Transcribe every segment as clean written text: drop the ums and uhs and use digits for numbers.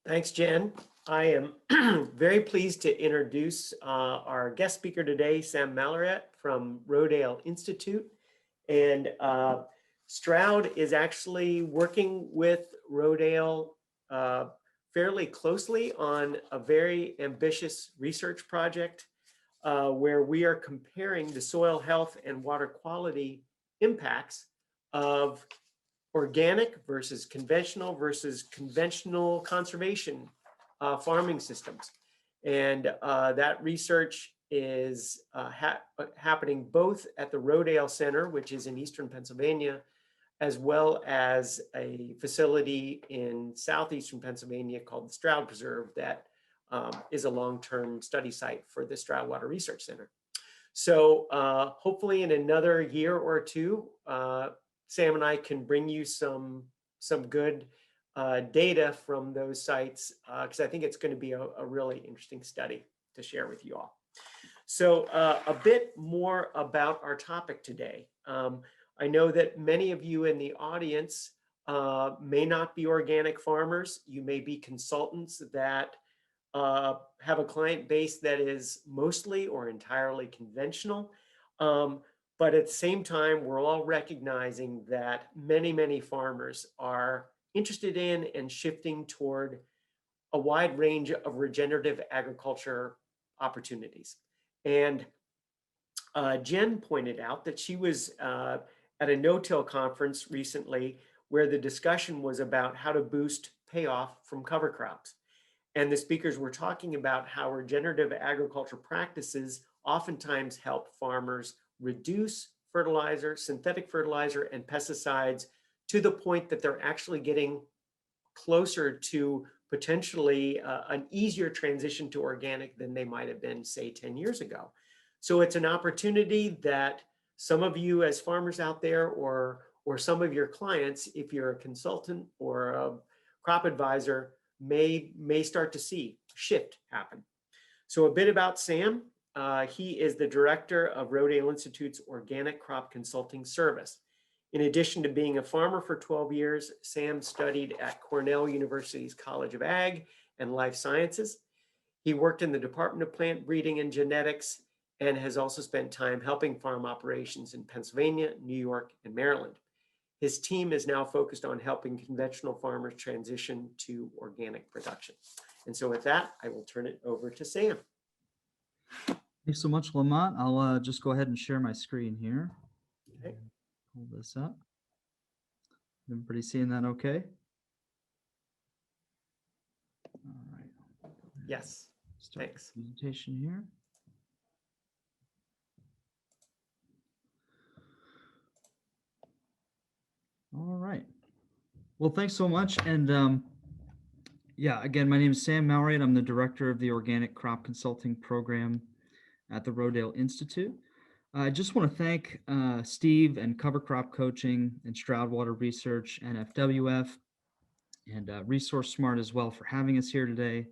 Thanks, Jen. I am very pleased to introduce our guest speaker today, Sam Malaret from Rodale Institute. And Stroud is actually working with Rodale fairly closely on a very ambitious research project where we are comparing the soil health and water quality impacts of organic versus conventional conservation farming systems. And that research is happening both at the Rodale Center, which is in Eastern Pennsylvania, as well as a facility in southeastern Pennsylvania called the Stroud Preserve that is a long-term study site for the Stroud Water Research Center. So hopefully in another year or two, Sam and I can bring you some good data from those sites because I think it's going to be a really interesting study to share with you all. So a bit more about our topic today. I know that many of you in the audience may not be organic farmers. You may be consultants that have a client base that is mostly or entirely conventional. But at the same time, we're all recognizing that many farmers are interested in and shifting toward a wide range of regenerative agriculture opportunities. And Jen pointed out that she was at a no-till conference recently where the discussion was about how to boost payoff from cover crops. And the speakers were talking about how regenerative agriculture practices oftentimes help farmers reduce fertilizer, synthetic fertilizer, and pesticides to the point that they're actually getting closer to potentially an easier transition to organic than they might have been, say, 10 years ago. So it's an opportunity that some of you as farmers out there or some of your clients, if you're a consultant or a crop advisor, may start to see shift happen. So a bit about Sam. He is the director of Rodale Institute's Organic Crop Consulting Service. In addition to being a farmer for 12 years, Sam studied at Cornell University's College of Ag and Life Sciences. He worked in the Department of Plant Breeding and Genetics and has also spent time helping farm operations in Pennsylvania, New York, and Maryland. His team is now focused on helping conventional farmers transition to organic production. And so with that, I will turn it over to Sam. Thanks so much, Lamont. I'll just go ahead and share my screen here. Okay. Pull this up. Everybody seeing that okay? All right. Yes, Start thanks. the presentation here. All right. Well, thanks so much. And yeah, again, my name is Sam Malaret. I'm the director of the Organic Crop Consulting Program at the Rodale Institute. I just want to thank Steve and Cover Crop Coaching and Stroud Water Research and FWF and Resource Smart as well for having us here today.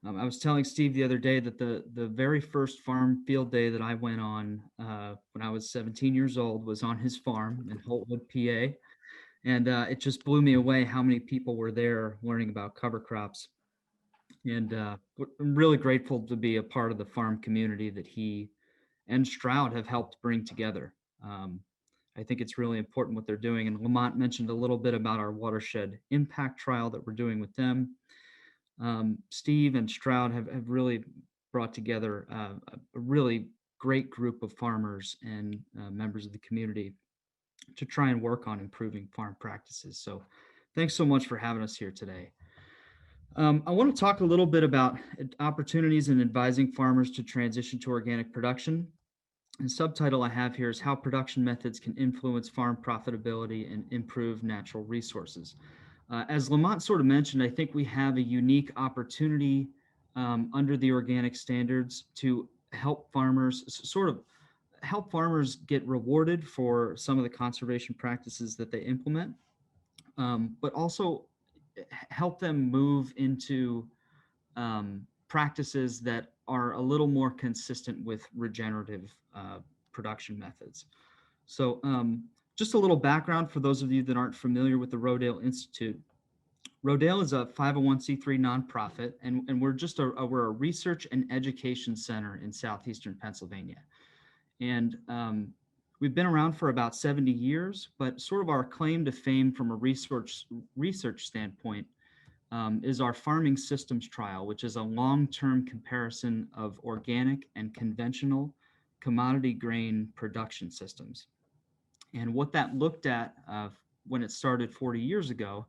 I was telling Steve the other day that the very first farm field day that I went on when I was 17 years old was on his farm in Holtwood, PA. And it just blew me away how many people were there learning about cover crops. And I'm really grateful to be a part of the farm community that he and Stroud have helped bring together. I think it's really important what they're doing. And Lamont mentioned a little bit about our watershed impact trial that we're doing with them. Steve and Stroud have really brought together a really great group of farmers and members of the community to try and work on improving farm practices. So thanks so much for having us here today. I want to talk a little bit about opportunities in advising farmers to transition to organic production. And subtitle I have here is How Production Methods Can Influence Farm Profitability and Improve Natural Resources. As Lamont sort of mentioned, I think we have a unique opportunity under the organic standards to help farmers get rewarded for some of the conservation practices that they implement, but also help them move into practices that are a little more consistent with regenerative production methods. So just a little background for those of you that aren't familiar with the Rodale Institute. Rodale is a 501c3 nonprofit, and we're a research and education center in southeastern Pennsylvania. And we've been around for about 70 years, but sort of our claim to fame from a research standpoint is our farming systems trial, which is a long-term comparison of organic and conventional commodity grain production systems. And what that looked at when it started 40 years ago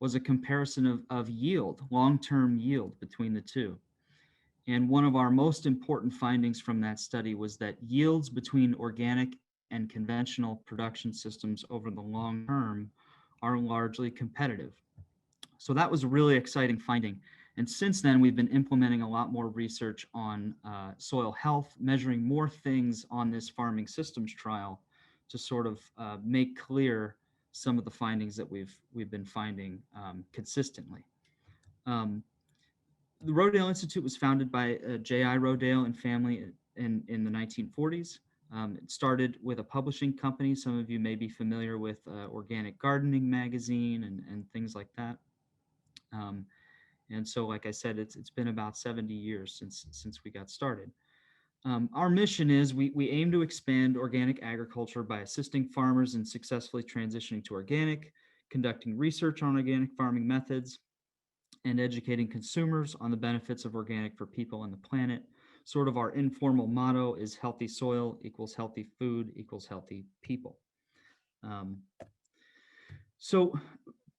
was a comparison of yield, long-term yield between the two. And one of our most important findings from that study was that yields between organic and conventional production systems over the long term are largely competitive. So that was a really exciting finding. And since then, we've been implementing a lot more research on soil health, measuring more things on this farming systems trial to sort of make clear some of the findings that we've been finding consistently. The Rodale Institute was founded by J.I. Rodale and family in the 1940s. It started with a publishing company. Some of you may be familiar with Organic Gardening magazine and things like that. And so, like I said, it's been about 70 years since we got started. Our mission is we aim to expand organic agriculture by assisting farmers in successfully transitioning to organic, conducting research on organic farming methods, and educating consumers on the benefits of organic for people and the planet. Sort of our informal motto is healthy soil equals healthy food equals healthy people. So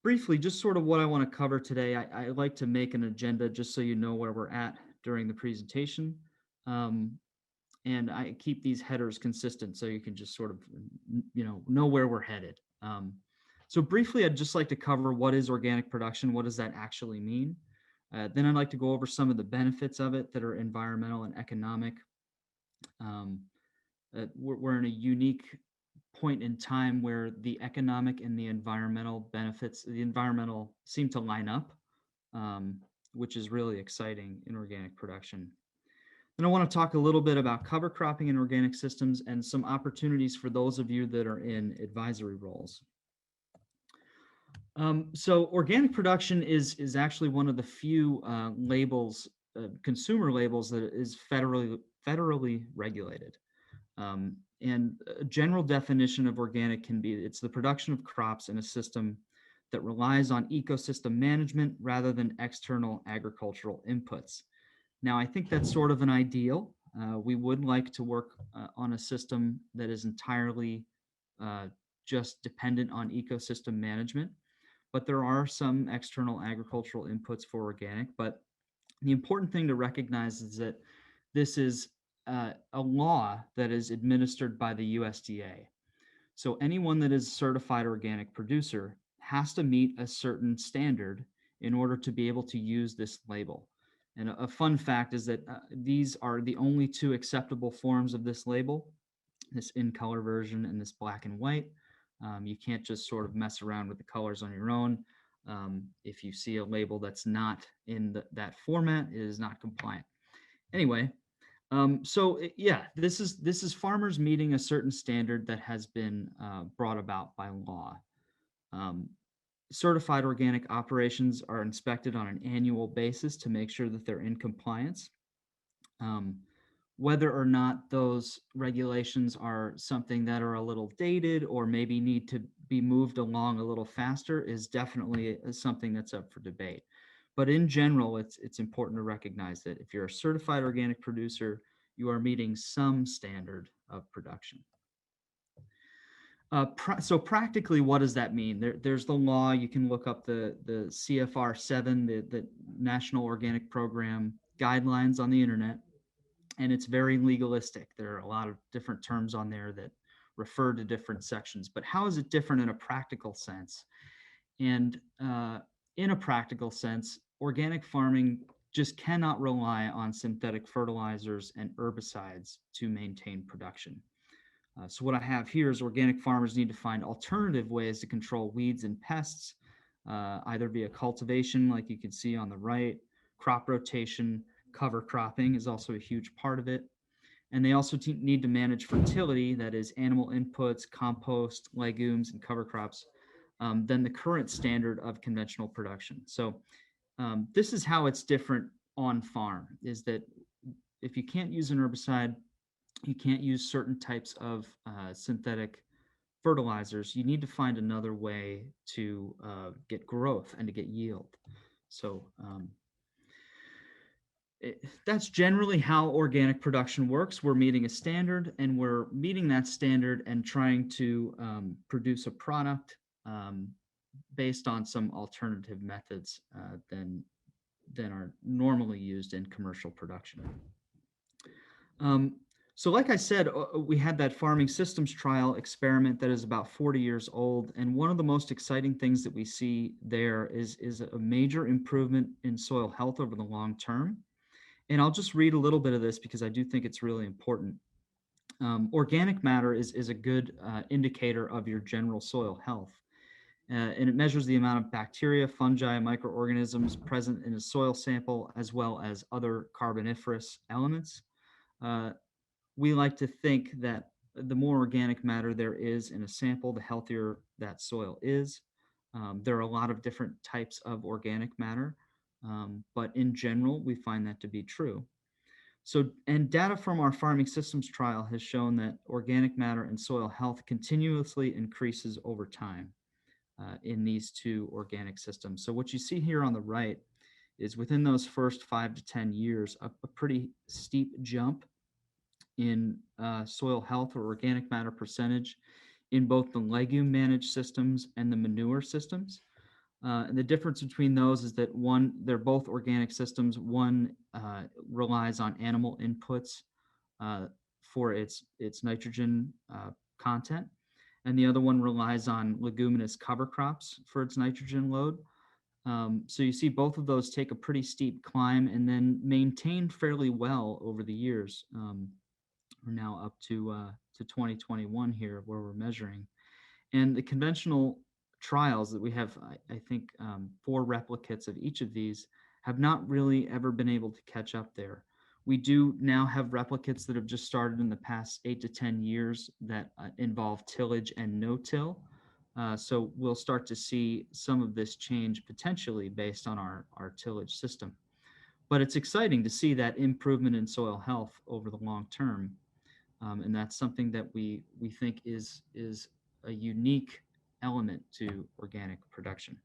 briefly, just sort of what I want to cover today, I like to make an agenda just so you know where we're at during the presentation. And I keep these headers consistent so you can just sort of, know where we're headed. So briefly, I'd just like to cover what is organic production, what does that actually mean? Then I'd like to go over some of the benefits of it that are environmental and economic. We're in a unique point in time where the economic and the environmental benefits, the environmental seem to line up, which is really exciting in organic production. Then I want to talk a little bit about cover cropping in organic systems and some opportunities for those of you that are in advisory roles. So organic production is actually one of the few labels, consumer labels, that is federally regulated. And a general definition of organic can be it's the production of crops in a system that relies on ecosystem management rather than external agricultural inputs. Now, I think that's sort of an ideal. We would like to work on a system that is entirely just dependent on ecosystem management, but there are some external agricultural inputs for organic. But the important thing to recognize is that this is a law that is administered by the USDA. So anyone that is a certified organic producer has to meet a certain standard in order to be able to use this label. And a fun fact is that these are the only two acceptable forms of this label, this in color version and this black and white. You can't just sort of mess around with the colors on your own. If you see a label that's not in that format, it is not compliant. Anyway, this is farmers meeting a certain standard that has been brought about by law. Certified organic operations are inspected on an annual basis to make sure that they're in compliance. Whether or not those regulations are something that are a little dated or maybe need to be moved along a little faster is definitely something that's up for debate. But in general, it's important to recognize that if you're a certified organic producer, you are meeting some standard of production. So practically, what does that mean? There's the law. You can look up the CFR 7, the National Organic Program guidelines on the internet, and it's very legalistic. There are a lot of different terms on there that refer to different sections. But how is it different in a practical sense? And in a practical sense, organic farming just cannot rely on synthetic fertilizers and herbicides to maintain production. So what I have here is organic farmers need to find alternative ways to control weeds and pests, either via cultivation, like you can see on the right, crop rotation, cover cropping is also a huge part of it. And they also need to manage fertility, that is animal inputs, compost, legumes, and cover crops, than the current standard of conventional production. So this is how it's different on farm, is that if you can't use an herbicide, you can't use certain types of synthetic fertilizers, you need to find another way to get growth and to get yield. So that's generally how organic production works. We're meeting a standard, and we're meeting that standard and trying to produce a product based on some alternative methods than are normally used in commercial production. So like I said, we had that farming systems trial experiment that is about 40 years old. And one of the most exciting things that we see there is a major improvement in soil health over the long term. And I'll just read a little bit of this because I do think it's really important. Organic matter is a good indicator of your general soil health. And it measures the amount of bacteria, fungi, microorganisms present in a soil sample, as well as other carboniferous elements. We like to think that the more organic matter there is in a sample, the healthier that soil is. There are a lot of different types of organic matter, but in general, we find that to be true. So, and data from our farming systems trial has shown that organic matter and soil health continuously increases over time in these two organic systems. So what you see here on the right is within those first 5 to 10 years, a pretty steep jump in soil health or organic matter percentage in both the legume managed systems and the manure systems. And the difference between those is that one, they're both organic systems. One relies on animal inputs for its nitrogen content, and the other one relies on leguminous cover crops for its nitrogen load. So you see both of those take a pretty steep climb and then maintain fairly well over the years. We're now up to 2021 here where we're measuring. And the conventional trials that we have, I think 4 replicates of each of these have not really ever been able to catch up there. We do now have replicates that have just started in the past 8 to 10 years that involve tillage and no-till. So we'll start to see some of this change potentially based on our tillage system. But it's exciting to see that improvement in soil health over the long term. And that's something that we think is a unique element to organic production.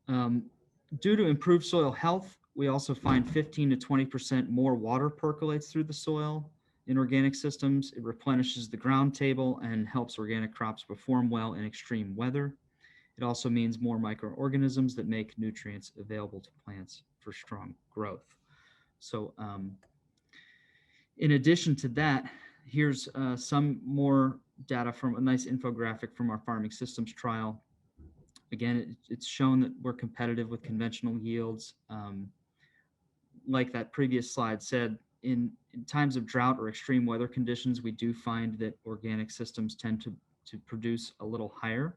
Due to improved soil health, we also find 15 to 20% more water percolates through the soil in organic systems. It replenishes the ground table and helps organic crops perform well in extreme weather. It also means more microorganisms that make nutrients available to plants for strong growth. So in addition to that, here's some more data from a nice infographic from our farming systems trial. Again, it's shown that we're competitive with conventional yields. Like that previous slide said, in times of drought or extreme weather conditions, we do find that organic systems tend to produce a little higher.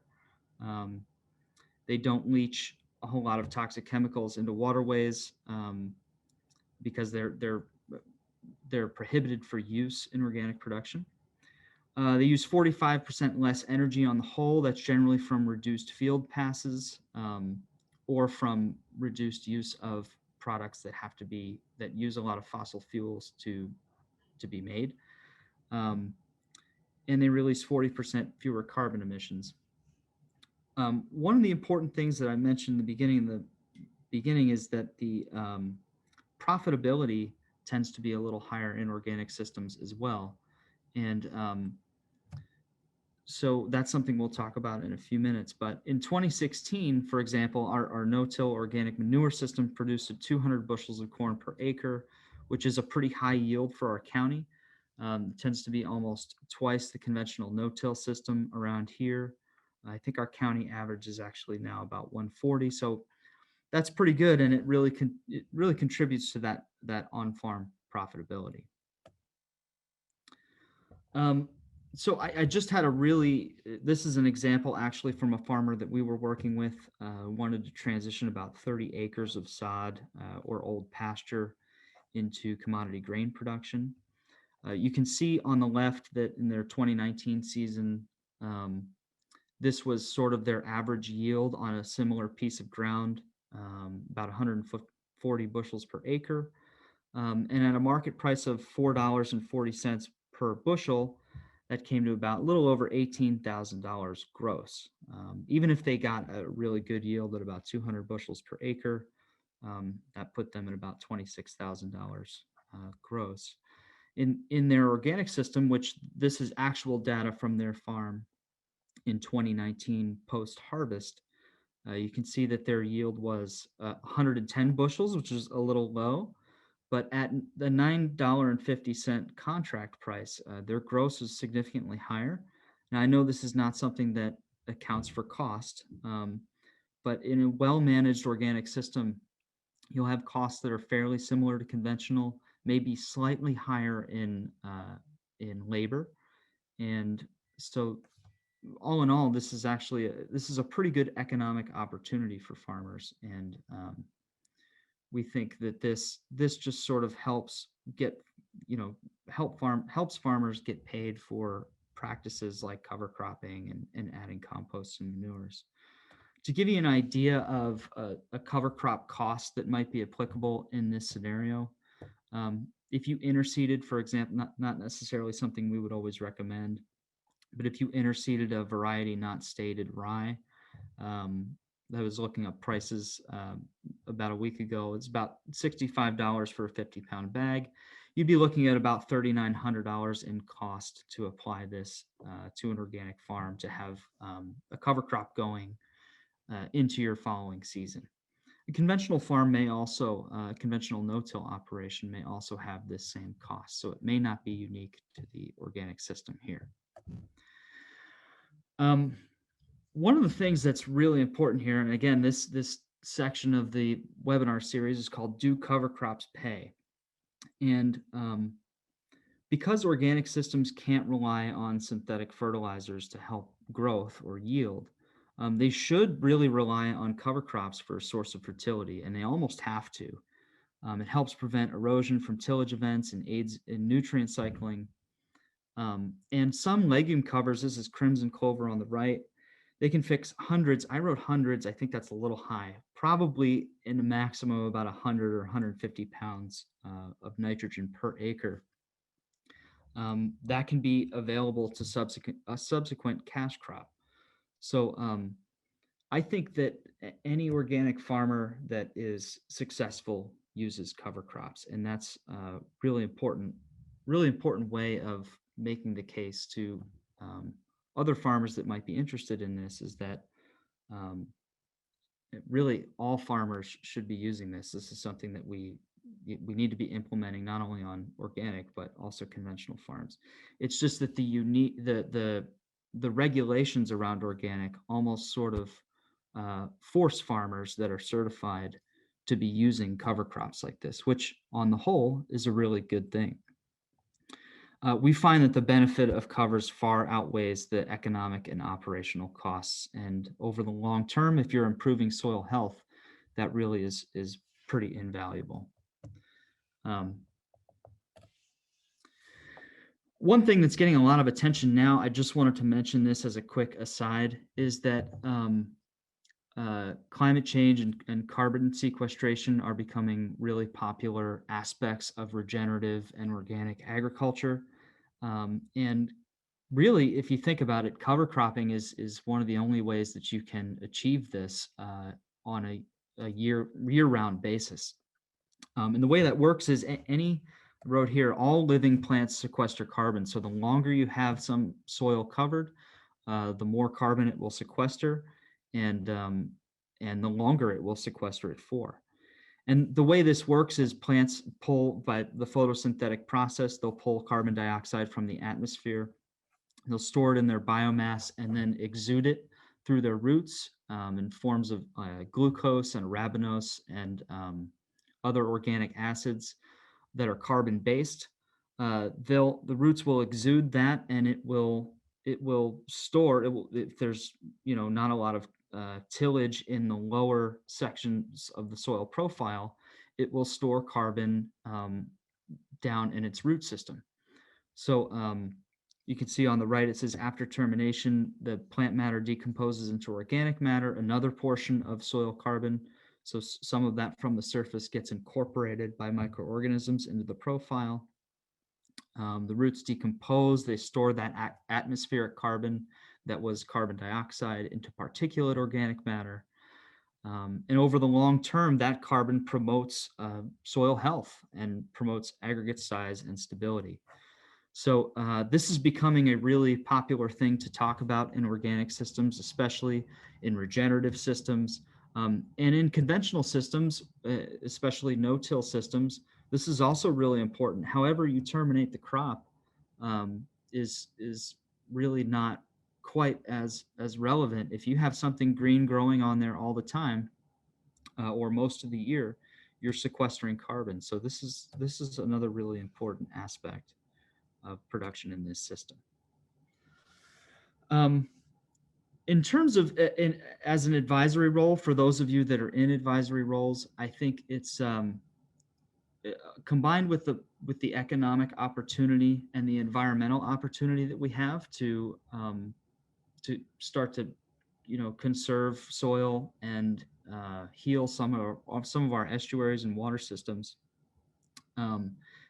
They don't leach a whole lot of toxic chemicals into waterways because they're prohibited for use in organic production. They use 45% less energy on the whole. That's generally from reduced field passes or from reduced use of products that use a lot of fossil fuels to be made. And they release 40% fewer carbon emissions. One of the important things that I mentioned in the beginning is that the profitability tends to be a little higher in organic systems as well. And so that's something we'll talk about in a few minutes. But in 2016, for example, our no-till organic manure system produced 200 bushels of corn per acre, which is a pretty high yield for our county. It tends to be almost twice the conventional no-till system around here. I think our county average is actually now about 140. So that's pretty good, and it really contributes to that on-farm profitability. So I just had this is an example actually from a farmer that we were working with, wanted to transition about 30 acres of sod or old pasture into commodity grain production. You can see on the left that in their 2019 season, This was sort of their average yield on a similar piece of ground, about 140 bushels per acre. And at a market price of $4.40 per bushel, that came to about a little over $18,000 gross. Even if they got a really good yield at about 200 bushels per acre, that put them at about $26,000 gross. In their organic system, which this is actual data from their farm in 2019 post-harvest, you can see that their yield was 110 bushels, which is a little low. But at the $9.50 contract price, their gross is significantly higher. Now, I know this is not something that accounts for cost, but in a well-managed organic system, you'll have costs that are fairly similar to conventional, maybe slightly higher in labor. And so all in all, this is a pretty good economic opportunity for farmers. And we think that this just sort of helps helps farmers get paid for practices like cover cropping and adding compost and manures. To give you an idea of a cover crop cost that might be applicable in this scenario, if you interseeded, for example, not necessarily something we would always recommend, but if you interseeded a variety not stated rye, I was looking up prices about a week ago. It's about $65 for a 50-pound bag. You'd be looking at about $3,900 in cost to apply this to an organic farm to have a cover crop going into your following season. A conventional farm may also, conventional no-till operation may also have this same cost, so it may not be unique to the organic system here. One of the things that's really important here, and again, this section of the webinar series is called Do Cover Crops Pay? And because organic systems can't rely on synthetic fertilizers to help growth or yield, they should really rely on cover crops for a source of fertility, and they almost have to. It helps prevent erosion from tillage events and aids in nutrient cycling. And some legume covers, this is crimson clover on the right, they can fix hundreds. I wrote hundreds. I think that's a little high. Probably in a maximum of about 100 or 150 pounds of nitrogen per acre. That can be available to a subsequent cash crop. So I think that any organic farmer that is successful uses cover crops, and that's a really important way of making the case to other farmers that might be interested in this, is that really all farmers should be using this. This is something that we need to be implementing not only on organic but also conventional farms. It's just that the regulations around organic almost sort of force farmers that are certified to be using cover crops like this, which on the whole is a really good thing. We find that the benefit of covers far outweighs the economic and operational costs. And over the long term, if you're improving soil health, that really is pretty invaluable. One thing that's getting a lot of attention now, I just wanted to mention this as a quick aside, is that climate change and carbon sequestration are becoming really popular aspects of regenerative and organic agriculture. And really, if you think about it, cover cropping is one of the only ways that you can achieve this on a year-round basis. And the way that works is wrote here, all living plants sequester carbon. So the longer you have some soil covered, the more carbon it will sequester, and the longer it will sequester it for. And the way this works is plants pull, by the photosynthetic process, they'll pull carbon dioxide from the atmosphere. They'll store it in their biomass and then exude it through their roots in forms of glucose and arabinose and other organic acids that are carbon-based. The roots will exude that, and it will store. If there's not a lot of tillage in the lower sections of the soil profile, it will store carbon down in its root system. So You can see on the right, it says after termination, the plant matter decomposes into organic matter, another portion of soil carbon. So some of that from the surface gets incorporated by microorganisms into the profile. The roots decompose, they store that atmospheric carbon that was carbon dioxide into particulate organic matter. And over the long term, that carbon promotes soil health and promotes aggregate size and stability. So this is becoming a really popular thing to talk about in organic systems, especially in regenerative systems. And in conventional systems, especially no-till systems, this is also really important. However you terminate the crop is really not quite as relevant. If you have something green growing on there all the time or most of the year, you're sequestering carbon. So this is another really important aspect of production in this system. In terms of as an advisory role, for those of you that are in advisory roles, I think it's combined with the economic opportunity and the environmental opportunity that we have to start to conserve soil and heal some of our estuaries and water systems.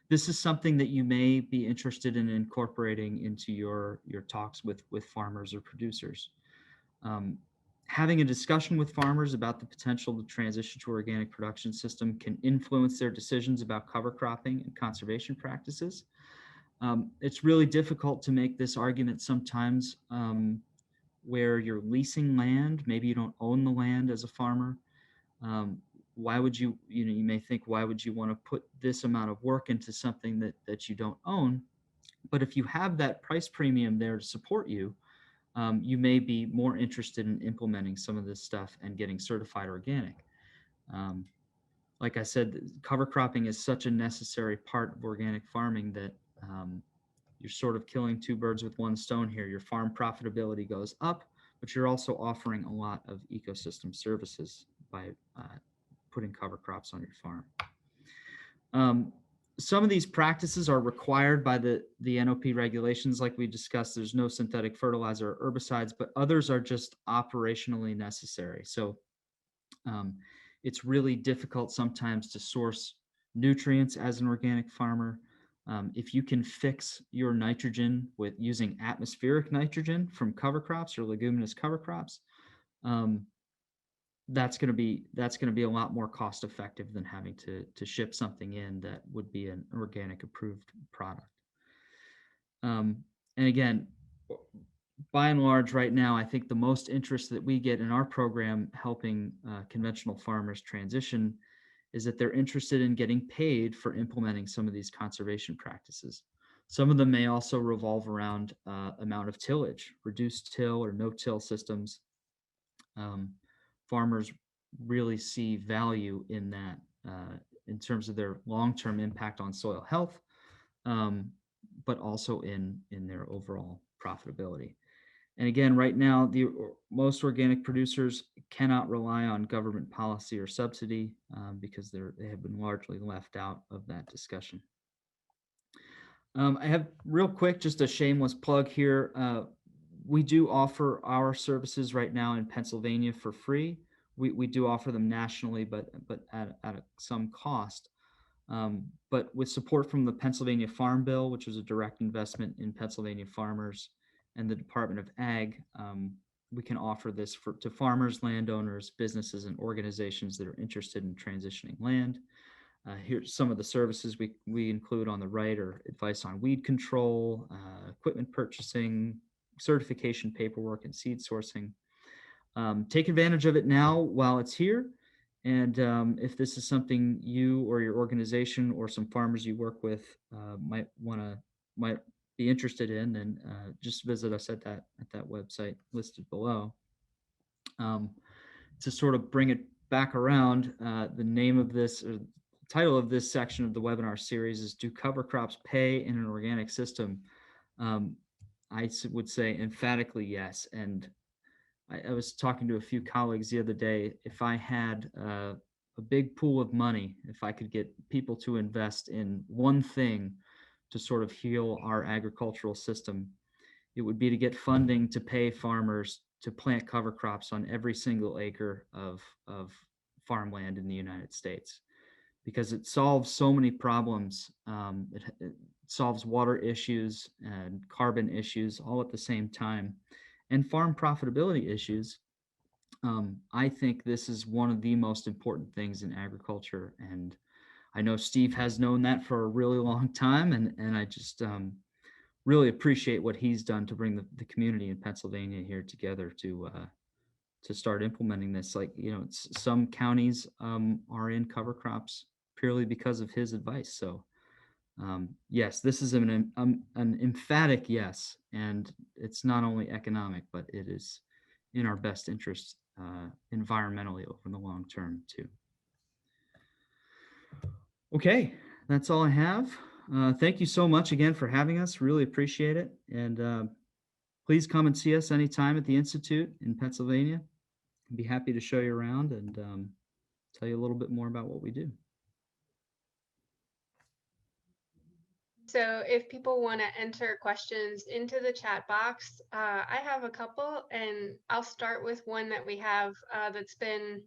This is something that you may be interested in incorporating into your talks with farmers or producers. Having a discussion with farmers about the potential to transition to organic production system can influence their decisions about cover cropping and conservation practices. It's really difficult to make this argument sometimes where you're leasing land, maybe you don't own the land as a farmer. Why would you may think, why would you want to put this amount of work into something that you don't own? But if you have that price premium there to support you, you may be more interested in implementing some of this stuff and getting certified organic. Like I said, cover cropping is such a necessary part of organic farming that you're sort of killing two birds with one stone here. Your farm profitability goes up, but you're also offering a lot of ecosystem services by putting cover crops on your farm. Some of these practices are required by the NOP regulations, like we discussed. There's no synthetic fertilizer or herbicides, but others are just operationally necessary. So it's really difficult sometimes to source nutrients as an organic farmer. If you can fix your nitrogen with using atmospheric nitrogen from cover crops or leguminous cover crops, that's going to be a lot more cost effective than having to ship something in that would be an organic approved product. And again, by and large, right now, I think the most interest that we get in our program helping conventional farmers transition is that they're interested in getting paid for implementing some of these conservation practices. Some of them may also revolve around amount of tillage, reduced till or no-till systems. Farmers really see value in that in terms of their long-term impact on soil health, but also in their overall profitability. And again, right now, most organic producers cannot rely on government policy or subsidy because they have been largely left out of that discussion. I have real quick, just a shameless plug here. We do offer our services right now in Pennsylvania for free. We do offer them nationally, but at some cost. But with support from the Pennsylvania Farm Bill, which was a direct investment in Pennsylvania farmers, and the Department of Ag, we can offer this to farmers, landowners, businesses, and organizations that are interested in transitioning land. Here's some of the services we include on the right are advice on weed control, equipment purchasing, certification paperwork, and seed sourcing. Take advantage of it now while it's here. And if this is something you or your organization or some farmers you work with might be interested in, then just visit us at that website listed below. To sort of bring it back around, the name of this, or the title of this section of the webinar series is "Do Cover Crops Pay in an Organic System?" I would say emphatically yes. And I was talking to a few colleagues the other day. If I had a big pool of money, if I could get people to invest in one thing to sort of heal our agricultural system, it would be to get funding to pay farmers to plant cover crops on every single acre of farmland in the United States, because it solves so many problems. It solves water issues and carbon issues all at the same time, and farm profitability issues. I think this is one of the most important things in agriculture, and I know Steve has known that for a really long time, and I just really appreciate what he's done to bring the community in Pennsylvania here together to start implementing this. Like, some counties are in cover crops purely because of his advice. So yes, this is an emphatic yes, and it's not only economic, but it is in our best interest environmentally over the long term too. Okay, that's all I have. Thank you so much again for having us. Really appreciate it. And please come and see us anytime at the Institute in Pennsylvania. I'd be happy to show you around and tell you a little bit more about what we do. So if people want to enter questions into the chat box, I have a couple, and I'll start with one that we have that's been,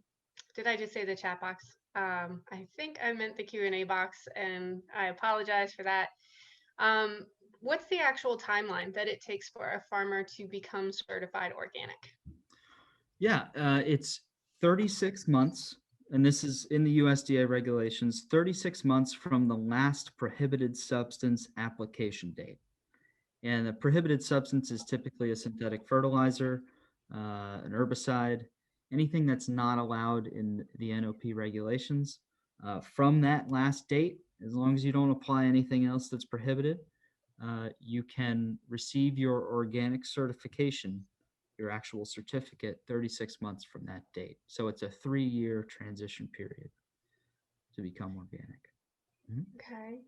did I just say the chat box? I think I meant the Q&A box, and I apologize for that. What's the actual timeline that it takes for a farmer to become certified organic? Yeah, it's 36 months, and this is in the USDA regulations, 36 months from the last prohibited substance application date. And a prohibited substance is typically a synthetic fertilizer, an herbicide, anything that's not allowed in the NOP regulations. From that last date, as long as you don't apply anything else that's prohibited, you can receive your organic certification, your actual certificate, 36 months from that date. So it's a 3-year transition period to become organic. Okay.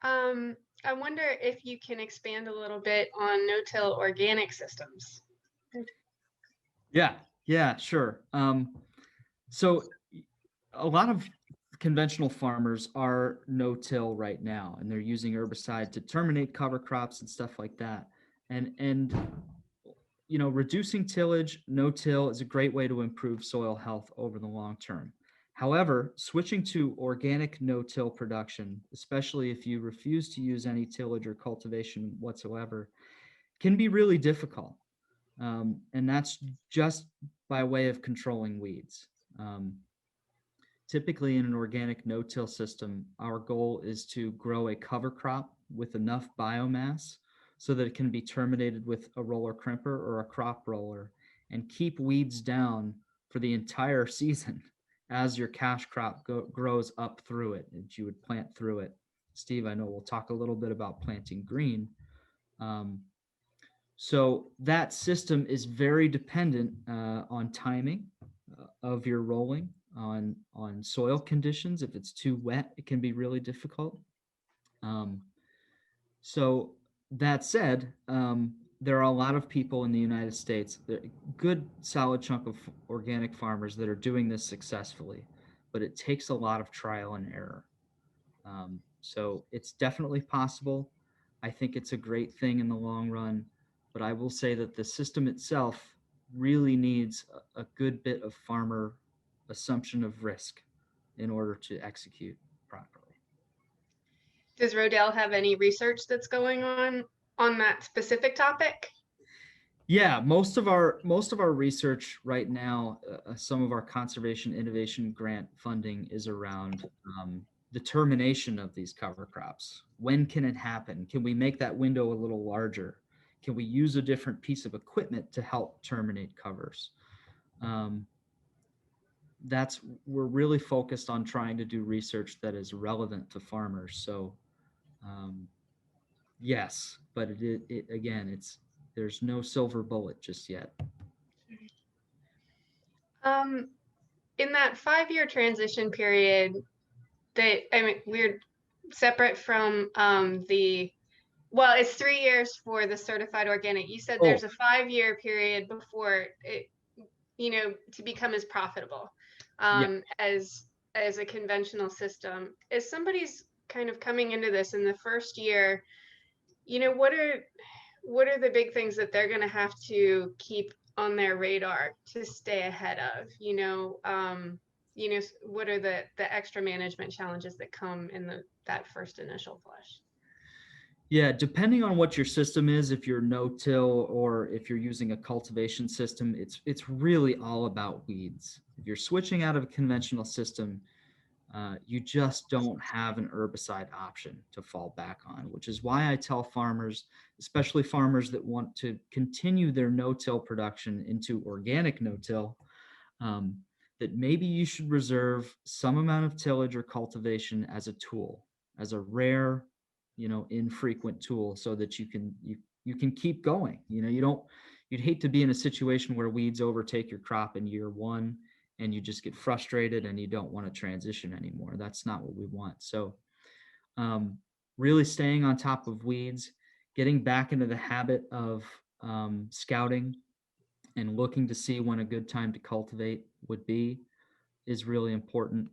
I wonder if you can expand a little bit on no-till organic systems. Yeah, sure. So a lot of conventional farmers are no-till right now, and they're using herbicide to terminate cover crops and stuff like that. And reducing tillage, no-till is a great way to improve soil health over the long term. However, switching to organic no-till production, especially if you refuse to use any tillage or cultivation whatsoever, can be really difficult. And that's just by way of controlling weeds. Typically, in an organic no-till system, our goal is to grow a cover crop with enough biomass so that it can be terminated with a roller crimper or a crop roller and keep weeds down for the entire season as your cash crop grows up through it, and you would plant through it. Steve, I know we'll talk a little bit about planting green. So that system is very dependent on timing of your rolling, on soil conditions. If it's too wet, it can be really difficult. So that said, there are a lot of people in the United States, a good solid chunk of organic farmers that are doing this successfully, but it takes a lot of trial and error. So it's definitely possible. I think it's a great thing in the long run, but I will say that the system itself really needs a good bit of farmer assumption of risk in order to execute properly. Does Rodale have any research that's going on that specific topic? Yeah, most of our research right now, some of our conservation innovation grant funding is around the termination of these cover crops. When can it happen? Can we make that window a little larger? Can we use a different piece of equipment to help terminate covers? We're really focused on trying to do research that is relevant to farmers. So yes, but there's no silver bullet just yet. In that 5-year transition period, we're separate from it's 3 years for the certified organic. You said there's a 5-year period before it, to become as profitable as a conventional system. As somebody's kind of coming into this in the first year, what are the big things that they're going to have to keep on their radar to stay ahead of? What are the extra management challenges that come in that first initial flush? Yeah, depending on what your system is, if you're no-till or if you're using a cultivation system, it's really all about weeds. If you're switching out of a conventional system, you just don't have an herbicide option to fall back on, which is why I tell farmers, especially farmers that want to continue their no-till production into organic no-till, that maybe you should reserve some amount of tillage or cultivation as a tool, as a rare, infrequent tool, so that you can keep going. You'd hate to be in a situation where weeds overtake your crop in year one and you just get frustrated and you don't want to transition anymore. That's not what we want. So really staying on top of weeds, getting back into the habit of scouting and looking to see when a good time to cultivate would be is really important.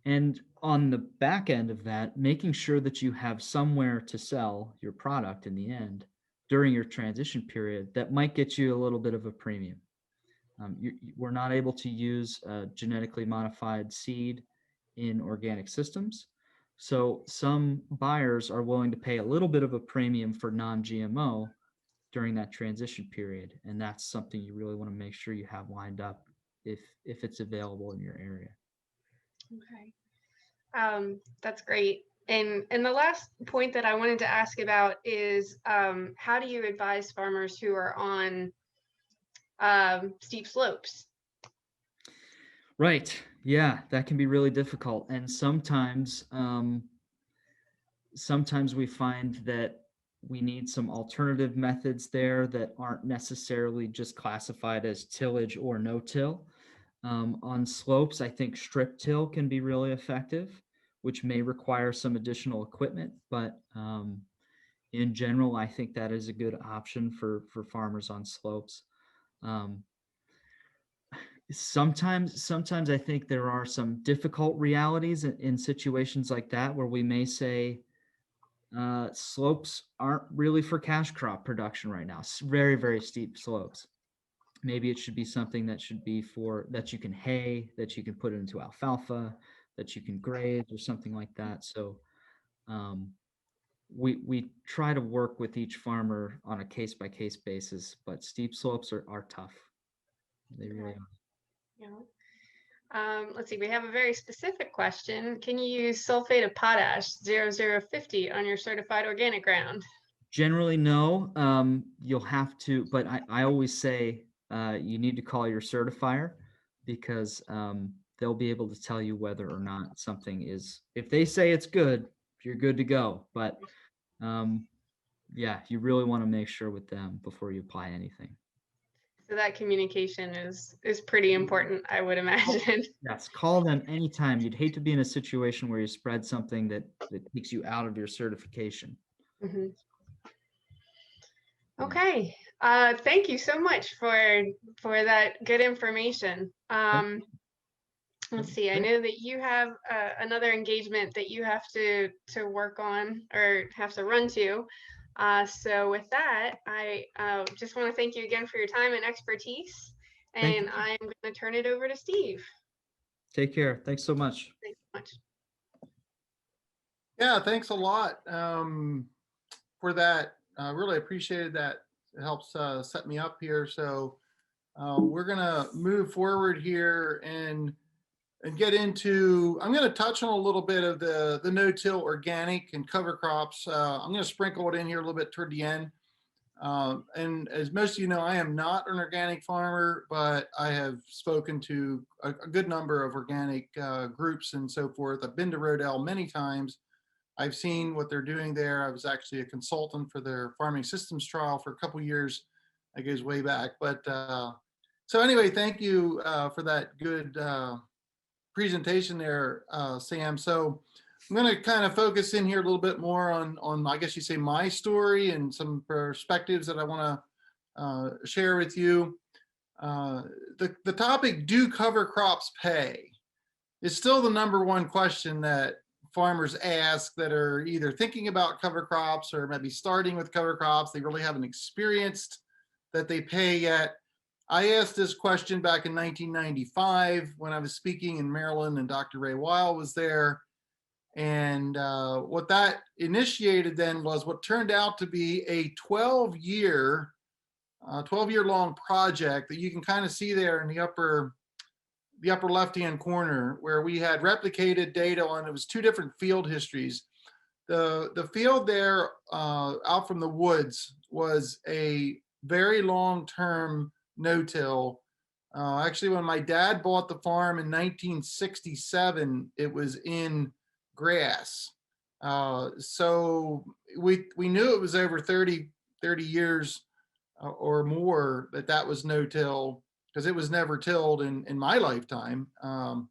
And on the back end of that, making sure that you have somewhere to sell your product in the end during your transition period that might get you a little bit of a premium. We're not able to use genetically modified seed in organic systems. So some buyers are willing to pay a little bit of a premium for non-GMO during that transition period. And that's something you really want to make sure you have lined up if it's available in your area. Okay. That's great. And the last point that I wanted to ask about is how do you advise farmers who are on steep slopes? Right. Yeah, that can be really difficult. And sometimes we find that we need some alternative methods there that aren't necessarily just classified as tillage or no-till. On slopes, I think strip till can be really effective, which may require some additional equipment, but in general, I think that is a good option for farmers on slopes. Sometimes I think there are some difficult realities in situations like that where we may say slopes aren't really for cash crop production right now. Very, very steep slopes. Maybe it should be something that should be that you can hay, that you can put into alfalfa, that you can graze or something like that. So we try to work with each farmer on a case by case basis, but steep slopes are tough. They really are. Yeah. Let's see, we have a very specific question. Can you use sulfate of potash 0050 on your certified organic ground? Generally, no. You'll have to, but I always say you need to call your certifier because they'll be able to tell you whether or not something is, if they say it's good, you're good to go. But yeah, you really want to make sure with them before you apply anything. So that communication is pretty important, I would imagine. Yes, call them anytime. You'd hate to be in a situation where you spread something that takes you out of your certification. Mm-hmm. Okay. Thank you so much for that good information. Let's see. I know that you have another engagement that you have to work on or have to run to. So with that, I just want to thank you again for your time and expertise. And I'm going to turn it over to Steve. Take care. Thanks so much. Thanks so much. Yeah, thanks a lot for that. Really appreciated that. It helps set me up here. So we're going to move forward here and get into, I'm going to touch on a little bit of the no-till organic and cover crops. I'm going to sprinkle it in here a little bit toward the end. And as most of you know, I am not an organic farmer, but I have spoken to a good number of organic groups and so forth. I've been to Rodale many times. I've seen what they're doing there. I was actually a consultant for their farming systems trial for a couple years. That goes way back. But so anyway, thank you for that good presentation there, Sam. So I'm going to kind of focus in here a little bit more on I guess you say my story and some perspectives that I want to share with you. The topic, do cover crops pay, is still the number one question that farmers ask that are either thinking about cover crops or maybe starting with cover crops. They really haven't experienced that they pay yet. I asked this question back in 1995 when I was speaking in Maryland and Dr. Weil was there. And what that initiated then was what turned out to be a 12-year long project that you can kind of see there in the upper left-hand corner, where we had replicated data on, it was 2 different field histories. The field there out from the woods was a very long-term no-till. Actually, when my dad bought the farm in 1967, it was in grass. So we knew it was over 30 years or more that was no-till, because it was never tilled in my lifetime. And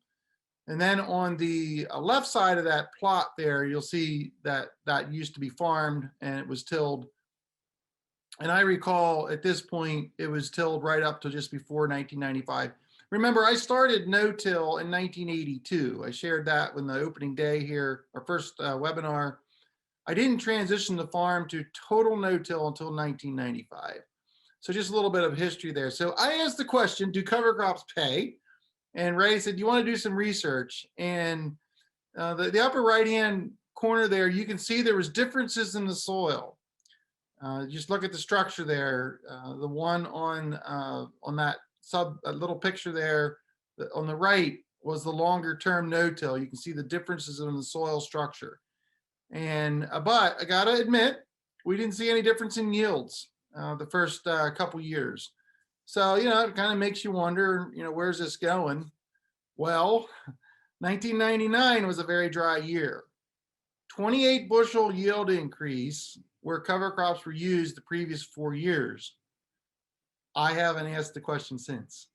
then on the left side of that plot there, you'll see that used to be farmed and it was tilled. And I recall at this point, it was tilled right up to just before 1995. Remember, I started no-till in 1982. I shared that when the opening day here, our first webinar. I didn't transition the farm to total no-till until 1995. So just a little bit of history there. So I asked the question, do cover crops pay? And Ray said, you want to do some research? And the upper right-hand corner there, you can see there was differences in the soil. Just look at the structure there. The one on that little picture there on the right was the longer term no-till. You can see the differences in the soil structure. And but I gotta admit, we didn't see any difference in yields the first couple years. So, it kind of makes you wonder, where's this going? Well, 1999 was a very dry year. 28 bushel yield increase where cover crops were used the previous 4 years. I haven't asked the question since.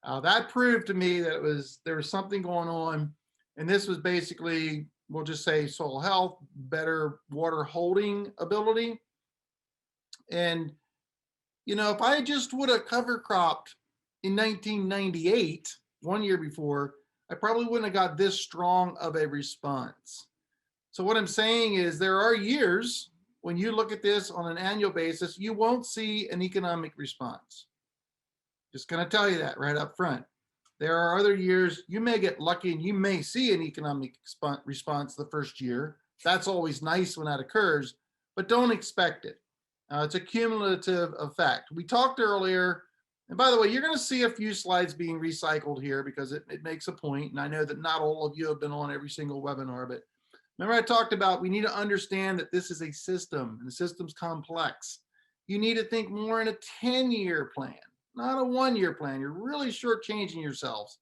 That proved to me that there was something going on, and this was basically, we'll just say, soil health, better water holding ability. And if I just would have cover cropped in 1998, 1 year before, I probably wouldn't have got this strong of a response. So what I'm saying is there are years when you look at this on an annual basis, you won't see an economic response. Just gonna tell you that right up front. There are other years you may get lucky and you may see an economic response the first year. That's always nice when that occurs, but don't expect it. It's a cumulative effect. We talked earlier, and by the way, you're gonna see a few slides being recycled here because it makes a point, and I know that not all of you have been on every single webinar, but remember I talked about we need to understand that this is a system and the system's complex. You need to think more in a 10-year plan, not a 1-year plan. You're really shortchanging yourselves.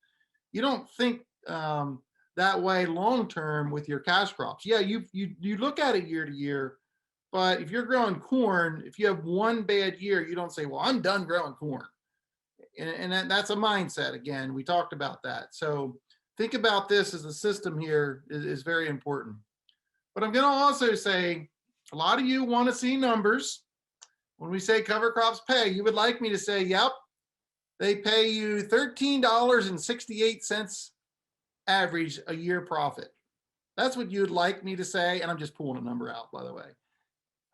You don't think that way long-term with your cash crops. Yeah, you look at it year to year, but if you're growing corn, if you have one bad year, you don't say, well, I'm done growing corn. And that's a mindset. Again, we talked about that. So think about this as a system here is very important. But I'm going to also say, a lot of you want to see numbers. When we say cover crops pay, you would like me to say, yep, they pay you $13.68 average a year profit. That's what you'd like me to say. And I'm just pulling a number out, by the way.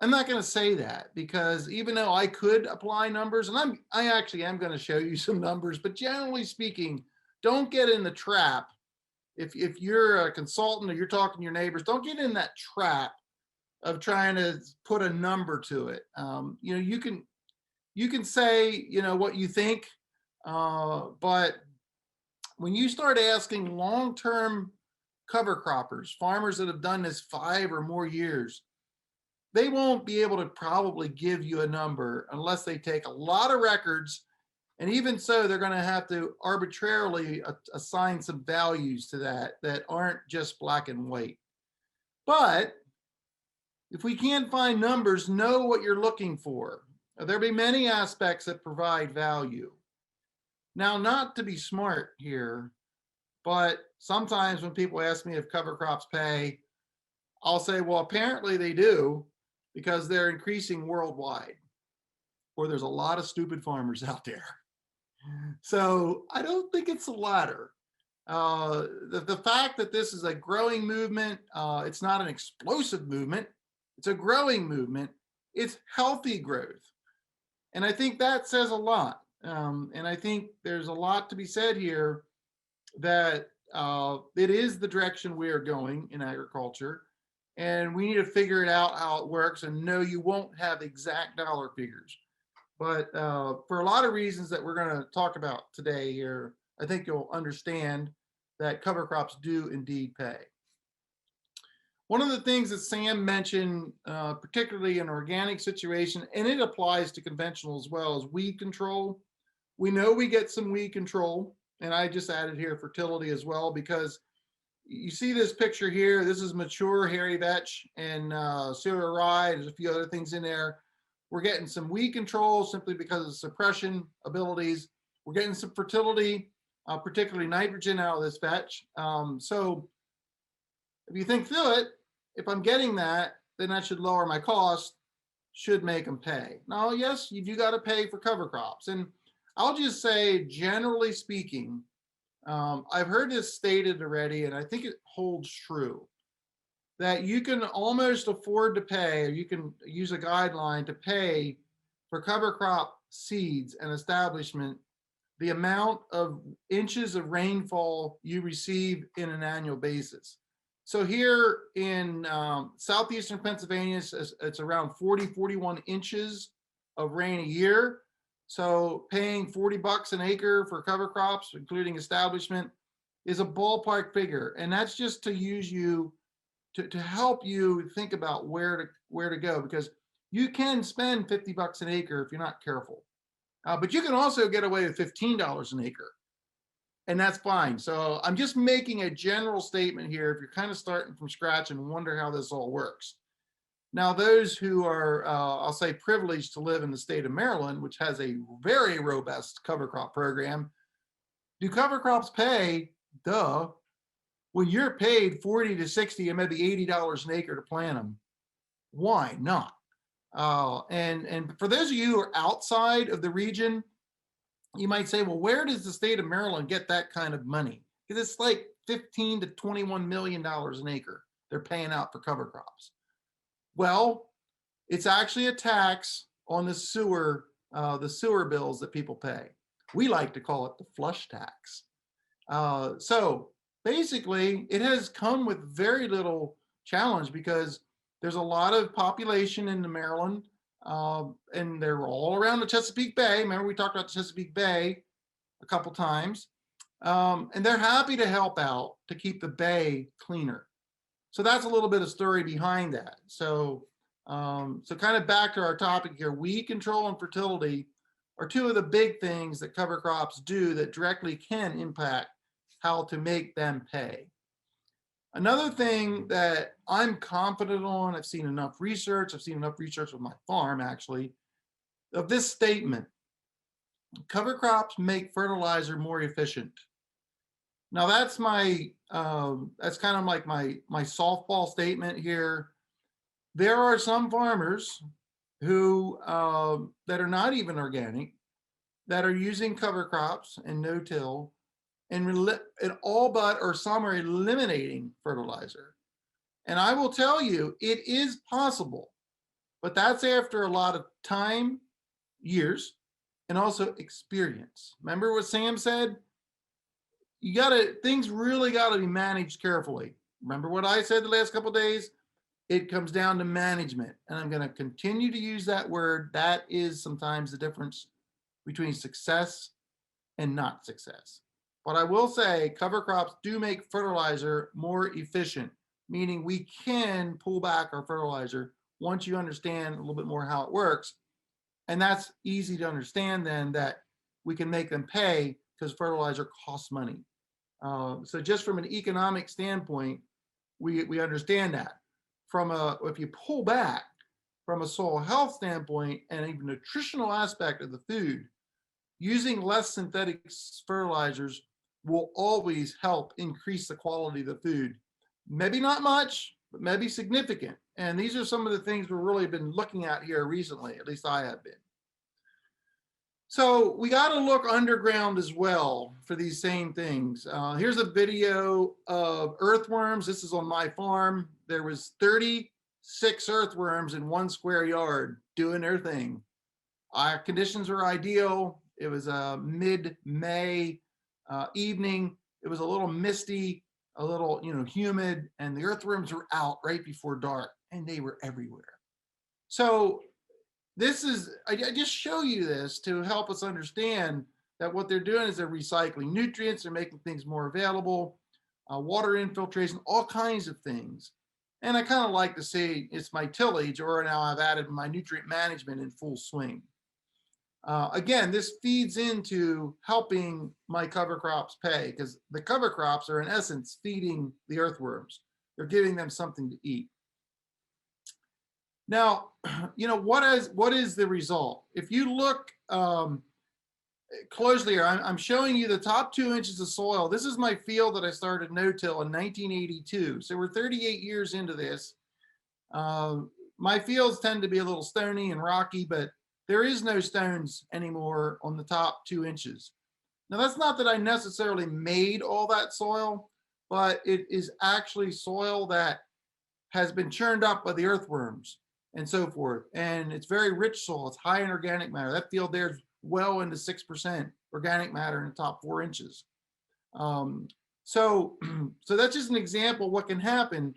I'm not going to say that because even though I could apply numbers, and I actually am going to show you some numbers, but generally speaking, don't get in the trap. If you're a consultant or you're talking to your neighbors, don't get in that trap of trying to put a number to it. You can say, what you think, but when you start asking long-term cover croppers, farmers that have done this 5 or more years, they won't be able to probably give you a number unless they take a lot of records. And even so, they're going to have to arbitrarily assign some values to that aren't just black and white. But if we can't find numbers, know what you're looking for. There'll be many aspects that provide value. Now, not to be smart here, but sometimes when people ask me if cover crops pay, I'll say, well, apparently they do because they're increasing worldwide, or there's a lot of stupid farmers out there. So I don't think it's the latter. The fact that this is a growing movement, it's not an explosive movement, it's a growing movement, it's healthy growth. And I think that says a lot. And I think there's a lot to be said here that it is the direction we are going in agriculture. And we need to figure it out how it works. And no, you won't have exact dollar figures. But for a lot of reasons that we're going to talk about today here, I think you'll understand that cover crops do indeed pay. One of the things that Sam mentioned, particularly in organic situation, and it applies to conventional as well, is weed control. We know we get some weed control, and I just added here fertility as well, because you see this picture here. This is mature hairy vetch and cereal rye. There's a few other things in there. We're getting some weed control simply because of suppression abilities. We're getting some fertility, particularly nitrogen out of this vetch. So if you think through it, if I'm getting that, then that should lower my cost, should make them pay. Now, yes, you do got to pay for cover crops. And I'll just say, generally speaking, I've heard this stated already, and I think it holds true, that you can almost afford to pay, or you can use a guideline to pay for cover crop seeds and establishment the amount of inches of rainfall you receive in an annual basis. So here in southeastern Pennsylvania, it's around 40, 41 inches of rain a year. So paying 40 bucks an acre for cover crops, including establishment, is a ballpark figure. And that's just to use you to help you think about where to go, because you can spend 50 bucks an acre if you're not careful. But you can also get away with $15 an acre, and that's fine. So I'm just making a general statement here if you're kind of starting from scratch and wonder how this all works. Now, those who are, I'll say, privileged to live in the state of Maryland, which has a very robust cover crop program, do cover crops pay? Duh. When you're paid 40 to 60 and maybe $80 an acre to plant them, why not? And for those of you who are outside of the region, you might say, well, where does the state of Maryland get that kind of money? Because it's like $15 to $21 million an acre they're paying out for cover crops. Well, it's actually a tax on the sewer bills that people pay. We like to call it the flush tax. So basically, it has come with very little challenge because there's a lot of population in Maryland, and they're all around the Chesapeake Bay. Remember, we talked about the Chesapeake Bay a couple times, and they're happy to help out to keep the bay cleaner. So that's a little bit of story behind that. So kind of back to our topic here, weed control and fertility are two of the big things that cover crops do that directly can impact how to make them pay. Another thing that I'm confident on, I've seen enough research with my farm actually, of this statement: cover crops make fertilizer more efficient. Now that's my, that's kind of like my softball statement here. There are some farmers who, that are not even organic, that are using cover crops and no-till, and all but, or some are eliminating fertilizer. And I will tell you, it is possible, but that's after a lot of time, years, and also experience. Remember what Sam said? Things really gotta be managed carefully. Remember what I said the last couple of days? It comes down to management, and I'm gonna continue to use that word. That is sometimes the difference between success and not success. But I will say cover crops do make fertilizer more efficient, meaning we can pull back our fertilizer once you understand a little bit more how it works. And that's easy to understand then, that we can make them pay because fertilizer costs money. So just from an economic standpoint, we understand that. If you pull back from a soil health standpoint and even nutritional aspect of the food, using less synthetic fertilizers will always help increase the quality of the food. Maybe not much, but maybe significant. And these are some of the things we've really been looking at here recently, at least I have been. So we got to look underground as well for these same things. Here's a video of earthworms. This is on my farm. There was 36 earthworms in 1 square yard doing their thing. Our conditions were ideal. It was a mid-May evening. It was a little misty, a little, humid, and the earthworms were out right before dark, and they were everywhere. So this is, I just show you this to help us understand that what they're doing is they're recycling nutrients, they're making things more available, water infiltration, all kinds of things. And I kind of like to say it's my tillage, or now I've added my nutrient management in full swing. Again, this feeds into helping my cover crops pay, because the cover crops are in essence feeding the earthworms. They're giving them something to eat. Now, what is the result? If you look closely here, I'm showing you the top 2 inches of soil. This is my field that I started no-till in 1982. So we're 38 years into this. My fields tend to be a little stony and rocky, but there is no stones anymore on the top 2 inches. Now, that's not that I necessarily made all that soil, but it is actually soil that has been churned up by the earthworms and so forth. And it's very rich soil. It's high in organic matter. That field there is well into 6% organic matter in the top 4 inches. So that's just an example of what can happen.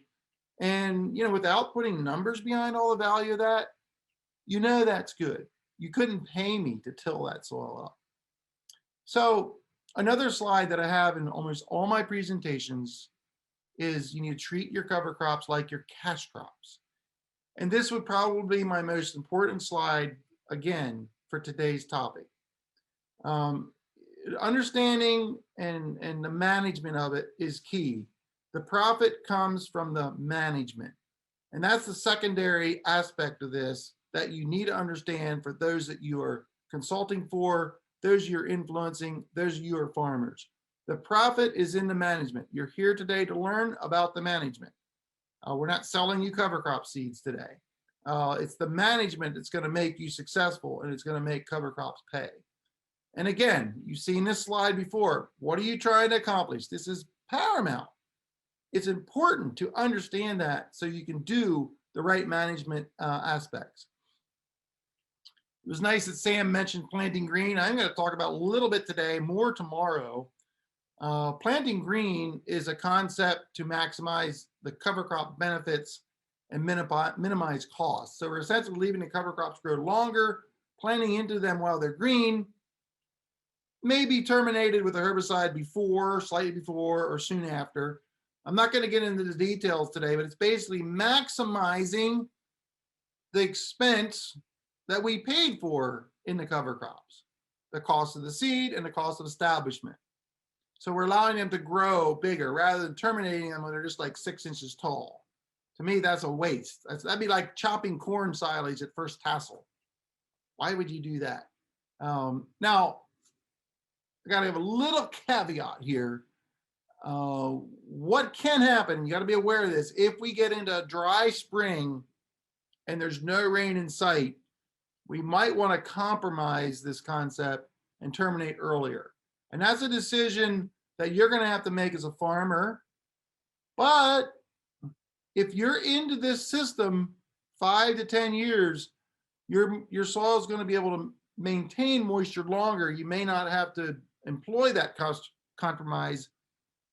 And, without putting numbers behind all the value of that, that's good. You couldn't pay me to till that soil up. So another slide that I have in almost all my presentations is you need to treat your cover crops like your cash crops. And this would probably be my most important slide, again, for today's topic. Understanding and the management of it is key. The profit comes from the management. And that's the secondary aspect of this that you need to understand for those that you are consulting for, those you're influencing, those you are farmers. The profit is in the management. You're here today to learn about the management. We're not selling you cover crop seeds today. It's the management that's going to make you successful, and it's going to make cover crops pay. And again, you've seen this slide before. What are you trying to accomplish? This is paramount. It's important to understand that so you can do the right management aspects. It was nice that Sam mentioned planting green. I'm going to talk about a little bit today, more tomorrow. Planting green is a concept to maximize the cover crop benefits and minimize costs. So we're essentially leaving the cover crops grow longer, planting into them while they're green, maybe terminated with a herbicide before, slightly before, or soon after. I'm not going to get into the details today, but it's basically maximizing the expense that we paid for in the cover crops, the cost of the seed and the cost of establishment. So we're allowing them to grow bigger rather than terminating them when they're just like 6 inches tall. To me, that's a waste. That'd be like chopping corn silage at first tassel. Why would you do that? Now, I got to have a little caveat here. What can happen, you got to be aware of this, if we get into a dry spring and there's no rain in sight, we might want to compromise this concept and terminate earlier. And that's a decision that you're going to have to make as a farmer. But if you're into this system 5 to 10 years, your soil is going to be able to maintain moisture longer. You may not have to employ that compromise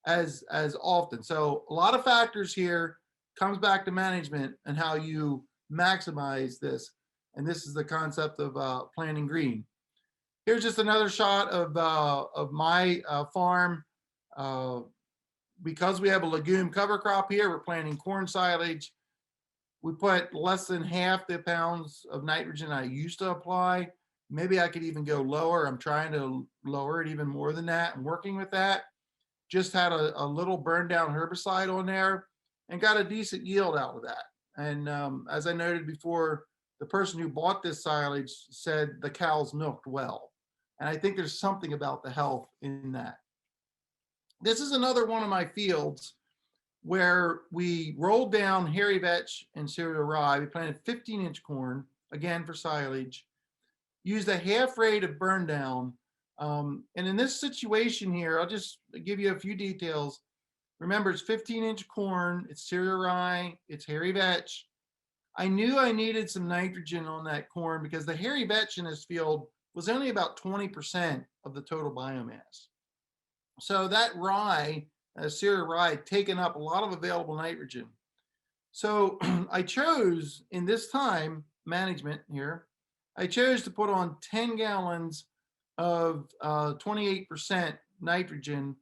as often. So a lot of factors here comes back to management and how you maximize this. And this is the concept of planting green. Here's just another shot of my farm. Because we have a legume cover crop here, we're planting corn silage. We put less than half the pounds of nitrogen I used to apply. Maybe I could even go lower. I'm trying to lower it even more than that. I'm working with that. Just had a little burned down herbicide on there and got a decent yield out of that. And as I noted before, the person who bought this silage said the cows milked well. And I think there's something about the health in that. This is another one of my fields where we rolled down hairy vetch and cereal rye. We planted 15-inch corn, again for silage. used a half rate of burn down. And in this situation here, I'll just give you a few details. Remember, it's 15-inch corn, it's cereal rye, it's hairy vetch. I knew I needed some nitrogen on that corn because the hairy vetch in this field was only about 20% of the total biomass. So that rye, cereal rye, had taken up a lot of available nitrogen. So I chose in this time management here, I chose to put on 10 gallons of 28% nitrogen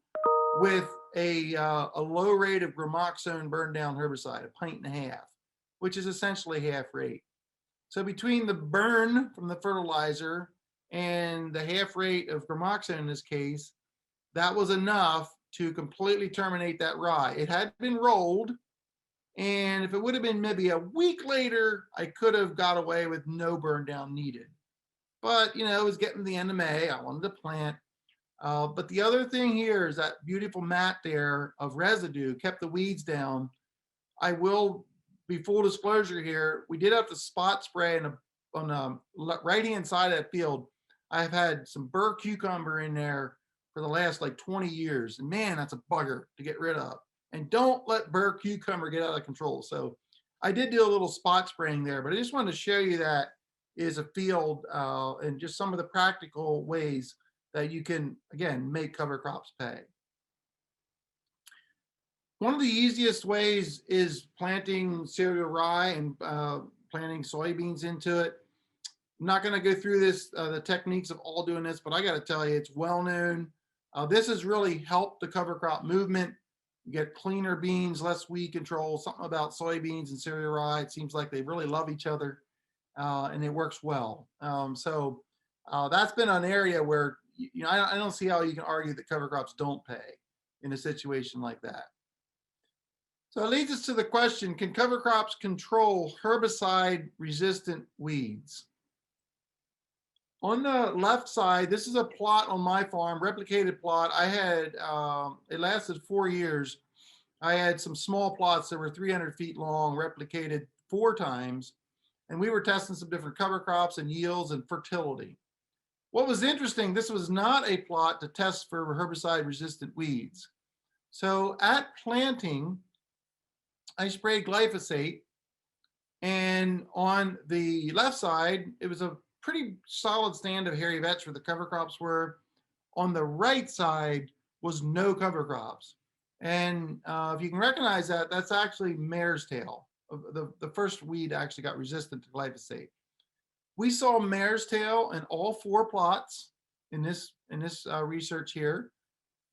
with a low rate of gramoxone burn down herbicide, 1.5 pints, which is essentially half rate. So between the burn from the fertilizer and the half rate of gramoxone in this case, that was enough to completely terminate that rye. It had been rolled, and if it would have been maybe a week later, I could have got away with no burn down needed. But, you know, it was getting to the end of May. I wanted to plant. But the other thing here is that beautiful mat there of residue kept the weeds down. I will be full disclosure here. We did have to spot spray on the right-hand side of that field. I've had some burr cucumber in there for the last like 20 years. And man, that's a bugger to get rid of. And don't let burr cucumber get out of control. So I did do a little spot spraying there, but I just wanted to show you that is a field and just some of the practical ways that you can, again, make cover crops pay. One of the easiest ways is planting cereal rye and planting soybeans into it. I'm not going to go through this, the techniques of all doing this, but I got to tell you, it's well known. This has really helped the cover crop movement. You get cleaner beans, less weed control, something about soybeans and cereal rye. It seems like they really love each other and it works well. So that's been an area where, you know, I don't see how you can argue that cover crops don't pay in a situation like that. So it leads us to the question, can cover crops control herbicide resistant weeds? On the left side, this is a plot on my farm, replicated plot. I had, it lasted 4 years. I had some small plots that were 300 feet long, replicated 4 times. And we were testing some different cover crops and yields and fertility. What was interesting, this was not a plot to test for herbicide resistant weeds. So at planting, I sprayed glyphosate. And on the left side, it was a pretty solid stand of hairy vetch where the cover crops were. On the right side was no cover crops. And if you can recognize that, that's actually mare's tail. The first weed actually got resistant to glyphosate. We saw mare's tail in all 4 plots in this research here,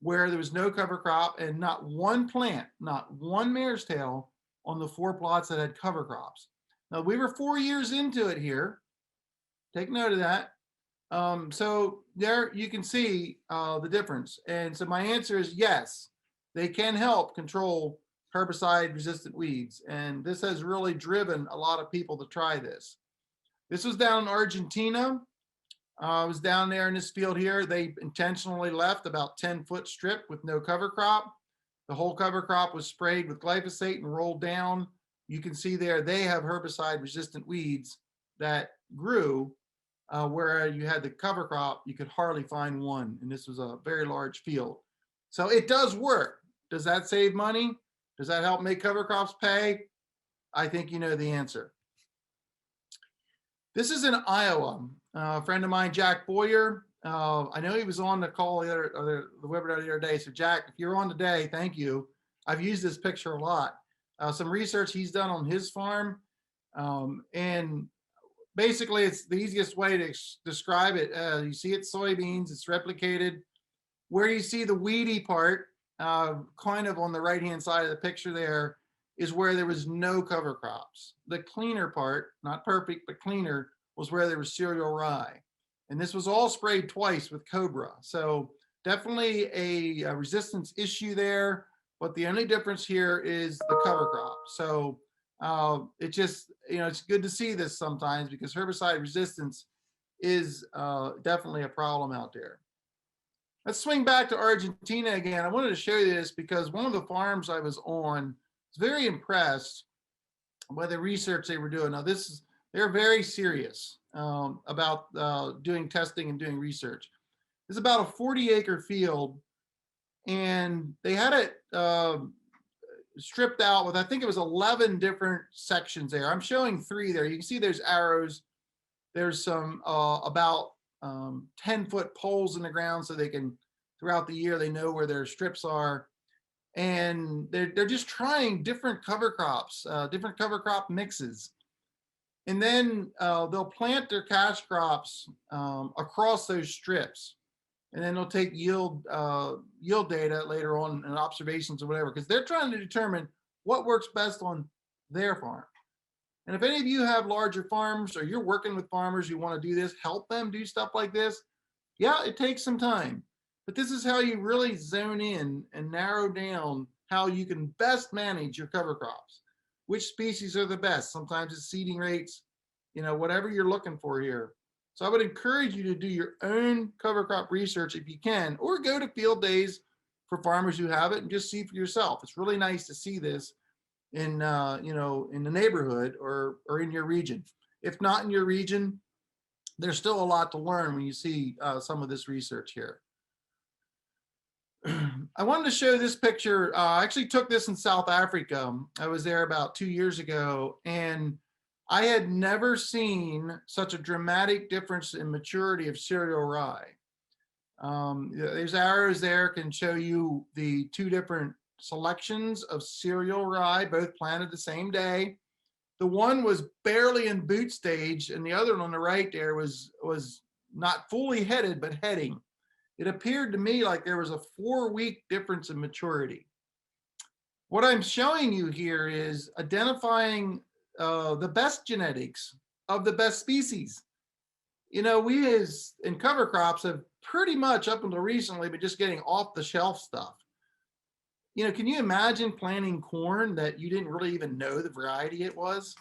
where there was no cover crop and not one plant, not one mare's tail on the 4 plots that had cover crops. Now we were 4 years into it here. Take note of that. So there you can see the difference. And so my answer is yes, they can help control herbicide resistant weeds. And this has really driven a lot of people to try this. This was down in Argentina. I was down there in this field here. They intentionally left about 10-foot strip with no cover crop. The whole cover crop was sprayed with glyphosate and rolled down. You can see there, they have herbicide resistant weeds that grew where you had the cover crop, you could hardly find one. And this was a very large field. So it does work. Does that save money? Does that help make cover crops pay? I think you know the answer. This is in Iowa. A friend of mine, Jack Boyer. I know he was on the call the webinar the other day. So Jack, if you're on today, thank you. I've used this picture a lot. Some research he's done on his farm. And basically it's the easiest way to describe it. You see it's soybeans, it's replicated. Where you see the weedy part, kind of on the right-hand side of the picture there, is where there was no cover crops. The cleaner part, not perfect, but cleaner, was where there was cereal rye. And this was all sprayed twice with Cobra. So definitely a resistance issue there, but the only difference here is the cover crop. So it just, you know, it's good to see this sometimes because herbicide resistance is definitely a problem out there. Let's swing back to Argentina again. I wanted to show you this because one of the farms I was on was very impressed by the research they were doing. Now they're very serious. about doing testing and doing research. It's about a 40-acre field, and they had it stripped out with, I think it was 11 different sections there. I'm showing 3 there. You can see there's arrows. There's some about 10-foot poles in the ground so they can, throughout the year, they know where their strips are. And they're just trying different cover crops, different cover crop mixes. And then they'll plant their cash crops across those strips. And then they'll take yield data later on and observations or whatever, because they're trying to determine what works best on their farm. And if any of you have larger farms or you're working with farmers, you want to do this, help them do stuff like this. Yeah, it takes some time, but this is how you really zone in and narrow down how you can best manage your cover crops. Which species are the best? Sometimes it's seeding rates, whatever you're looking for here. So I would encourage you to do your own cover crop research if you can, or go to field days for farmers who have it and just see for yourself. It's really nice to see this in in the neighborhood or in your region. If not in your region, there's still a lot to learn when you see some of this research here. I wanted to show this picture. I actually took this in South Africa. I was there about 2 years ago, and I had never seen such a dramatic difference in maturity of cereal rye. There's arrows there can show you the 2 different selections of cereal rye, both planted the same day. The one was barely in boot stage, and the other one on the right there was not fully headed, but heading. It appeared to me like there was a 4-week difference in maturity. What I'm showing you here is identifying the best genetics of the best species. We as in cover crops have pretty much up until recently been just getting off the shelf stuff. Can you imagine planting corn that you didn't really even know the variety it was?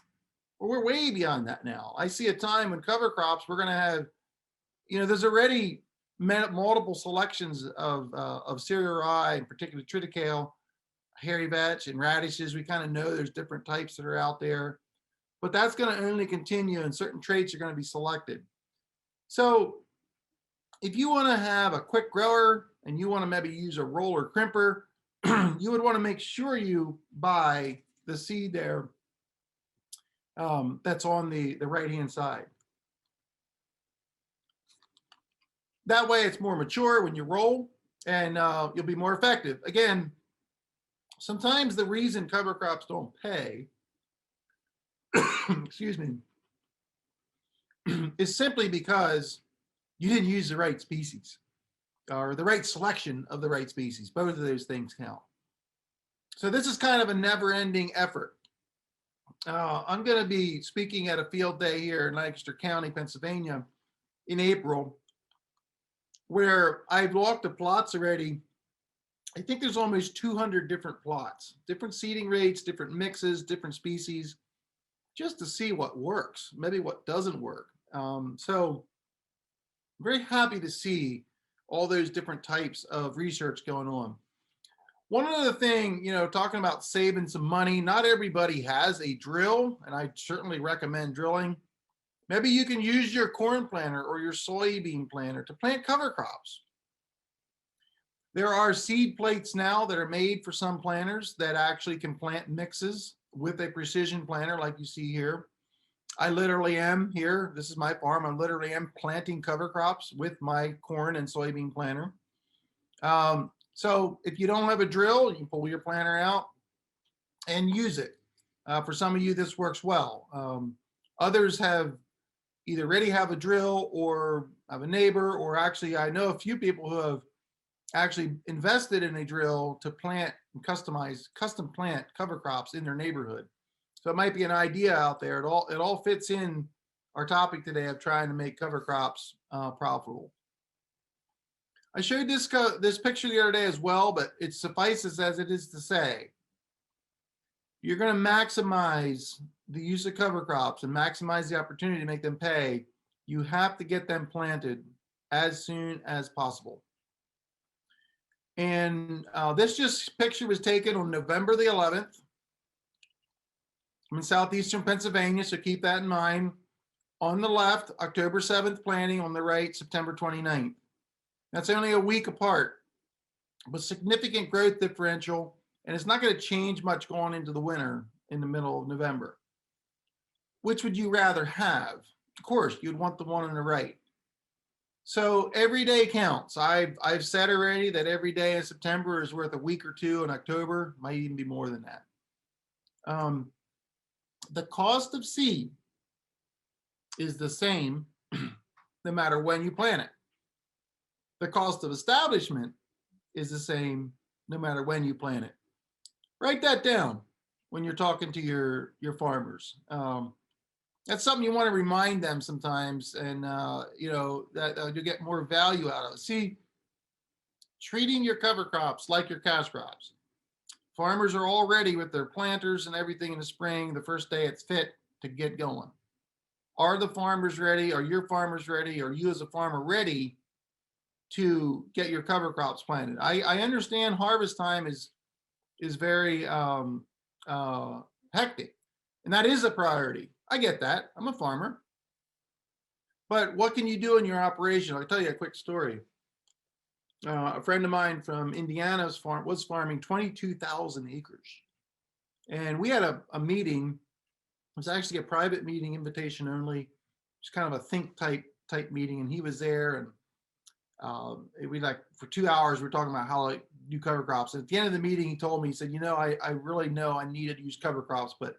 Well, we're way beyond that now. I see a time when cover crops, we're going to have, there's already multiple selections of cereal rye, in particular triticale, hairy vetch, and radishes. We kind of know there's different types that are out there, but that's going to only continue, and certain traits are going to be selected. So if you want to have a quick grower and you want to maybe use a roller crimper, you would want to make sure you buy the seed there that's on the right-hand side. That way it's more mature when you roll, and you'll be more effective. Again, sometimes the reason cover crops don't pay, excuse me, is simply because you didn't use the right species or the right selection of the right species. Both of those things count. So this is kind of a never-ending effort. I'm going to be speaking at a field day here in Lancaster County, Pennsylvania in April, where I've walked the plots already. I think there's almost 200 different plots, different seeding rates, different mixes, different species, just to see what works, maybe what doesn't work. So I'm very happy to see all those different types of research going on. One other thing, talking about saving some money, not everybody has a drill, and I certainly recommend drilling. Maybe you can use your corn planter or your soybean planter to plant cover crops. There are seed plates now that are made for some planters that actually can plant mixes with a precision planter like you see here. I literally am here. This is my farm. I literally am planting cover crops with my corn and soybean planter. So if you don't have a drill, you can pull your planter out and use it. For some of you, this works well. Others have either already have a drill or have a neighbor, or actually I know a few people who have actually invested in a drill to plant and custom plant cover crops in their neighborhood. So it might be an idea out there. It all fits in our topic today of trying to make cover crops profitable. I showed this picture the other day as well, but it suffices as it is to say, you're going to maximize the use of cover crops and maximize the opportunity to make them pay. You have to get them planted as soon as possible. And this picture was taken on November the 11th. I'm in southeastern Pennsylvania, so keep that in mind. On the left, October 7th planting, on the right, September 29th. That's only a week apart, but significant growth differential, and it's not going to change much going into the winter in the middle of November. Which would you rather have? Of course, you'd want the one on the right. So every day counts. I've said already that every day in September is worth a week or two in October, might even be more than that. The cost of seed is the same no matter when you plant it. The cost of establishment is the same no matter when you plant it. Write that down when you're talking to your farmers. That's something you want to remind them sometimes, and that you get more value out of it. See, treating your cover crops like your cash crops. Farmers are all ready with their planters and everything in the spring, the first day it's fit to get going. Are the farmers ready? Are your farmers ready? Are you as a farmer ready to get your cover crops planted? I understand harvest time is very hectic, and that is a priority. I get that. I'm a farmer. But what can you do in your operation? I'll tell you a quick story. A friend of mine from Indiana was farming 22,000 acres. And we had a meeting. It was actually a private meeting, invitation only. It's kind of a think type meeting, and he was there. And we for 2 hours, we're talking about how to do cover crops. And at the end of the meeting, he told me, he said, I really know I needed to use cover crops, but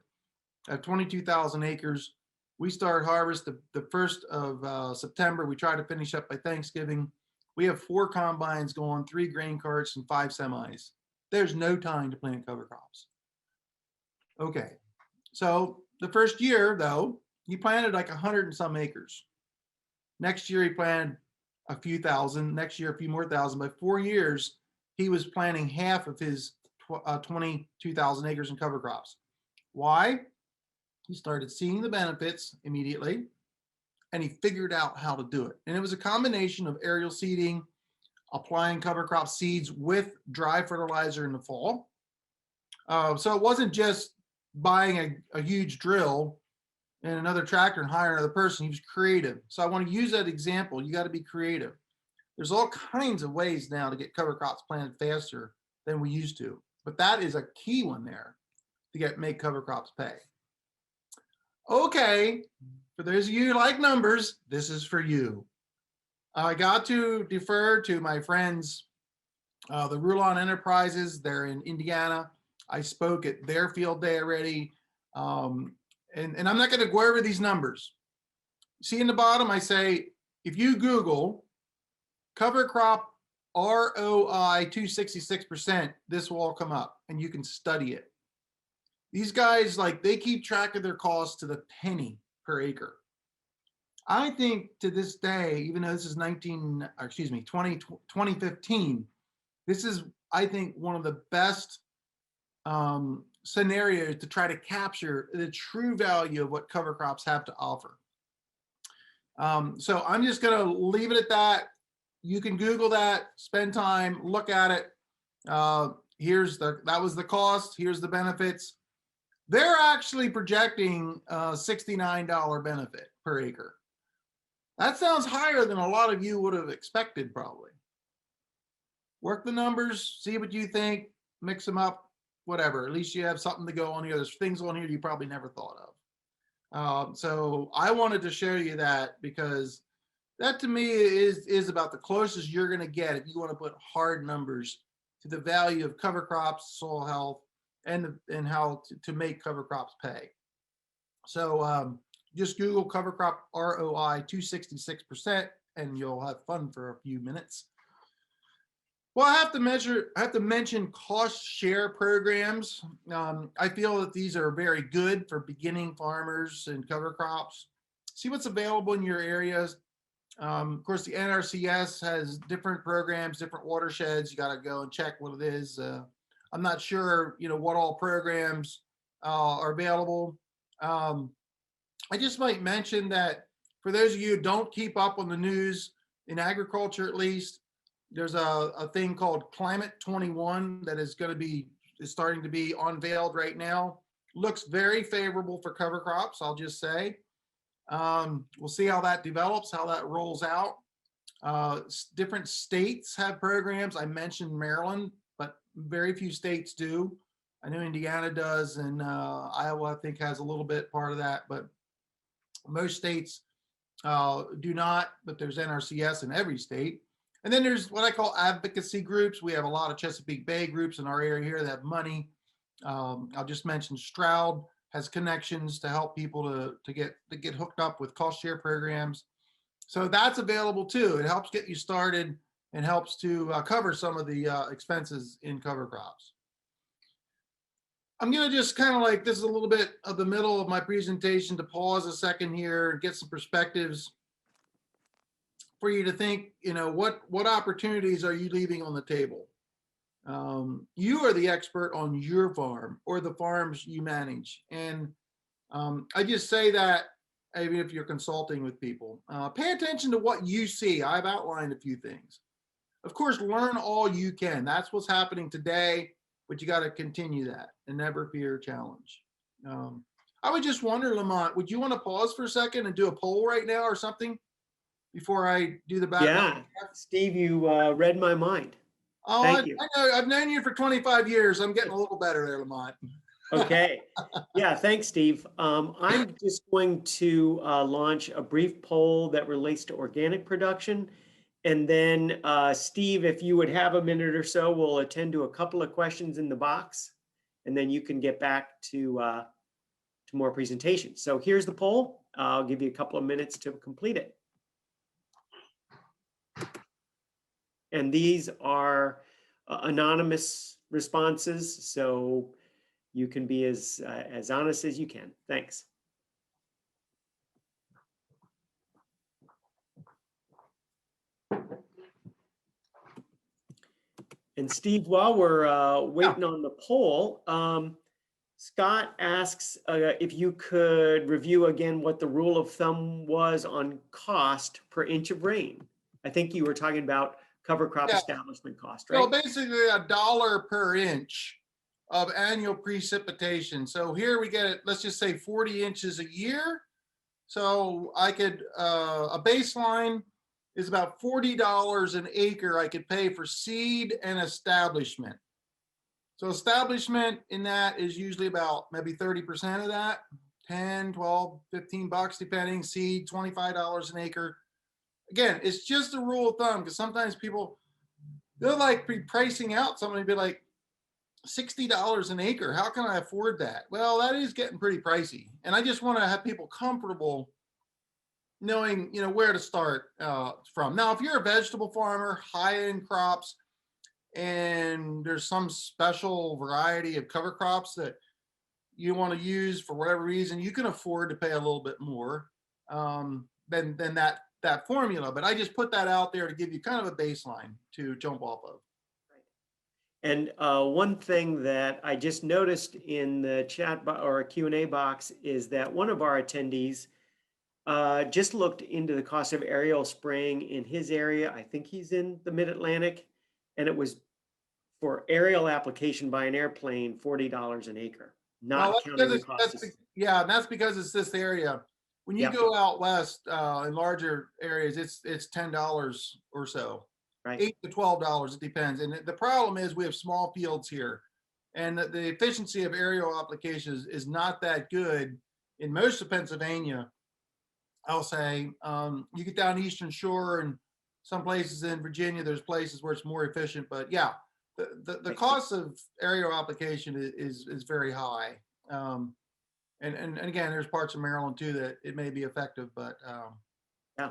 at 22,000 acres, we start harvest the 1st of September. We try to finish up by Thanksgiving. We have 4 combines going, 3 grain carts, and 5 semis. There's no time to plant cover crops. Okay, so the first year, though, he planted like 100 and some acres. Next year, he planted a few thousand. Next year, a few more thousand. By 4 years, he was planting half of his 22,000 acres in cover crops. Why? He started seeing the benefits immediately, and he figured out how to do it. And it was a combination of aerial seeding, applying cover crop seeds with dry fertilizer in the fall. So it wasn't just buying a huge drill and another tractor and hire another person. He was creative. So I want to use that example. You got to be creative. There's all kinds of ways now to get cover crops planted faster than we used to, but that is a key one there to make cover crops pay. Okay, for those of you who like numbers, this is for you. I got to defer to my friends, the Rulon Enterprises. They're in Indiana. I spoke at their field day already. And I'm not going to go over these numbers. See in the bottom, I say, if you Google cover crop ROI 266%, this will all come up and you can study it. These guys, they keep track of their costs to the penny per acre. I think to this day, even though this is 2015, this is, I think, one of the best scenarios to try to capture the true value of what cover crops have to offer. So I'm just going to leave it at that. You can Google that, spend time, look at it. That was the cost. Here's the benefits. They're actually projecting a $69 benefit per acre. That sounds higher than a lot of you would have expected, probably. Work the numbers, see what you think, mix them up, whatever. At least you have something to go on here. There's things on here you probably never thought of. So I wanted to show you that because that to me is about the closest you're going to get if you want to put hard numbers to the value of cover crops, soil health, and how to make cover crops pay. So just Google cover crop ROI 266% and you'll have fun for a few minutes. Well, I have to mention cost share programs. I feel that these are very good for beginning farmers and cover crops. See what's available in your areas. Of course, the NRCS has different programs, different watersheds. You got to go and check what it is. I'm not sure, what all programs are available. I just might mention that for those of you who don't keep up on the news, in agriculture at least, there's a thing called Climate 21 that is starting to be unveiled right now. Looks very favorable for cover crops, I'll just say. We'll see how that develops, how that rolls out. Different states have programs. I mentioned Maryland, but very few states do. I know Indiana does, and Iowa, I think, has a little bit part of that, but most states do not, but there's NRCS in every state. And then there's what I call advocacy groups. We have a lot of Chesapeake Bay groups in our area here that have money. I'll just mention Stroud has connections to help people to get hooked up with cost share programs. So that's available too. It helps get you started and helps to cover some of the expenses in cover crops. I'm gonna just kind of like, this is a little bit of the middle of my presentation to pause a second here and get some perspectives for you to think, what opportunities are you leaving on the table? You are the expert on your farm or the farms you manage. And I just say that even if you're consulting with people, pay attention to what you see. I've outlined a few things. Of course, learn all you can. That's what's happening today, but you got to continue that and never fear a challenge. I would just wonder, Lamont, would you want to pause for a second and do a poll right now or something before I do the background? Yeah, Steve, you read my mind. Oh, Thank you. I know. I've known you for 25 years. I'm getting a little better there, Lamont. Okay. Yeah, thanks, Steve. I'm just going to launch a brief poll that relates to organic production. And then, Steve, if you would have a minute or so, we'll attend to a couple of questions in the box, and then you can get back to more presentations. So here's the poll. I'll give you a couple of minutes to complete it. And these are anonymous responses, so you can be as honest as you can. Thanks. And Steve, while we're waiting on the poll, Scott asks if you could review again what the rule of thumb was on cost per inch of rain. I think you were talking about cover crop establishment cost, right? So basically $1 per inch of annual precipitation. So here we get it, let's just say 40 inches a year. So I could, a baseline is about $40 an acre I could pay for seed and establishment. So establishment in that is usually about maybe 30% of that, 10, 12, 15 bucks depending, seed, $25 an acre. Again, it's just a rule of thumb because sometimes people, they'll like be pricing out somebody be like $60 an acre. How can I afford that? Well, that is getting pretty pricey. And I just want to have people comfortable knowing, where to start from. Now, if you're a vegetable farmer, high-end crops, and there's some special variety of cover crops that you want to use for whatever reason, you can afford to pay a little bit more than that formula. But I just put that out there to give you kind of a baseline to jump off of. And one thing that I just noticed in the chat or Q&A box is that one of our attendees just looked into the cost of aerial spraying in his area. I think he's in the Mid-Atlantic, and it was for aerial application by an airplane, $40 an acre, not counting the cost. Yeah, and that's because it's this area. When you go out west in larger areas, it's $10 or so. Right. $8 to $12, it depends. And the problem is we have small fields here, and the efficiency of aerial applications is not that good in most of Pennsylvania. I'll say you get down Eastern Shore and some places in Virginia, there's places where it's more efficient. But yeah, the cost of aerial application is very high. And again, there's parts of Maryland too that it may be effective, but yeah.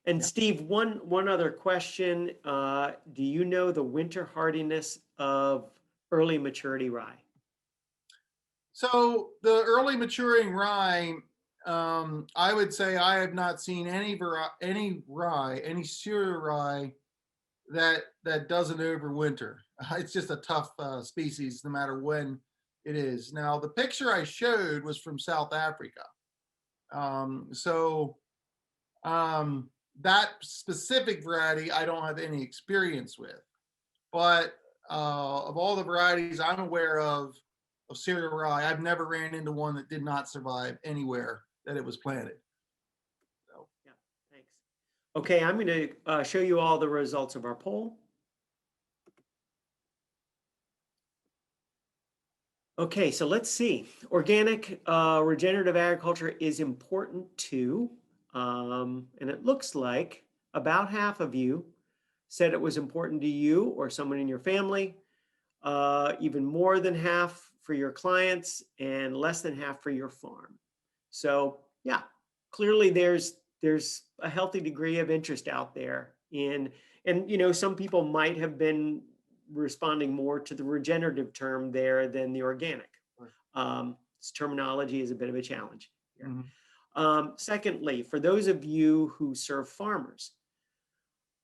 And Steve, one other question. Do you know the winter hardiness of early maturity rye? So the early maturing rye, I would say I have not seen any cereal rye that doesn't overwinter. It's just a tough species no matter when it is. Now the picture I showed was from South Africa. That specific variety I don't have any experience with, but of all the varieties I'm aware of cereal rye, I've never ran into one that did not survive anywhere that it was planted. Okay, I'm going to show you all the results of our poll. Okay, so let's see. Organic regenerative agriculture is important too. And it looks like about half of you said it was important to you or someone in your family. Even more than half for your clients and less than half for your farm. So yeah, clearly there's a healthy degree of interest out there in, and you know, some people might have been responding more to the regenerative term there than the organic. This terminology is a bit of a challenge here. Secondly, for those of you who serve farmers,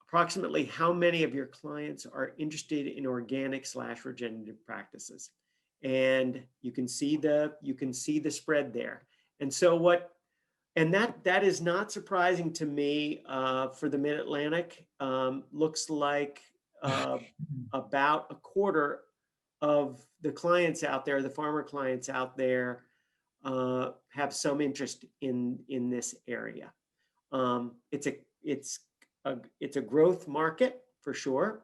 approximately how many of your clients are interested in organic / regenerative practices? And you can see the spread there. And so that is not surprising to me for the Mid-Atlantic. Looks like about a quarter of the clients out there, the farmer clients out there, have some interest in this area. It's a growth market for sure.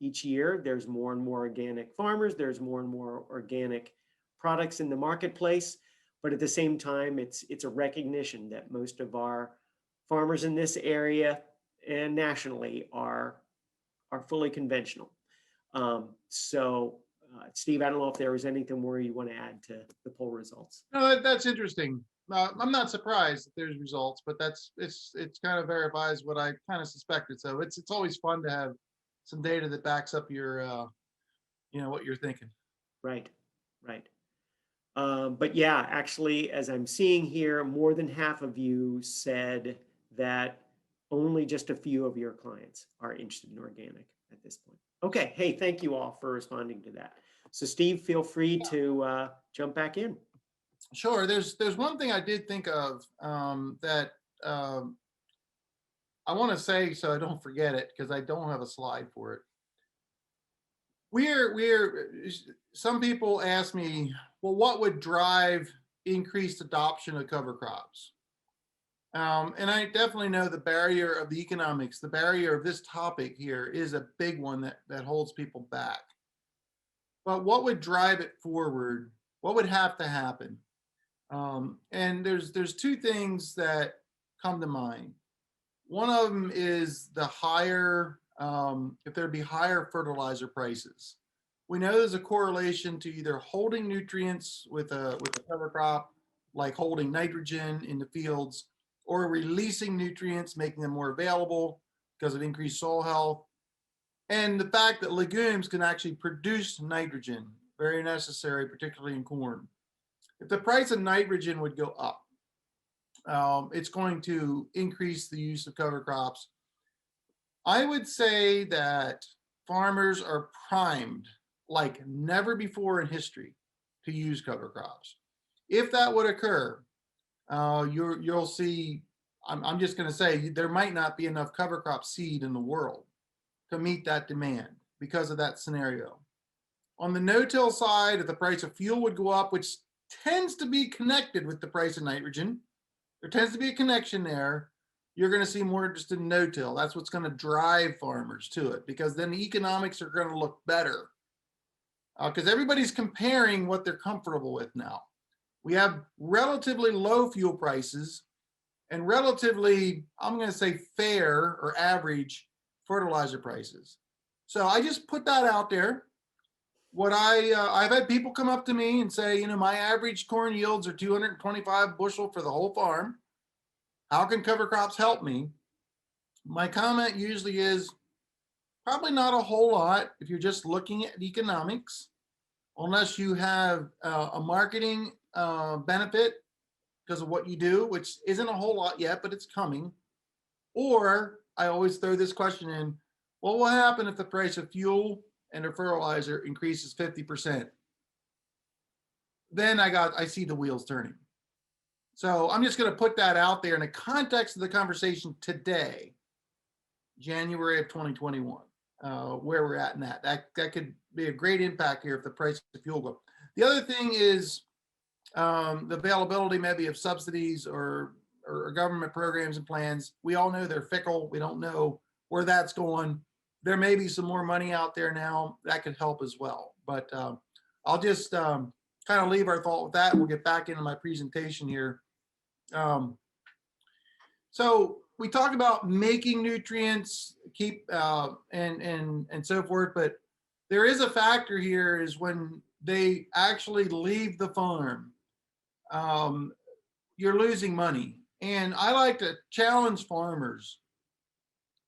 Each year, there's more and more organic farmers. There's more and more organic products in the marketplace. But at the same time, it's a recognition that most of our farmers in this area and nationally are fully conventional. Steve, I don't know if there was anything more you want to add to the poll results. No, that's interesting. I'm not surprised that there's results, but it's kind of verifies what I kind of suspected. So it's always fun to have some data that backs up your what you're thinking. Right. But yeah, actually, as I'm seeing here, more than half of you said that only just a few of your clients are interested in organic at this point. Okay, hey, thank you all for responding to that. So Steve, feel free to jump back in. Sure. There's one thing I did think of that I want to say so I don't forget it, because I don't have a slide for it. Some people ask me, well, what would drive increased adoption of cover crops? And I definitely know the barrier of the economics, the barrier of this topic here is a big one that holds people back. But what would drive it forward? What would have to happen? And there's two things that come to mind. One of them is the higher, if there'd be higher fertilizer prices. We know there's a correlation to either holding nutrients with a cover crop, like holding nitrogen in the fields, or releasing nutrients, making them more available because of increased soil health. And the fact that legumes can actually produce nitrogen, very necessary, particularly in corn. If the price of nitrogen would go up, it's going to increase the use of cover crops. I would say that farmers are primed like never before in history to use cover crops. If that would occur, you'll see, I'm just going to say there might not be enough cover crop seed in the world to meet that demand because of that scenario. On the no-till side, if the price of fuel would go up, which tends to be connected with the price of nitrogen, there tends to be a connection there, you're going to see more interest in no-till. That's what's going to drive farmers to it, because then the economics are going to look better. Because everybody's comparing what they're comfortable with now. We have relatively low fuel prices and relatively, I'm going to say, fair or average fertilizer prices. So I just put that out there. What I've had people come up to me and say, my average corn yields are 225 bushel for the whole farm. How can cover crops help me? My comment usually is probably not a whole lot if you're just looking at economics, unless you have a marketing benefit because of what you do, which isn't a whole lot yet, but it's coming. Or I always throw this question in, what will happen if the price of fuel and a fertilizer increases 50%? Then I see the wheels turning. So I'm just going to put that out there in the context of the conversation today, January of 2021, where we're at in that. That could be a great impact here if the price of fuel go up. The other thing is the availability maybe of subsidies or or government programs and plans. We all know they're fickle. We don't know where that's going. There may be some more money out there now that could help as well. But I'll just kind of leave our thought with that. And we'll get back into my presentation here. So we talk about making nutrients, and so forth, but there is a factor here is when they actually leave the farm, you're losing money. And I like to challenge farmers.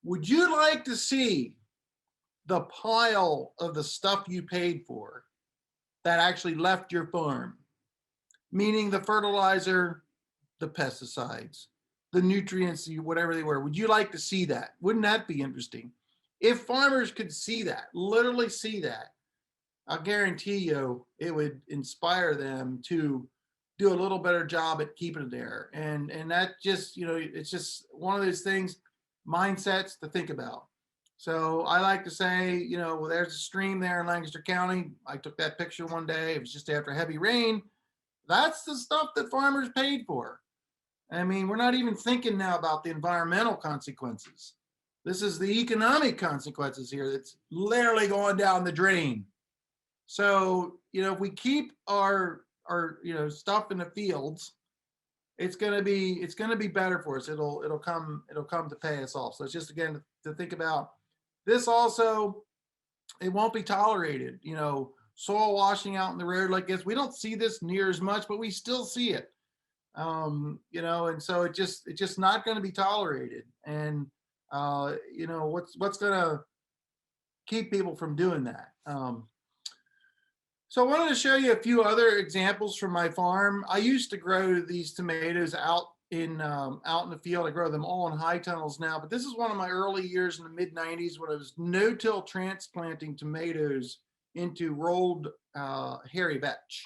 Would you like to see the pile of the stuff you paid for that actually left your farm? Meaning the fertilizer, the pesticides, the nutrients, whatever they were. Would you like to see that? Wouldn't that be interesting? If farmers could see that, literally see that, I'll guarantee you it would inspire them to do a little better job at keeping it there. And that just, it's just one of those things, mindsets to think about. So I like to say, well, there's a stream there in Lancaster County. I took that picture one day. It was just after heavy rain. That's the stuff that farmers paid for. I mean, we're not even thinking now about the environmental consequences. This is the economic consequences here that's literally going down the drain. So, if we keep our stuff in the fields, it's gonna be better for us. It'll come to pay us off. So it's just, again, to think about this. Also, it won't be tolerated. Soil washing out in the road like this. We don't see this near as much, but we still see it. And so it's just not going to be tolerated. And what's going to keep people from doing that? So I wanted to show you a few other examples from my farm. I used to grow these tomatoes out in the field. I grow them all in high tunnels now, but this is one of my early years in the mid 90s when I was no-till transplanting tomatoes into rolled hairy vetch.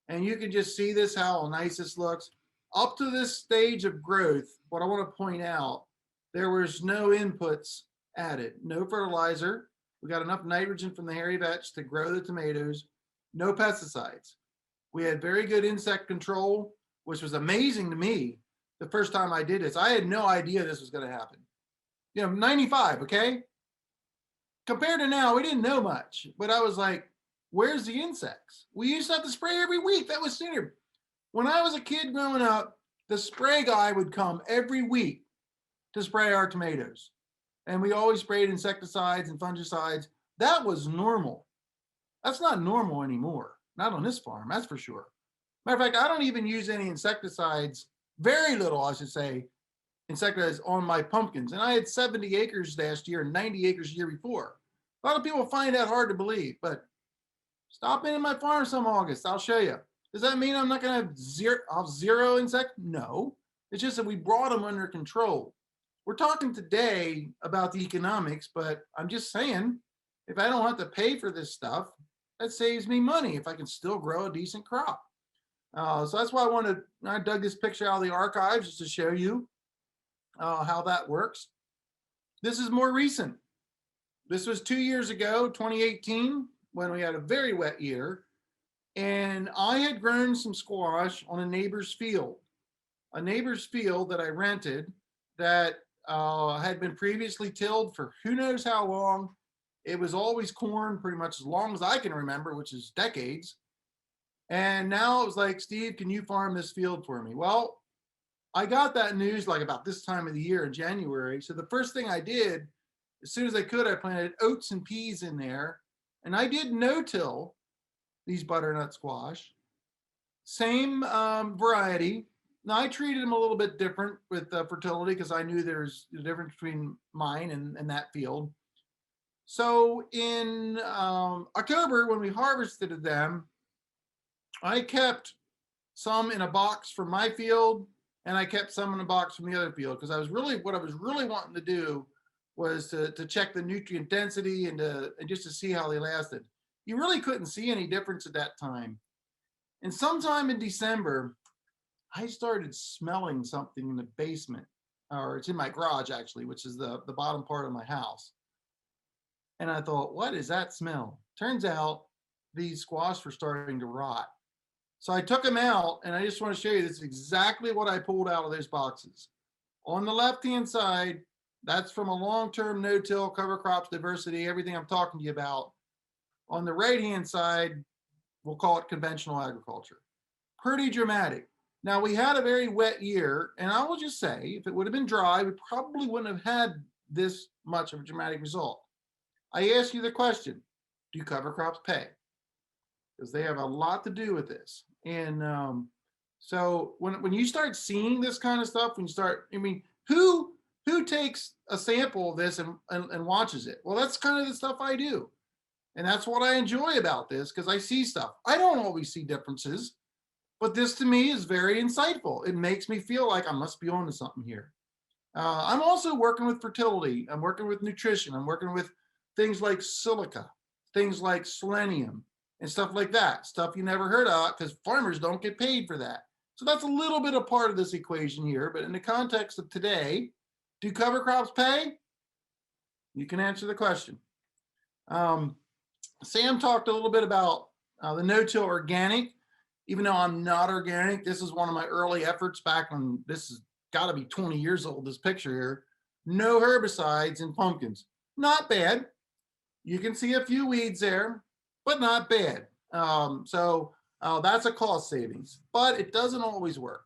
And you can just see this, how nice this looks. Up to this stage of growth, what I want to point out, there was no inputs added, no fertilizer. We got enough nitrogen from the hairy vetch to grow the tomatoes, no pesticides. We had very good insect control, which was amazing to me the first time I did this. I had no idea this was going to happen. 95, okay? Compared to now, we didn't know much, but I was like, where's the insects? We used to have to spray every week. That was senior. When I was a kid growing up, the spray guy would come every week to spray our tomatoes. And we always sprayed insecticides and fungicides. That was normal. That's not normal anymore. Not on this farm, that's for sure. Matter of fact, I don't even use any insecticides, very little, I should say, insecticides on my pumpkins. And I had 70 acres last year and 90 acres the year before. A lot of people find that hard to believe, but stop in my farm some August. I'll show you. Does that mean I'm not going to have zero insects? No. It's just that we brought them under control. We're talking today about the economics, but I'm just saying, if I don't have to pay for this stuff, that saves me money if I can still grow a decent crop. So that's why I dug this picture out of the archives just to show you how that works. This is more recent. This was 2 years ago, 2018, when we had a very wet year. And I had grown some squash on a neighbor's field that I rented that had been previously tilled for who knows how long. It was always corn pretty much as long as I can remember, which is decades. And now it was like, Steve, can you farm this field for me? Well, I got that news like about this time of the year in January. So the first thing I did, as soon as I could, I planted oats and peas in there. And I did no-till these butternut squash. Same variety. Now I treated them a little bit different with fertility because I knew there's a difference between mine and that field. So in October, when we harvested them, I kept some in a box from my field, and I kept some in a box from the other field because what I was really wanting to do was to check the nutrient density and just to see how they lasted. You really couldn't see any difference at that time. And sometime in December, I started smelling something in the basement, or it's in my garage actually, which is the bottom part of my house. And I thought, what is that smell? Turns out these squash were starting to rot. So I took them out, and I just want to show you this is exactly what I pulled out of those boxes. On the left-hand side, that's from a long-term no-till, cover crops, diversity, everything I'm talking to you about. On the right-hand side, we'll call it conventional agriculture. Pretty dramatic. Now, we had a very wet year, and I will just say, if it would have been dry, we probably wouldn't have had this much of a dramatic result. I ask you the question, do cover crops pay? Because they have a lot to do with this. And so when you start seeing this kind of stuff, when you start, I mean, who takes a sample of this and watches it? Well, that's kind of the stuff I do. And that's what I enjoy about this, because I see stuff. I don't always see differences, but this to me is very insightful. It makes me feel like I must be on to something here. I'm also working with fertility. I'm working with nutrition. I'm working with things like silica, things like selenium, and stuff like that. Stuff you never heard of, because farmers don't get paid for that. So that's a little bit of part of this equation here. But in the context of today, do cover crops pay? You can answer the question. Sam talked a little bit about the no-till organic. Even though I'm not organic, this is one of my early efforts back when this has got to be 20 years old, this picture here. No herbicides in pumpkins. Not bad. You can see a few weeds there, but not bad. So that's a cost savings, but it doesn't always work.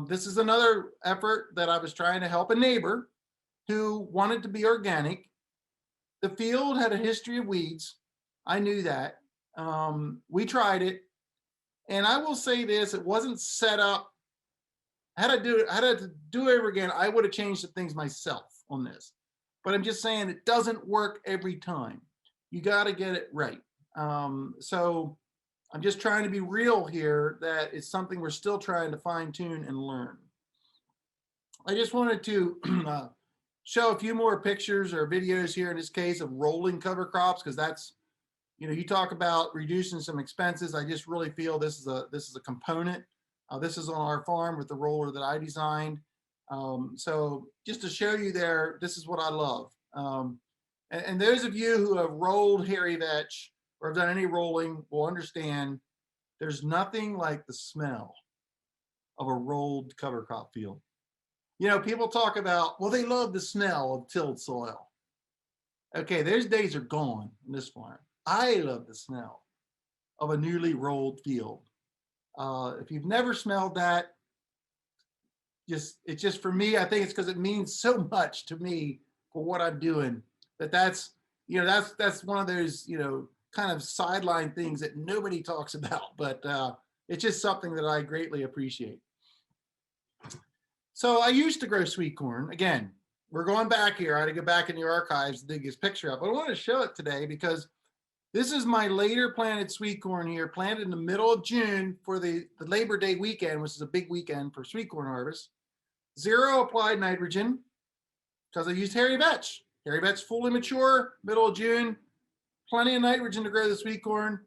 This is another effort that I was trying to help a neighbor who wanted to be organic. The field had a history of weeds. I knew that. We tried it. And I will say this, it wasn't set up. Had I to do it over again, I would have changed some things myself on this. But I'm just saying it doesn't work every time. You got to get it right. So I'm just trying to be real here that it's something we're still trying to fine tune and learn. I just wanted to show a few more pictures or videos here in this case of rolling cover crops, because that's, you know, you talk about reducing some expenses. I just really feel this is a component. This is on our farm with the roller that I designed. So just to show you there, this is what I love. And those of you who have rolled hairy vetch or have done any rolling will understand there's nothing like the smell of a rolled cover crop field. You know, people talk about, well, they love the smell of tilled soil. Okay, those days are gone in this farm. I love the smell of a newly rolled field. If you've never smelled that, it's just for me, I think it's because it means so much to me for what I'm doing, that's one of those, kind of sideline things that nobody talks about, but it's just something that I greatly appreciate. So I used to grow sweet corn. Again, we're going back here. I had to go back in the archives to dig this picture up. But I want to show it today because this is my later planted sweet corn here, planted in the middle of June for the Labor Day weekend, which is a big weekend for sweet corn harvest. 0 applied nitrogen because I used hairy vetch. Hairy vetch fully mature, middle of June, plenty of nitrogen to grow the sweet corn.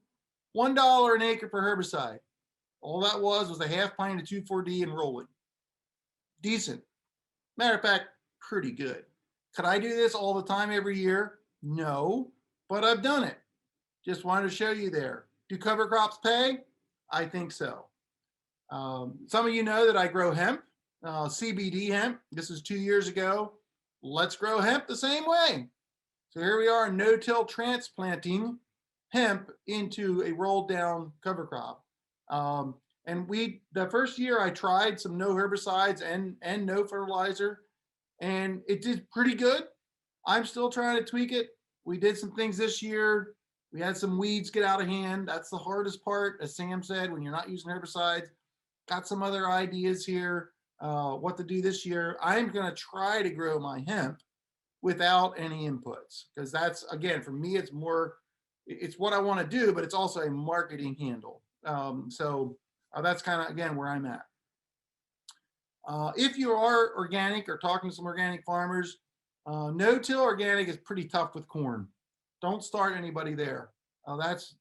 $1 an acre for herbicide. All that was a half pint of 2,4-D and rolling. Decent. Matter of fact, pretty good. Could I do this all the time every year? No, but I've done it. Just wanted to show you there. Do cover crops pay? I think so. Some of you know that I grow hemp, CBD hemp. This is 2 years ago. Let's grow hemp the same way. So here we are, no-till transplanting hemp into a rolled down cover crop. And the first year I tried some no herbicides and no fertilizer, and it did pretty good. I'm still trying to tweak it. We did some things this year. We had some weeds get out of hand. That's the hardest part, as Sam said, when you're not using herbicides. Got some other ideas here, what to do this year. I'm going to try to grow my hemp without any inputs, because that's, again, for me, it's what I want to do, but it's also a marketing handle. So that's kind of, again, where I'm at. If you are organic or talking to some organic farmers, no-till organic is pretty tough with corn. Don't start anybody there. That's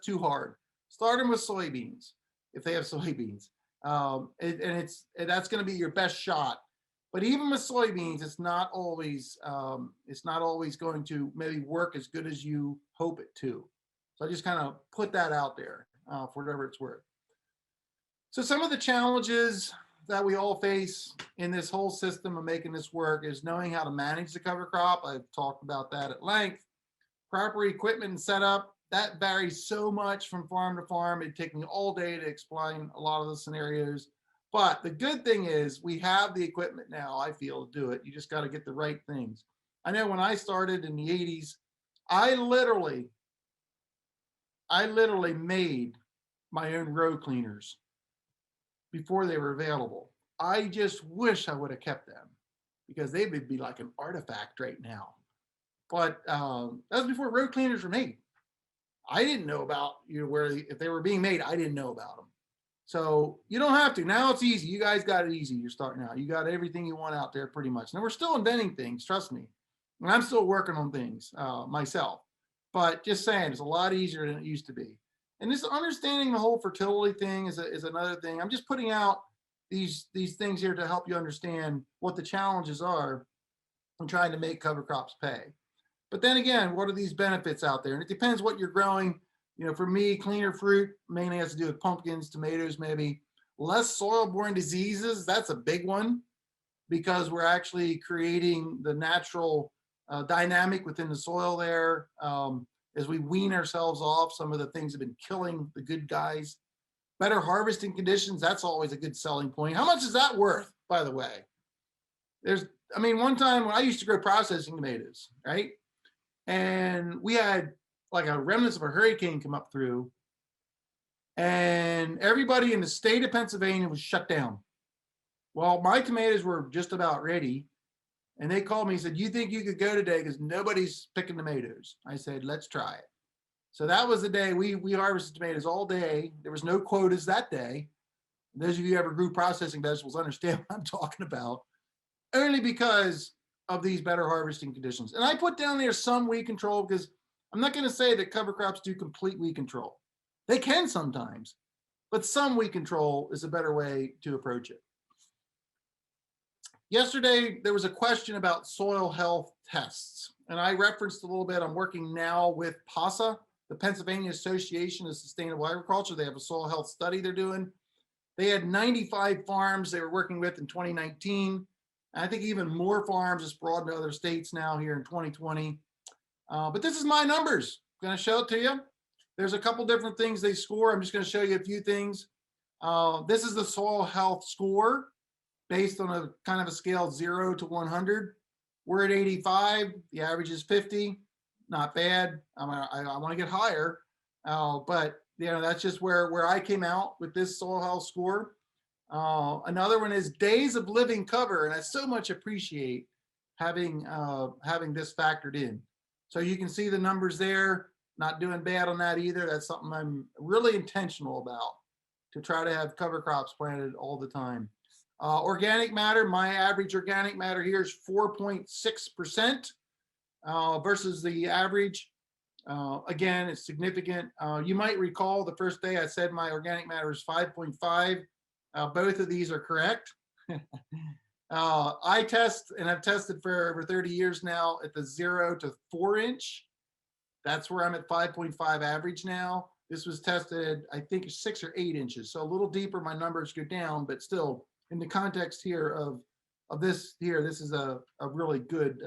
too hard. Start them with soybeans if they have soybeans, that's going to be your best shot. But even with soybeans, it's not always going to maybe work as good as you hope it to. So I just kind of put that out there. for whatever it's worth. So some of the challenges that we all face in this whole system of making this work is knowing how to manage the cover crop. I've talked about that at length. Proper equipment and setup, that varies so much from farm to farm. It'd take me all day to explain a lot of the scenarios. But the good thing is we have the equipment now, I feel, to do it. You just got to get the right things. I know when I started in the 80s, I literally made my own row cleaners before they were available. I just wish I would have kept them because they would be like an artifact right now. But that was before road cleaners were made. I didn't know about, if they were being made, I didn't know about them. So you don't have to. Now it's easy. You guys got it easy. You're starting out. You got everything you want out there pretty much. Now we're still inventing things, trust me. And I'm still working on things myself. But just saying, it's a lot easier than it used to be. And this understanding the whole fertility thing is another thing. I'm just putting out these things here to help you understand what the challenges are in trying to make cover crops pay. But then again, what are these benefits out there? And it depends what you're growing. For me, cleaner fruit mainly has to do with pumpkins, tomatoes, maybe. Less soil-borne diseases, that's a big one because we're actually creating the natural dynamic within the soil there as we wean ourselves off one of the things that have been killing the good guys. Better harvesting conditions, that's always a good selling point. How much is that worth, by the way? One time when I used to grow processing tomatoes, right? And we had like a remnants of a hurricane come up through and everybody in the state of Pennsylvania was shut down. Well, my tomatoes were just about ready. And they called me and said, you think you could go today because nobody's picking tomatoes? I said, let's try it. So that was the day we harvested tomatoes all day. There was no quotas that day. Those of you who ever grew processing vegetables understand what I'm talking about. Only because of these better harvesting conditions. And I put down there some weed control because I'm not going to say that cover crops do complete weed control. They can sometimes, but some weed control is a better way to approach it. Yesterday, there was a question about soil health tests, and I referenced a little bit. I'm working now with PASA, the Pennsylvania Association of Sustainable Agriculture. They have a soil health study they're doing. They had 95 farms they were working with in 2019. I think even more farms is brought into other states now here in 2020. But this is my numbers. I'm going to show it to you. There's a couple different things they score. I'm just going to show you a few things. This is the soil health score based on a kind of a scale 0 to 100. We're at 85. The average is 50. Not bad. I want to get higher. But that's just where I came out with this soil health score. Another one is days of living cover, and I so much appreciate having this factored in. So you can see the numbers there, not doing bad on that either. That's something I'm really intentional about, to try to have cover crops planted all the time. Organic matter, my average organic matter here is 4.6% versus the average. Again, it's significant. You might recall the first day I said my organic matter is 5.5. Both of these are correct. I test, and I've tested for over 30 years now, at the 0 to 4 inch. That's where I'm at 5.5 average now. This was tested, I think, 6 or 8 inches. So a little deeper, my numbers go down, but still in the context here of this here, this is a really good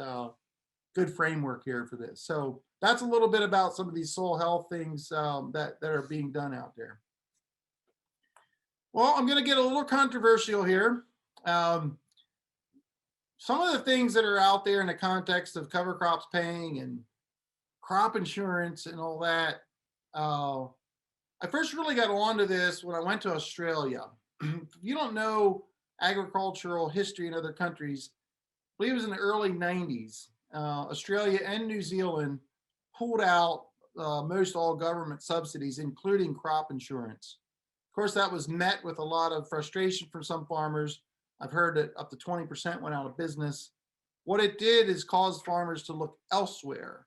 framework here for this. So that's a little bit about some of these soil health things that are being done out there. Well, I'm going to get a little controversial here. Some of the things that are out there in the context of cover crops paying and crop insurance and all that, I first really got onto this when I went to Australia. If you don't know agricultural history in other countries, I believe it was in the early 90s, Australia and New Zealand pulled out most all government subsidies, including crop insurance. Of course, that was met with a lot of frustration from some farmers. I've heard that up to 20% went out of business. What it did is cause farmers to look elsewhere.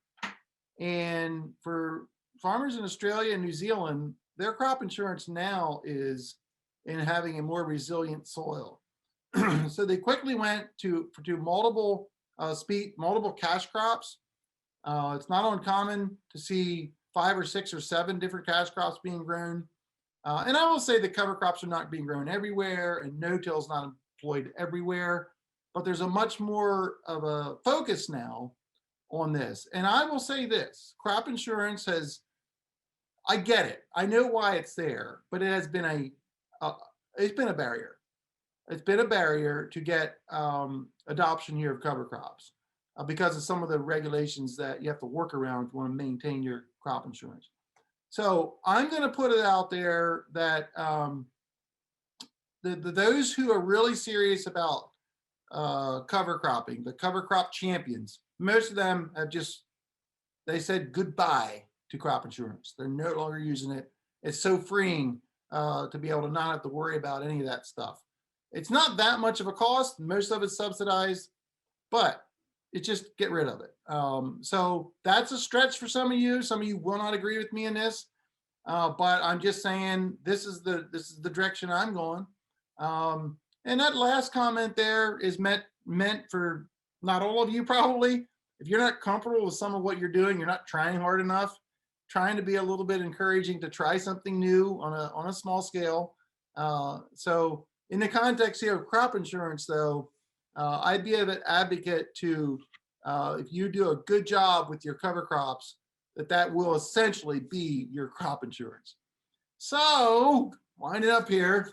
And for farmers in Australia and New Zealand, their crop insurance now is in having a more resilient soil. So they quickly went to multiple cash crops. It's not uncommon to see 5 or 6 or 7 different cash crops being grown. And I will say that cover crops are not being grown everywhere and no-till is not employed everywhere, but there's a much more of a focus now on this. And I will say this, crop insurance has, I get it. I know why it's there, but it has been it's been a barrier. It's been a barrier to get adoption here of cover crops because of some of the regulations that you have to work around if you want to maintain your crop insurance. So I'm going to put it out there that those who are really serious about cover cropping, the cover crop champions, most of them have they said goodbye to crop insurance. They're no longer using it. It's so freeing to be able to not have to worry about any of that stuff. It's not that much of a cost. Most of it's subsidized, but it's just get rid of it. So that's a stretch for some of you. Some of you will not agree with me in this, but I'm just saying this is the direction I'm going. And that last comment there is meant for not all of you probably. If you're not comfortable with some of what you're doing, you're not trying hard enough, trying to be a little bit encouraging to try something new on a small scale. So in the context here of crop insurance though, I'd be an advocate to, if you do a good job with your cover crops, that will essentially be your crop insurance. So wind it up here.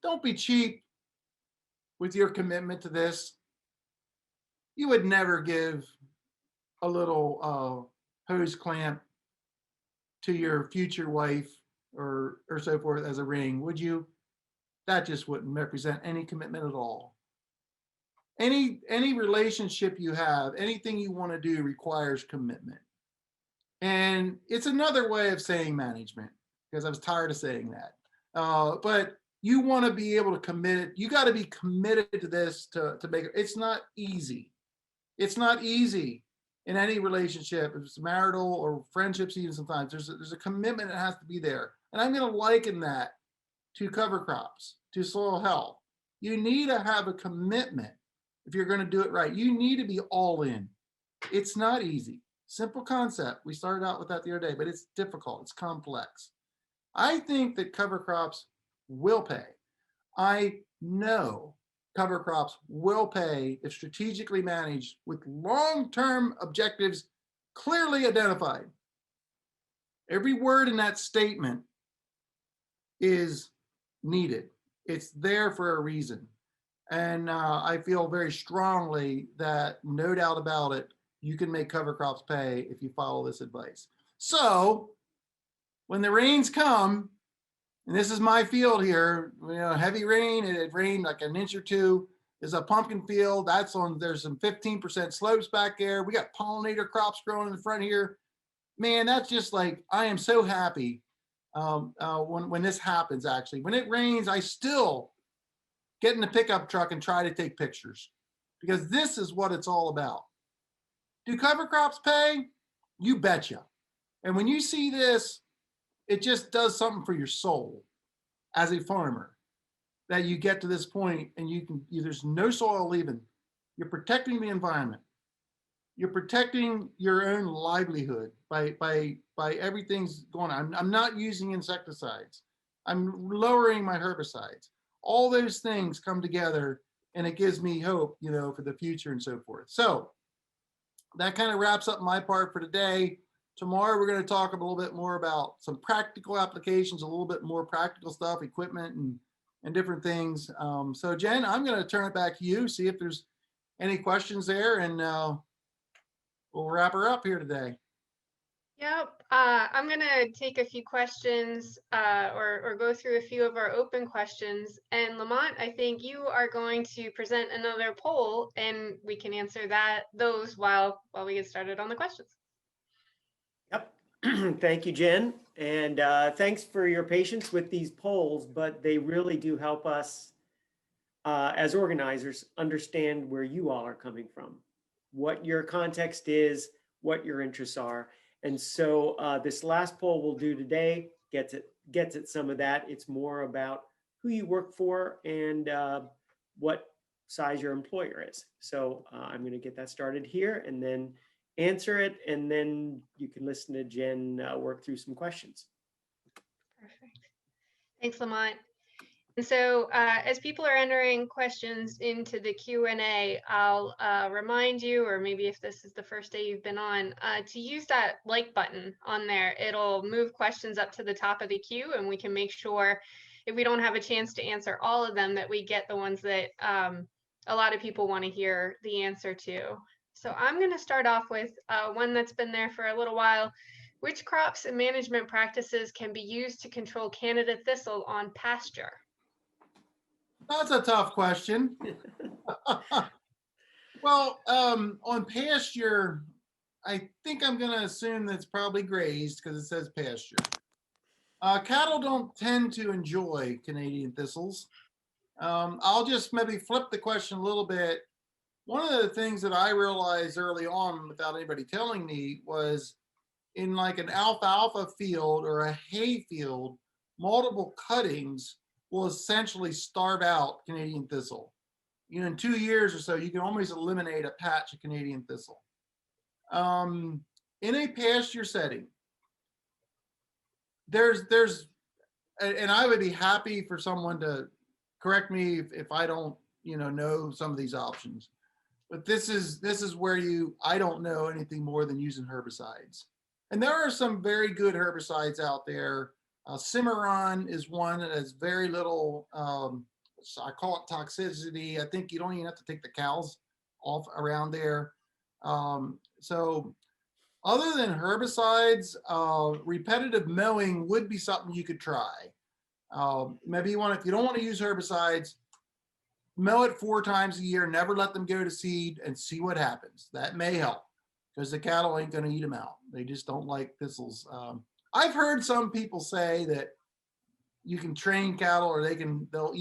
Don't be cheap with your commitment to this. You would never give a little hose clamp to your future wife or so forth as a ring, would you? That just wouldn't represent any commitment at all. Any relationship you have, anything you want to do requires commitment. And it's another way of saying management, because I was tired of saying that. But you want to be able to commit it. You got to be committed to this to make it. It's not easy. It's not easy in any relationship, if it's marital or friendships, even sometimes there's a commitment that has to be there. And I'm going to liken that to cover crops, to soil health. You need to have a commitment if you're going to do it right. You need to be all in. It's not easy. Simple concept. We started out with that the other day, but it's difficult. It's complex. I think that cover crops will pay. I know cover crops will pay if strategically managed with long-term objectives clearly identified. Every word in that statement is needed. It's there for a reason. And I feel very strongly that, no doubt about it, you can make cover crops pay if you follow this advice. So when the rains come, and this is my field here, heavy rain, it rained like an inch or two. There's a pumpkin field. There's some 15% slopes back there. We got pollinator crops growing in the front here. Man, that's just like, I am so happy when this happens, actually. When it rains, I still get in the pickup truck and try to take pictures, because this is what it's all about. Do cover crops pay? You betcha. And when you see this, it just does something for your soul as a farmer, that you get to this point and there's no soil leaving. You're protecting the environment. You're protecting your own livelihood by everything's going on. I'm not using insecticides. I'm lowering my herbicides. All those things come together and it gives me hope, for the future and so forth. So that kind of wraps up my part for today. Tomorrow, we're going to talk a little bit more about some practical applications, a little bit more practical stuff, equipment and different things. So Jen, I'm going to turn it back to you, see if there's any questions there, and we'll wrap her up here today. Yep. I'm going to take a few questions or go through a few of our open questions. And Lamont, I think you are going to present another poll and we can answer those while we get started on the questions. Yep. Thank you, Jen. And thanks for your patience with these polls, but they really do help us as organizers understand where you all are coming from, what your context is, what your interests are. And so this last poll we'll do today gets at some of that. It's more about who you work for and what size your employer is. So I'm going to get that started here and then answer it, and then you can listen to Jen work through some questions. Perfect. Thanks, Lamont. And so as people are entering questions into the Q&A, I'll remind you, or maybe if this is the first day you've been on, to use that like button on there. It'll move questions up to the top of the queue, and we can make sure if we don't have a chance to answer all of them, that we get the ones that a lot of people want to hear the answer to. So I'm going to start off with one that's been there for a little while. Which crops and management practices can be used to control Canada thistle on pasture? That's a tough question. Well, on pasture, I think I'm going to assume that's probably grazed because it says pasture. Cattle don't tend to enjoy Canadian thistles. I'll just maybe flip the question a little bit. One of the things that I realized early on without anybody telling me was in like an alfalfa field or a hay field, multiple cuttings will essentially starve out Canadian thistle. You know, in 2 years or so, you can almost eliminate a patch of Canadian thistle. In a pasture setting, and I would be happy for someone to correct me if I don't, know some of these options. But this is where I don't know anything more than using herbicides. And there are some very good herbicides out there. Cimarron is one that has very little, I call it toxicity. I think you don't even have to take the cows off around there. So other than herbicides, repetitive mowing would be something you could try. Maybe if you don't want to use herbicides, mow it 4 times a year, never let them go to seed and see what happens. That may help because the cattle ain't going to eat them out. They just don't like thistles. I've heard some people say that you can train cattle or they'll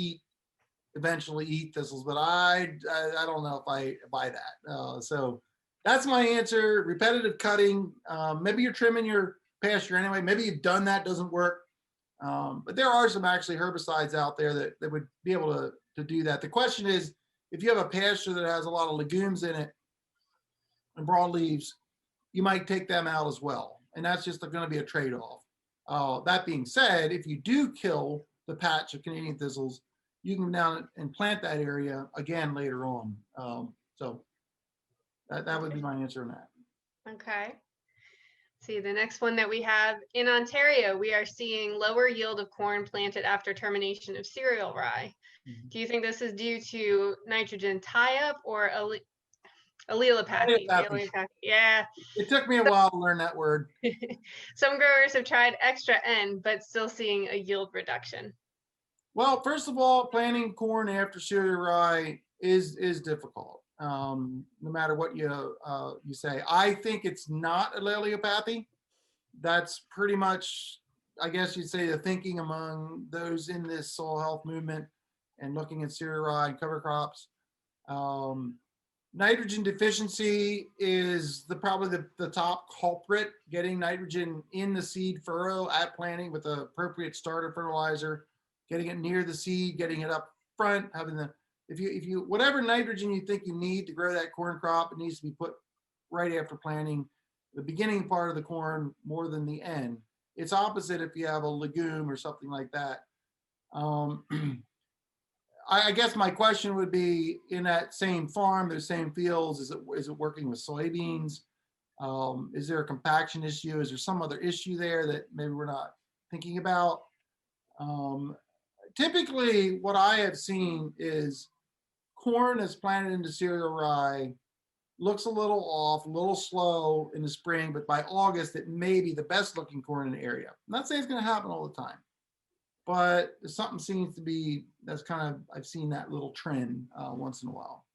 eventually eat thistles, but I don't know if I buy that. So that's my answer. Repetitive cutting. Maybe you're trimming your pasture anyway. Maybe you've done that, doesn't work. But there are some actually herbicides out there that would be able to do that. The question is, if you have a pasture that has a lot of legumes in it and broadleaves, you might take them out as well. And that's just going to be a trade-off. That being said, if you do kill the patch of Canadian thistles, you can go down and plant that area again later on. So that would be my answer on that. Okay. See, the next one that we have in Ontario, we are seeing lower yield of corn planted after termination of cereal rye. Mhm. Do you think this is due to nitrogen tie-up or allelopathy? Allelopathy. Yeah. It took me a while to learn that word. Some growers have tried extra N, but still seeing a yield reduction. Well, first of all, planting corn after cereal rye is difficult. No matter what you say, I think it's not allelopathy. That's pretty much, I guess you'd say, the thinking among those in this soil health movement and looking at cereal rye and cover crops. Nitrogen deficiency is probably the top culprit. Getting nitrogen in the seed furrow at planting with the appropriate starter fertilizer, getting it near the seed, getting it up front, if you whatever nitrogen you think you need to grow that corn crop, it needs to be put right after planting, the beginning part of the corn more than the end. It's opposite if you have a legume or something like that. I guess my question would be, in that same farm, those same fields, is it working with soybeans? Is there a compaction issue? Is there some other issue there that maybe we're not thinking about? Typically, what I have seen is corn is planted into cereal rye, looks a little off, a little slow in the spring, but by August, it may be the best looking corn in the area. I'm not saying it's going to happen all the time, but something seems to be, I've seen that little trend once in a while.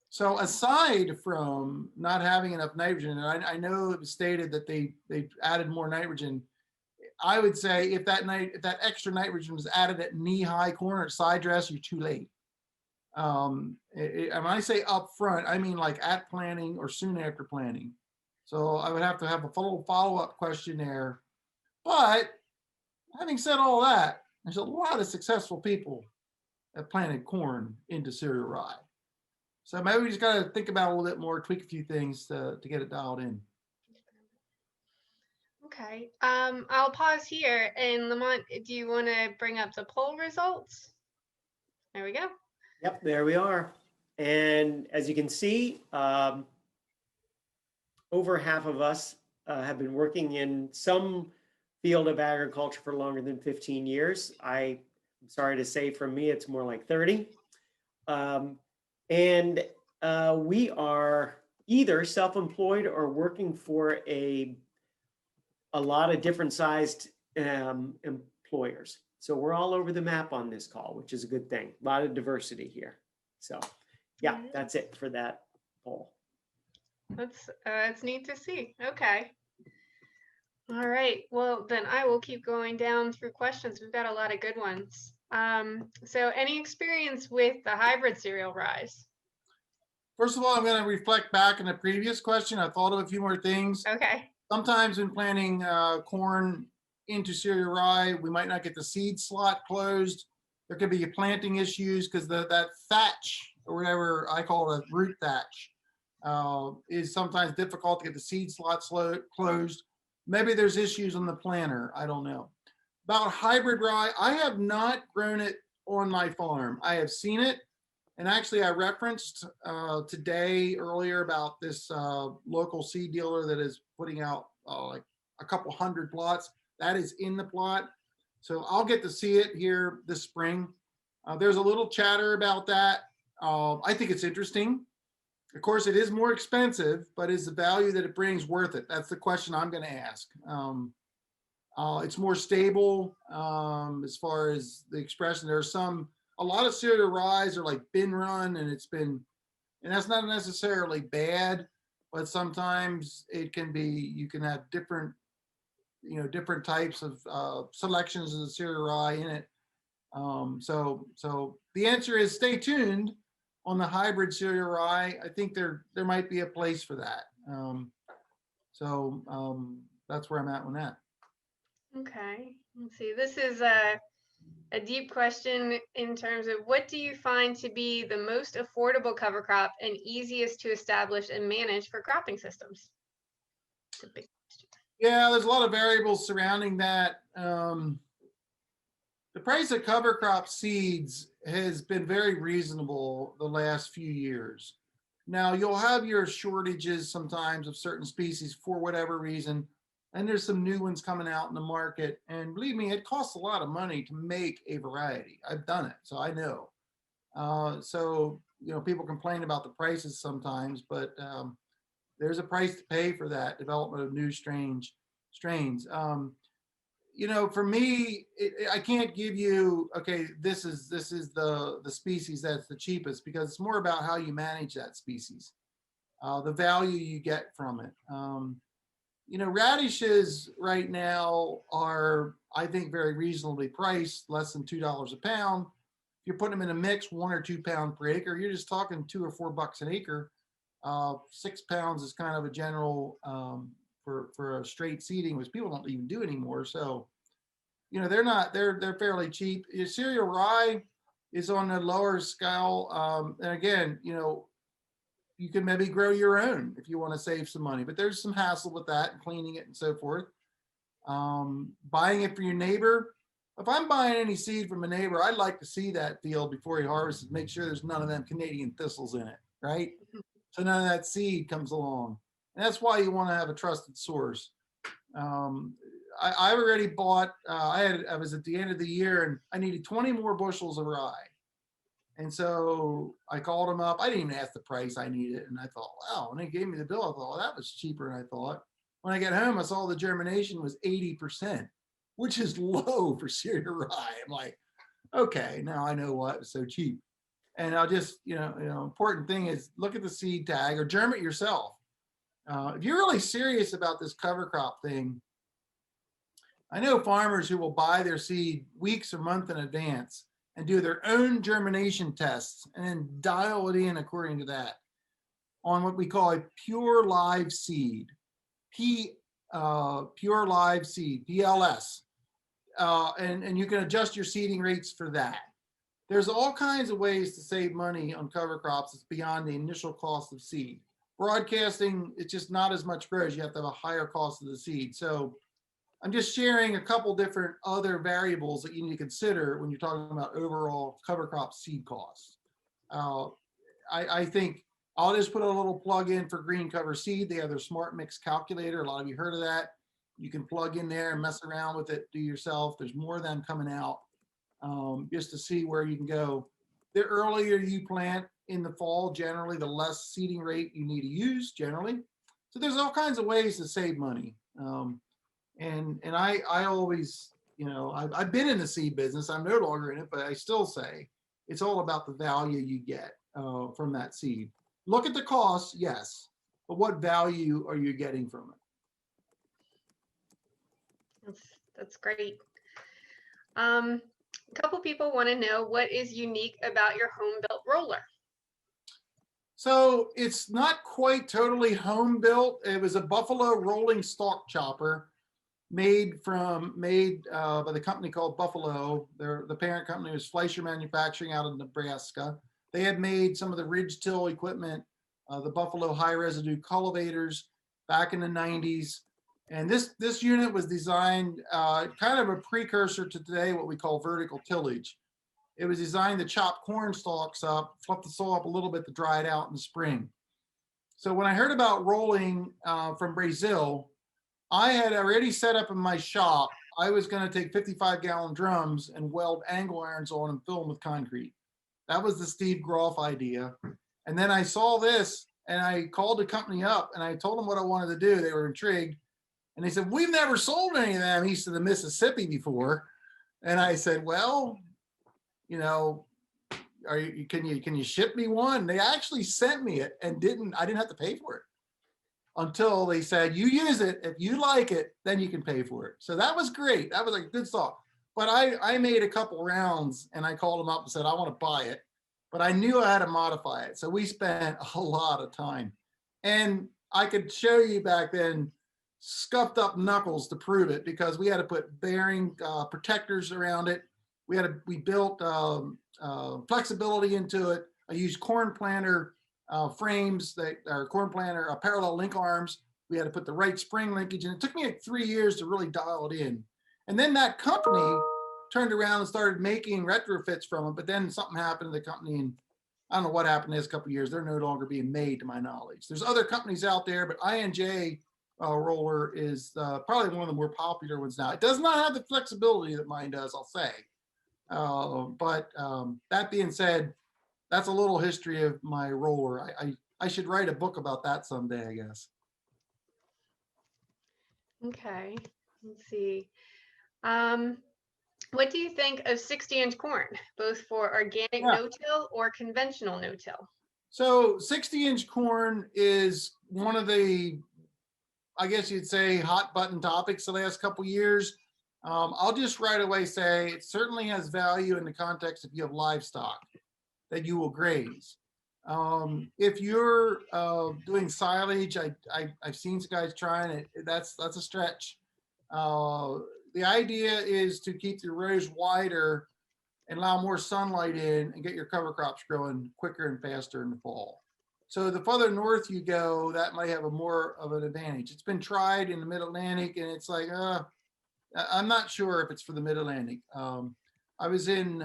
So aside from not having enough nitrogen, and I know it was stated that they added more nitrogen, I would say if that extra nitrogen was added at knee-high corn or side dress, you're too late. And when I say up front, I mean like at planting or soon after planting. So I would have to have a follow-up question there. But having said all that, there's a lot of successful people that planted corn into cereal rye. So maybe we just got to think about it a little bit more, tweak a few things to get it dialed in. Okay. I'll pause here. And Lamont, do you want to bring up the poll results? There we go. Yep, there we are. And as you can see, over half of us have been working in some field of agriculture for longer than 15 years. I'm sorry to say, for me, it's more like 30. And we are either self-employed or working for a lot of different sized employers. So we're all over the map on this call, which is a good thing. A lot of diversity here. So yeah, that's it for that poll. That's neat to see. Okay. All right. Well, then I will keep going down through questions. We've got a lot of good ones. So any experience with the hybrid cereal rye? First of all, I'm going to reflect back on the previous question. I thought of a few more things. Okay. Sometimes when planting corn into cereal rye, we might not get the seed slot closed. There could be planting issues because that thatch, or whatever I call it, a root thatch, is sometimes difficult to get the seed slot closed. Maybe there's issues on the planter. I don't know. About hybrid rye, I have not grown it on my farm. I have seen it. And actually, I referenced today earlier about this local seed dealer that is putting out like a couple hundred plots. That is in the plot. So I'll get to see it here this spring. There's a little chatter about that. I think it's interesting. Of course, it is more expensive, but is the value that it brings worth it? That's the question I'm going to ask. It's more stable as far as the expression. There's a lot of cereal rye are like bin run, and that's not necessarily bad, but sometimes it can be, you can have different types of selections of the cereal rye in it. So the answer is stay tuned on the hybrid cereal rye. I think there might be a place for that. That's where I'm at on that. Okay. Let's see. This is a deep question in terms of what do you find to be the most affordable cover crop and easiest to establish and manage for cropping systems? It's a big question. Yeah, there's a lot of variables surrounding that. The price of cover crop seeds has been very reasonable the last few years. Now, you'll have your shortages sometimes of certain species for whatever reason, and there's some new ones coming out in the market. And believe me, it costs a lot of money to make a variety. I've done it, so I know. People complain about the prices sometimes, but there's a price to pay for that development of new strains. For me, I can't give you, okay, this is the species that's the cheapest, because it's more about how you manage that species, the value you get from it. Radishes right now are, I think, very reasonably priced, less than $2 a pound. If you're putting them in a mix, 1 or 2 pounds per acre, you're just talking $2 or $4 an acre. 6 pounds is kind of a general for a straight seeding, which people don't even do anymore. So, they're fairly cheap. Cereal rye is on the lower scale. And again, you can maybe grow your own if you want to save some money, but there's some hassle with that and cleaning it and so forth. Buying it for your neighbor. If I'm buying any seed from a neighbor, I'd like to see that field before he harvests, make sure there's none of them Canadian thistles in it, right? So none of that seed comes along. And that's why you want to have a trusted source. I already bought, I was at the end of the year and I needed 20 more bushels of rye. And so I called them up. I didn't even ask the price I needed. And I thought, wow, when they gave me the bill, I thought, well, that was cheaper than I thought. When I got home, I saw the germination was 80%, which is low for cereal rye. I'm like, okay, now I know why it was so cheap. And I'll just, important thing is look at the seed tag or germ it yourself. If you're really serious about this cover crop thing, I know farmers who will buy their seed weeks or months in advance and do their own germination tests and then dial it in according to that on what we call a pure live seed, pure live seed, PLS. And you can adjust your seeding rates for that. There's all kinds of ways to save money on cover crops. It's beyond the initial cost of seed. Broadcasting, it's just not as much grows. You have to have a higher cost of the seed. So I'm just sharing a couple different other variables that you need to consider when you're talking about overall cover crop seed costs. I think I'll just put a little plug in for green cover seed. They have their smart mix calculator. A lot of you heard of that. You can plug in there and mess around with it, do yourself. There's more of them coming out just to see where you can go. The earlier you plant in the fall, generally, the less seeding rate you need to use generally. So there's all kinds of ways to save money. And I always, you know, I've been in the seed business. I'm no longer in it, but I still say it's all about the value you get from that seed. Look at the cost, yes, but what value are you getting from it? That's great. A couple people want to know what is unique about your home built roller. So it's not quite totally home built. It was a Buffalo rolling stalk chopper made by the company called Buffalo. The parent company was Fleischer Manufacturing out of Nebraska. They had made some of the ridge till equipment, the Buffalo high residue cultivators back in the 90s. And this unit was designed kind of a precursor to today, what we call vertical tillage. It was designed to chop corn stalks up, fluff the soil up a little bit to dry it out in the spring. So when I heard about rolling from Brazil, I had already set up in my shop. I was going to take 55-gallon drums and weld angle irons on and fill them with concrete. That was the Steve Groff idea. And then I saw this and I called the company up and I told them what I wanted to do. They were intrigued. And they said, we've never sold any of them east of the Mississippi before. And I said, well, you know, can you ship me one? They actually sent me it and I didn't have to pay for it until they said, you use it. If you like it, then you can pay for it. So that was great. That was a good thought. But I made a couple rounds and I called them up and said, I want to buy it. But I knew I had to modify it. So we spent a lot of time. And I could show you back then scuffed up knuckles to prove it because we had to put bearing protectors around it. We built flexibility into it. I used corn planter frames that are corn planter parallel link arms. We had to put the right spring linkage, and it took me like 3 years to really dial it in. And then that company turned around and started making retrofits from it. But then something happened to the company, and I don't know what happened in this couple of years. They're no longer being made, to my knowledge. There's other companies out there, but INJ roller is probably one of the more popular ones now. It does not have the flexibility that mine does, I'll say. But that being said, that's a little history of my roller. I should write a book about that someday, I guess. Okay, let's see. What do you think of 60-inch corn, both for organic no-till or conventional no-till? So 60-inch corn is one of the, I guess you'd say, hot button topics the last couple of years. I'll just right away say it certainly has value in the context if you have livestock that you will graze. If you're doing silage, I've seen some guys trying it. That's a stretch. The idea is to keep the rows wider and allow more sunlight in and get your cover crops growing quicker and faster in the fall. So the further north you go, that might have more of an advantage. It's been tried in the Mid-Atlantic, and it's like, I'm not sure if it's for the Mid-Atlantic. I was in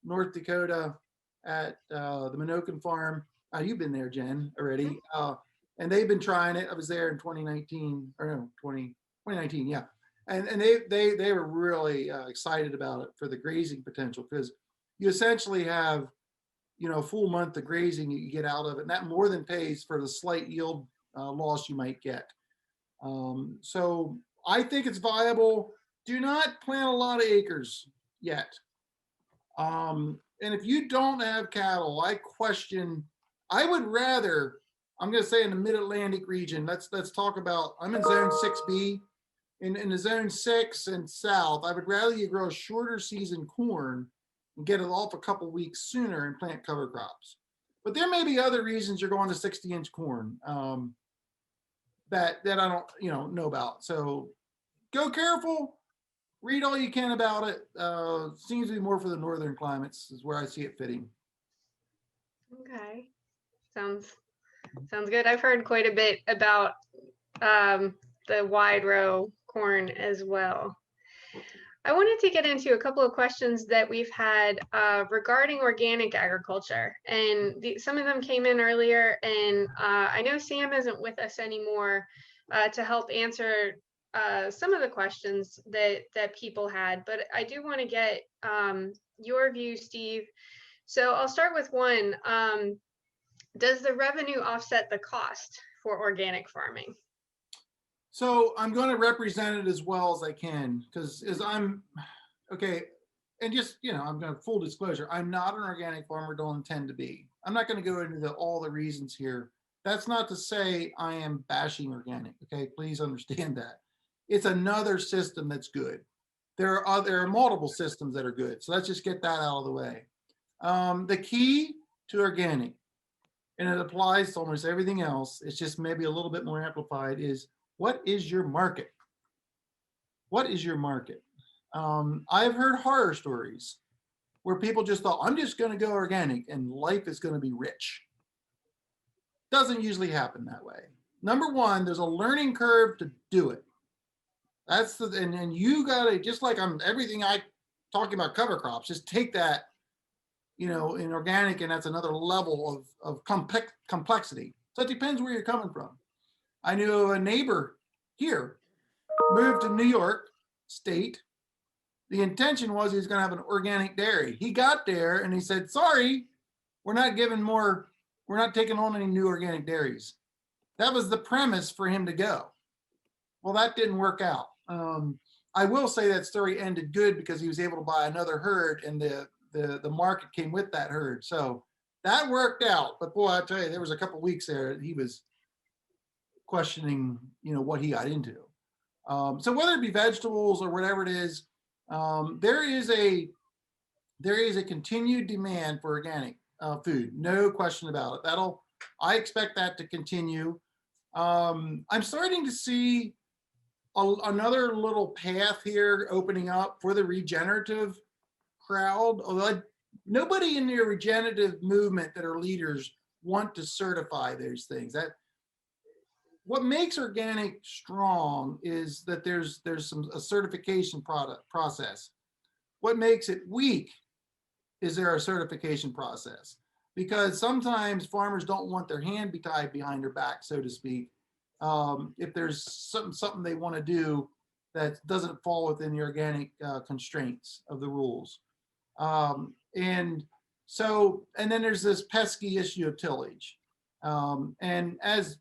North Dakota at the Minokan farm. You've been there, Jen, already. And they've been trying it. I was there in 2019, or no, 2019, yeah. And they were really excited about it for the grazing potential, because you essentially have, you know, a full month of grazing you get out of it, and that more than pays for the slight yield loss you might get. So I think it's viable. Do not plant a lot of acres yet. And if you don't have cattle, I would rather, I'm going to say in the Mid-Atlantic region, let's talk about, I'm in zone 6B. In the zone 6 and south, I would rather you grow a shorter season corn and get it off a couple weeks sooner and plant cover crops. But there may be other reasons you're going to 60-inch corn that I don't know about. So go careful, read all you can about it. Seems to be more for the northern climates is where I see it fitting. Okay, sounds good. I've heard quite a bit about the wide row corn as well. I wanted to get into a couple of questions that we've had regarding organic agriculture, and some of them came in earlier, and I know Sam isn't with us anymore to help answer some of the questions that people had, but I do want to get your view, Steve. So I'll start with one. Does the revenue offset the cost for organic farming? So I'm going to represent it as well as I can, because okay, and just, I'm going to full disclosure, I'm not an organic farmer, don't intend to be. I'm not going to go into all the reasons here. That's not to say I am bashing organic, okay? Please understand that. It's another system that's good. There are multiple systems that are good. So let's just get that out of the way. The key to organic, and it applies to almost everything else, it's just maybe a little bit more amplified, is what is your market? What is your market? I've heard horror stories where people just thought, I'm just going to go organic and life is going to be rich. Doesn't usually happen that way. Number one, there's a learning curve to do it. That's and you got to, just like everything I talking about cover crops, just take that, in organic, and that's another level of complexity. So it depends where you're coming from. I knew a neighbor here moved to New York State. The intention was he was going to have an organic dairy. He got there and he said, sorry, we're not taking on any new organic dairies. That was the premise for him to go. Well, that didn't work out. I will say that story ended good because he was able to buy another herd, and the market came with that herd. So that worked out. But boy, I tell you, there was a couple of weeks there that he was questioning, what he got into. So whether it be vegetables or whatever it is, there is a continued demand for organic food, no question about it. I expect that to continue. I'm starting to see another little path here opening up for the regenerative crowd. Although nobody in the regenerative movement that are leaders want to certify those things. What makes organic strong is that there's a certification process. What makes it weak is there a certification process, because sometimes farmers don't want their hand be tied behind their back, so to speak. If there's something they want to do that doesn't fall within the organic constraints of the rules. And then there's this pesky issue of tillage. And as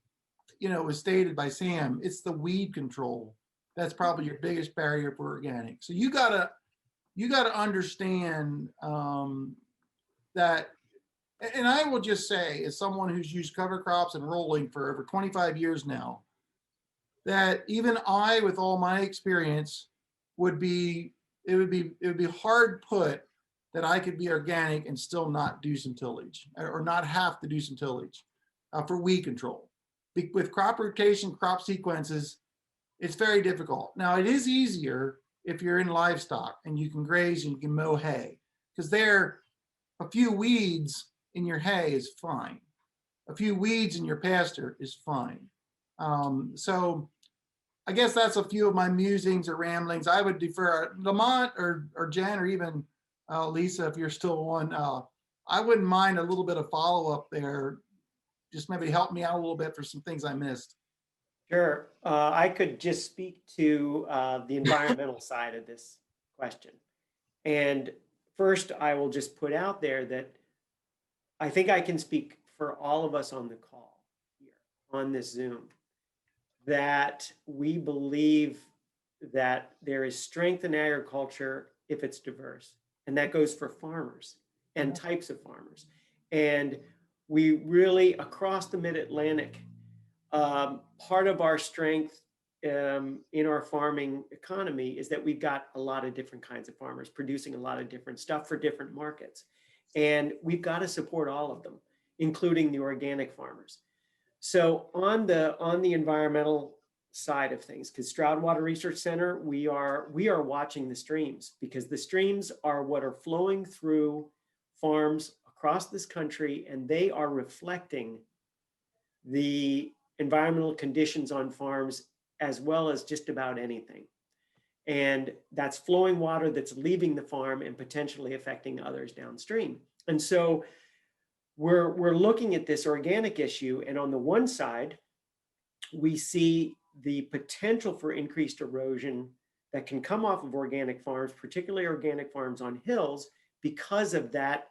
was stated by Sam, it's the weed control that's probably your biggest barrier for organic. So you gotta understand that. And I will just say, as someone who's used cover crops and rolling for over 25 years now, that even I, with all my experience, it would be hard put that I could be organic and still not do some tillage, or not have to do some tillage for weed control. With crop rotation, crop sequences, it's very difficult. Now, it is easier if you're in livestock and you can graze and you can mow hay, because there, a few weeds in your hay is fine. A few weeds in your pasture is fine. So I guess that's a few of my musings or ramblings. I would defer Lamont or Jen, or even Lisa, if you're still on. I wouldn't mind a little bit of follow-up there. Just maybe help me out a little bit for some things I missed. Sure. I could just speak to the environmental side of this question. And first, I will just put out there that I think I can speak for all of us on the call here, on this Zoom, that we believe that there is strength in agriculture if it's diverse. And that goes for farmers and types of farmers. And we really, across the mid-Atlantic, part of our strength in our farming economy is that we've got a lot of different kinds of farmers producing a lot of different stuff for different markets. And we've got to support all of them, including the organic farmers. So on the environmental side of things, because Stroud Water Research Center, we are watching the streams, because the streams are what are flowing through farms across this country, and they are reflecting the environmental conditions on farms as well as just about anything. And that's flowing water that's leaving the farm and potentially affecting others downstream. And so we're looking at this organic issue, and on the one side, we see the potential for increased erosion that can come off of organic farms, particularly organic farms on hills, because of that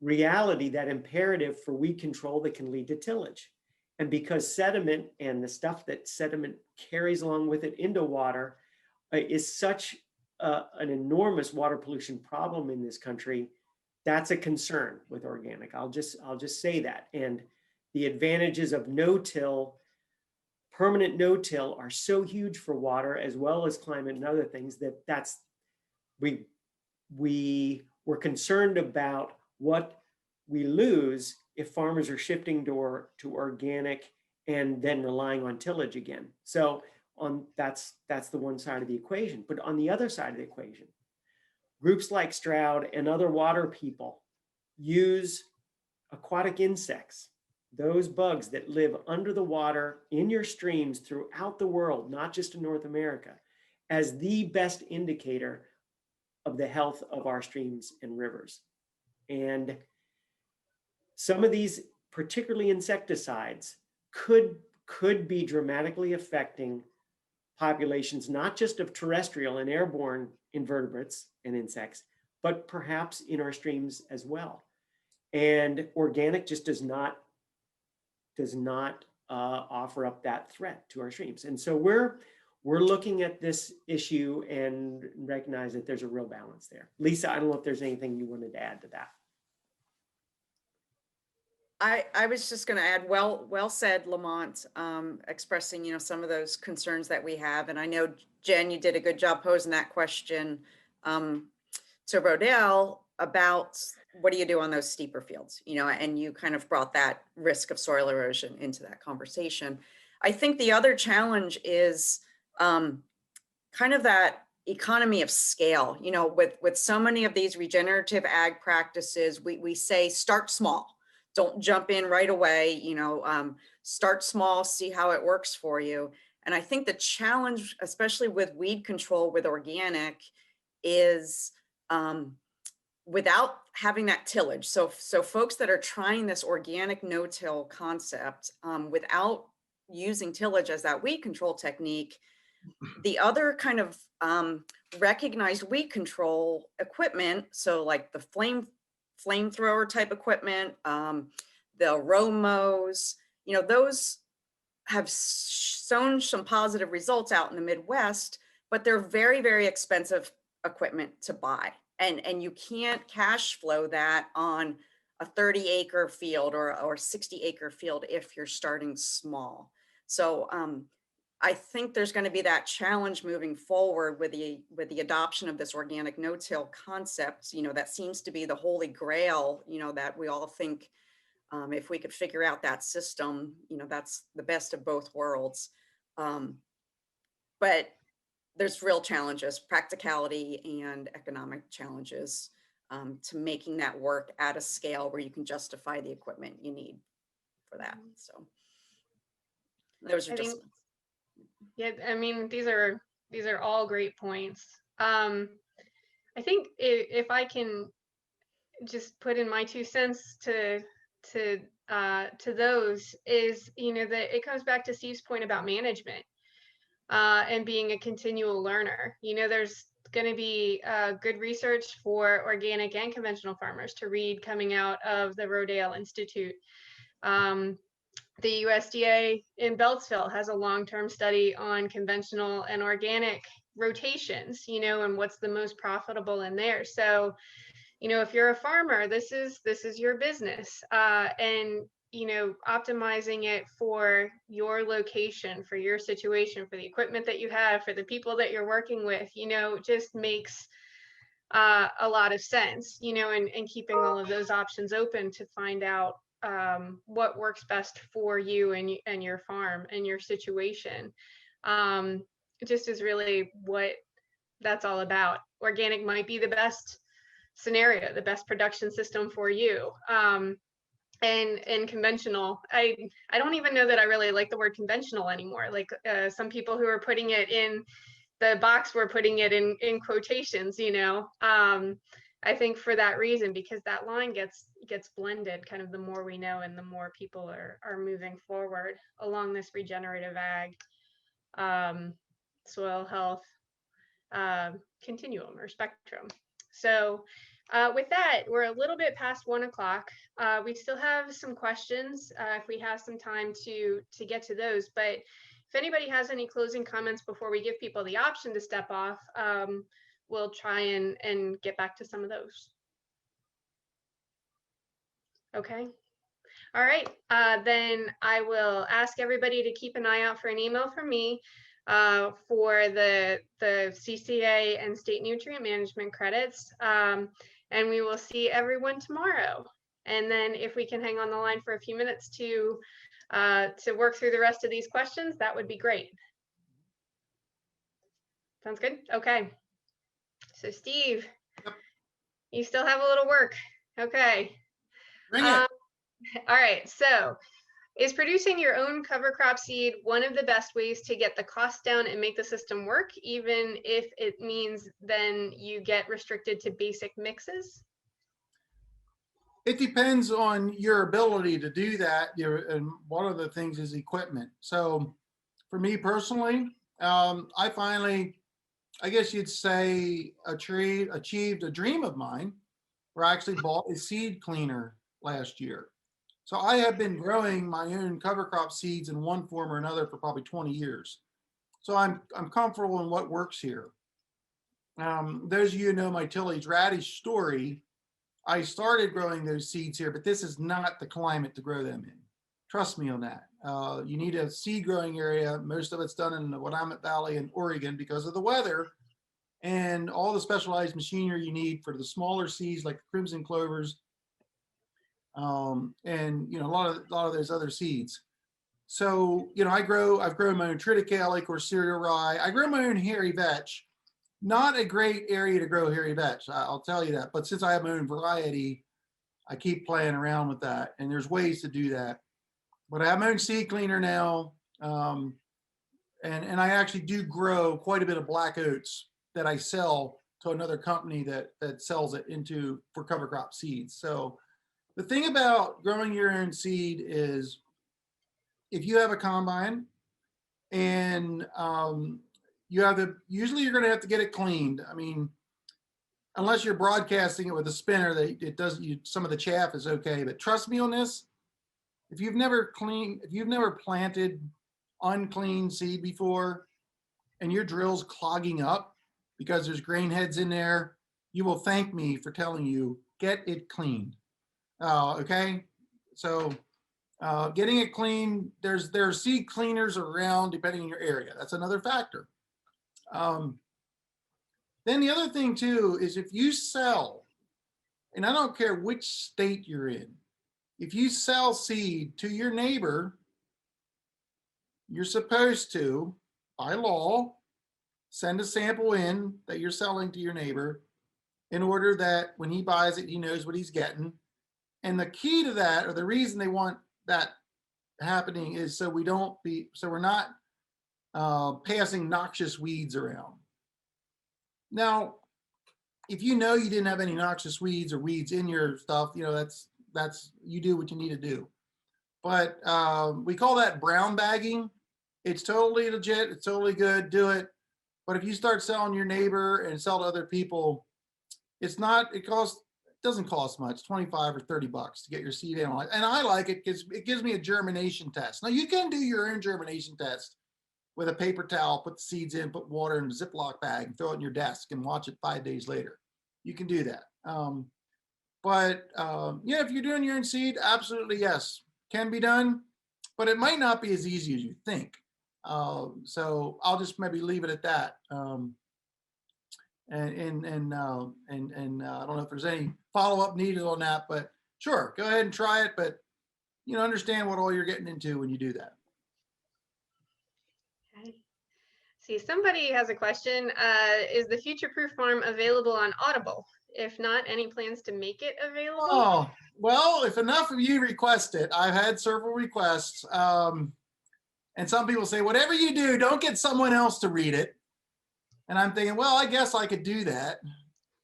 reality, that imperative for weed control that can lead to tillage. And because sediment and the stuff that sediment carries along with it into water is such an enormous water pollution problem in this country, that's a concern with organic. I'll just say that. And the advantages of no-till, permanent no-till, are so huge for water as well as climate and other things that we're concerned about what we lose if farmers are shifting to organic and then relying on tillage again. So that's the one side of the equation. But on the other side of the equation, groups like Stroud and other water people use aquatic insects, those bugs that live under the water in your streams throughout the world, not just in North America, as the best indicator of the health of our streams and rivers. And some of these, particularly insecticides, could be dramatically affecting populations, not just of terrestrial and airborne invertebrates and insects, but perhaps in our streams as well. And organic just does not offer up that threat to our streams. And so we're looking at this issue and recognize that there's a real balance there. Lisa, I don't know if there's anything you wanted to add to that. I was just going to add, well said, Lamont, expressing, some of those concerns that we have. And I know, Jen, you did a good job posing that question to Rodale about what do you do on those steeper fields, and you kind of brought that risk of soil erosion into that conversation. I think the other challenge is kind of that economy of scale. With so many of these regenerative ag practices, we say start small. Don't jump in right away, start small, see how it works for you. And I think the challenge, especially with weed control with organic, is without having that tillage. So folks that are trying this organic no-till concept without using tillage as that weed control technique, the other kind of recognized weed control equipment, so like the flamethrower type equipment, the row mows, those have shown some positive results out in the Midwest, but they're very, very expensive equipment to buy. And you can't cash flow that on a 30-acre field or 60-acre field if you're starting small. So I think there's going to be that challenge moving forward with the adoption of this organic no-till concept. That seems to be the holy grail. That we all think if we could figure out that system, that's the best of both worlds. But there's real challenges, practicality and economic challenges to making that work at a scale where you can justify the equipment you need for that. So those are just. Yeah, I mean, these are all great points. I think if I can just put in my 2 cents to those is, that it comes back to Steve's point about management and being a continual learner. There's going to be good research for organic and conventional farmers to read coming out of the Rodale Institute. The USDA in Beltsville has a long-term study on conventional and organic rotations, and what's the most profitable in there. So, if you're a farmer, this is your business, and optimizing it for your location, for your situation, for the equipment that you have, for the people that you're working with, just makes a lot of sense, and keeping all of those options open to find out what works best for you and your farm and your situation. It just is really what that's all about. Organic might be the best scenario, the best production system for you. and conventional. I don't even know that I really like the word conventional anymore. Like some people who are putting it in the box were putting it in quotations, you know. I think for that reason, because that line gets blended kind of the more we know and the more people are moving forward along this regenerative ag, soil health continuum or spectrum. So with that, we're a little bit past 1 o'clock. We still have some questions if we have some time to get to those, but if anybody has any closing comments before we give people the option to step off, we'll try and get back to some of those. Okay. All right. Then I will ask everybody to keep an eye out for an email from me for the CCA and state nutrient management credits. And we will see everyone tomorrow. And then if we can hang on the line for a few minutes to work through the rest of these questions, that would be great. Sounds good? Okay. So Steve, Yep. You still have a little work. Okay. Bring it. All right. So is producing your own cover crop seed one of the best ways to get the cost down and make the system work, even if it means then you get restricted to basic mixes? It depends on your ability to do that. And one of the things is equipment. So for me personally, I finally, I guess you'd say, achieved a dream of mine, where I actually bought a seed cleaner last year. So I have been growing my own cover crop seeds in one form or another for probably 20 years. So I'm comfortable in what works here. Those of you who know my tillage radish story, I started growing those seeds here, but this is not the climate to grow them in. Trust me on that. You need a seed growing area. Most of it's done in the Willamette Valley in Oregon because of the weather and all the specialized machinery you need for the smaller seeds like the crimson clovers, and a lot of those other seeds. So I've grown my own triticale or cereal rye. I grow my own hairy vetch. Not a great area to grow hairy vetch, I'll tell you that. But since I have my own variety, I keep playing around with that, and there's ways to do that. But I have my own seed cleaner now, and I actually do grow quite a bit of black oats that I sell to another company that sells it for cover crop seeds. So the thing about growing your own seed is, if you have a combine and usually you're going to have to get it cleaned. I mean, unless you're broadcasting it with a spinner, some of the chaff is okay. But trust me on this, if you've never planted unclean seed before and your drill's clogging up because there's grain heads in there, you will thank me for telling you, get it cleaned. Okay, so getting it clean, there are seed cleaners around depending on your area. That's another factor. Then the other thing too is, if you sell, and I don't care which state you're in, if you sell seed to your neighbor, you're supposed to, by law, send a sample in that you're selling to your neighbor, in order that when he buys it, he knows what he's getting. And the key to that, or the reason they want that happening, is so we're not passing noxious weeds around. Now, if you didn't have any noxious weeds or weeds in your stuff, that's you do what you need to do. But we call that brown bagging. It's totally legit. It's totally good. Do it. But if you start selling your neighbor and sell to other people, it doesn't cost much, 25 or 30 bucks to get your seed analyzed. And I like it because it gives me a germination test. Now, you can do your own germination test with a paper towel, put the seeds in, put water in a Ziploc bag, and throw it in your desk and watch it 5 days later. You can do that. If you're doing your own seed, absolutely yes, can be done, but it might not be as easy as you think. So I'll just maybe leave it at that. I don't know if there's any follow-up needed on that, but sure, go ahead and try it, but understand what all you're getting into when you do that. Okay. See, somebody has a question. Is the Future Proof Farm available on Audible? If not, any plans to make it available? Oh, Well, if enough of you request it, I've had several requests. And some people say, whatever you do, don't get someone else to read it. And I'm thinking, well, I guess I could do that,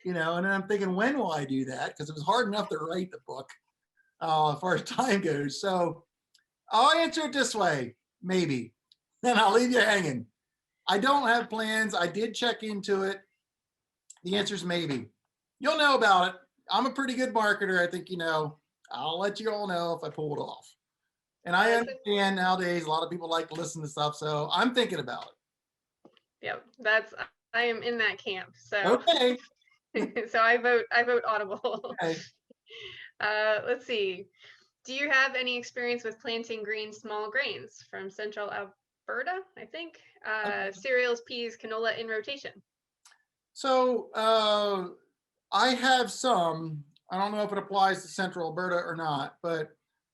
and then I'm thinking, when will I do that? Because it was hard enough to write the book as far as time goes. So I'll answer it this way, maybe. Then I'll leave you hanging. I don't have plans. I did check into it. The answer is maybe. You'll know about it. I'm a pretty good marketer. I think, I'll let you all know if I pull it off. And I understand nowadays a lot of people like to listen to stuff, so I'm thinking about it. Yep, I am in that camp. So Okay. so I vote audible. Okay. Let's see. Do you have any experience with planting green small grains from central Alberta? I think cereals, peas, canola in rotation. So I have some. I don't know if it applies to central Alberta or not, but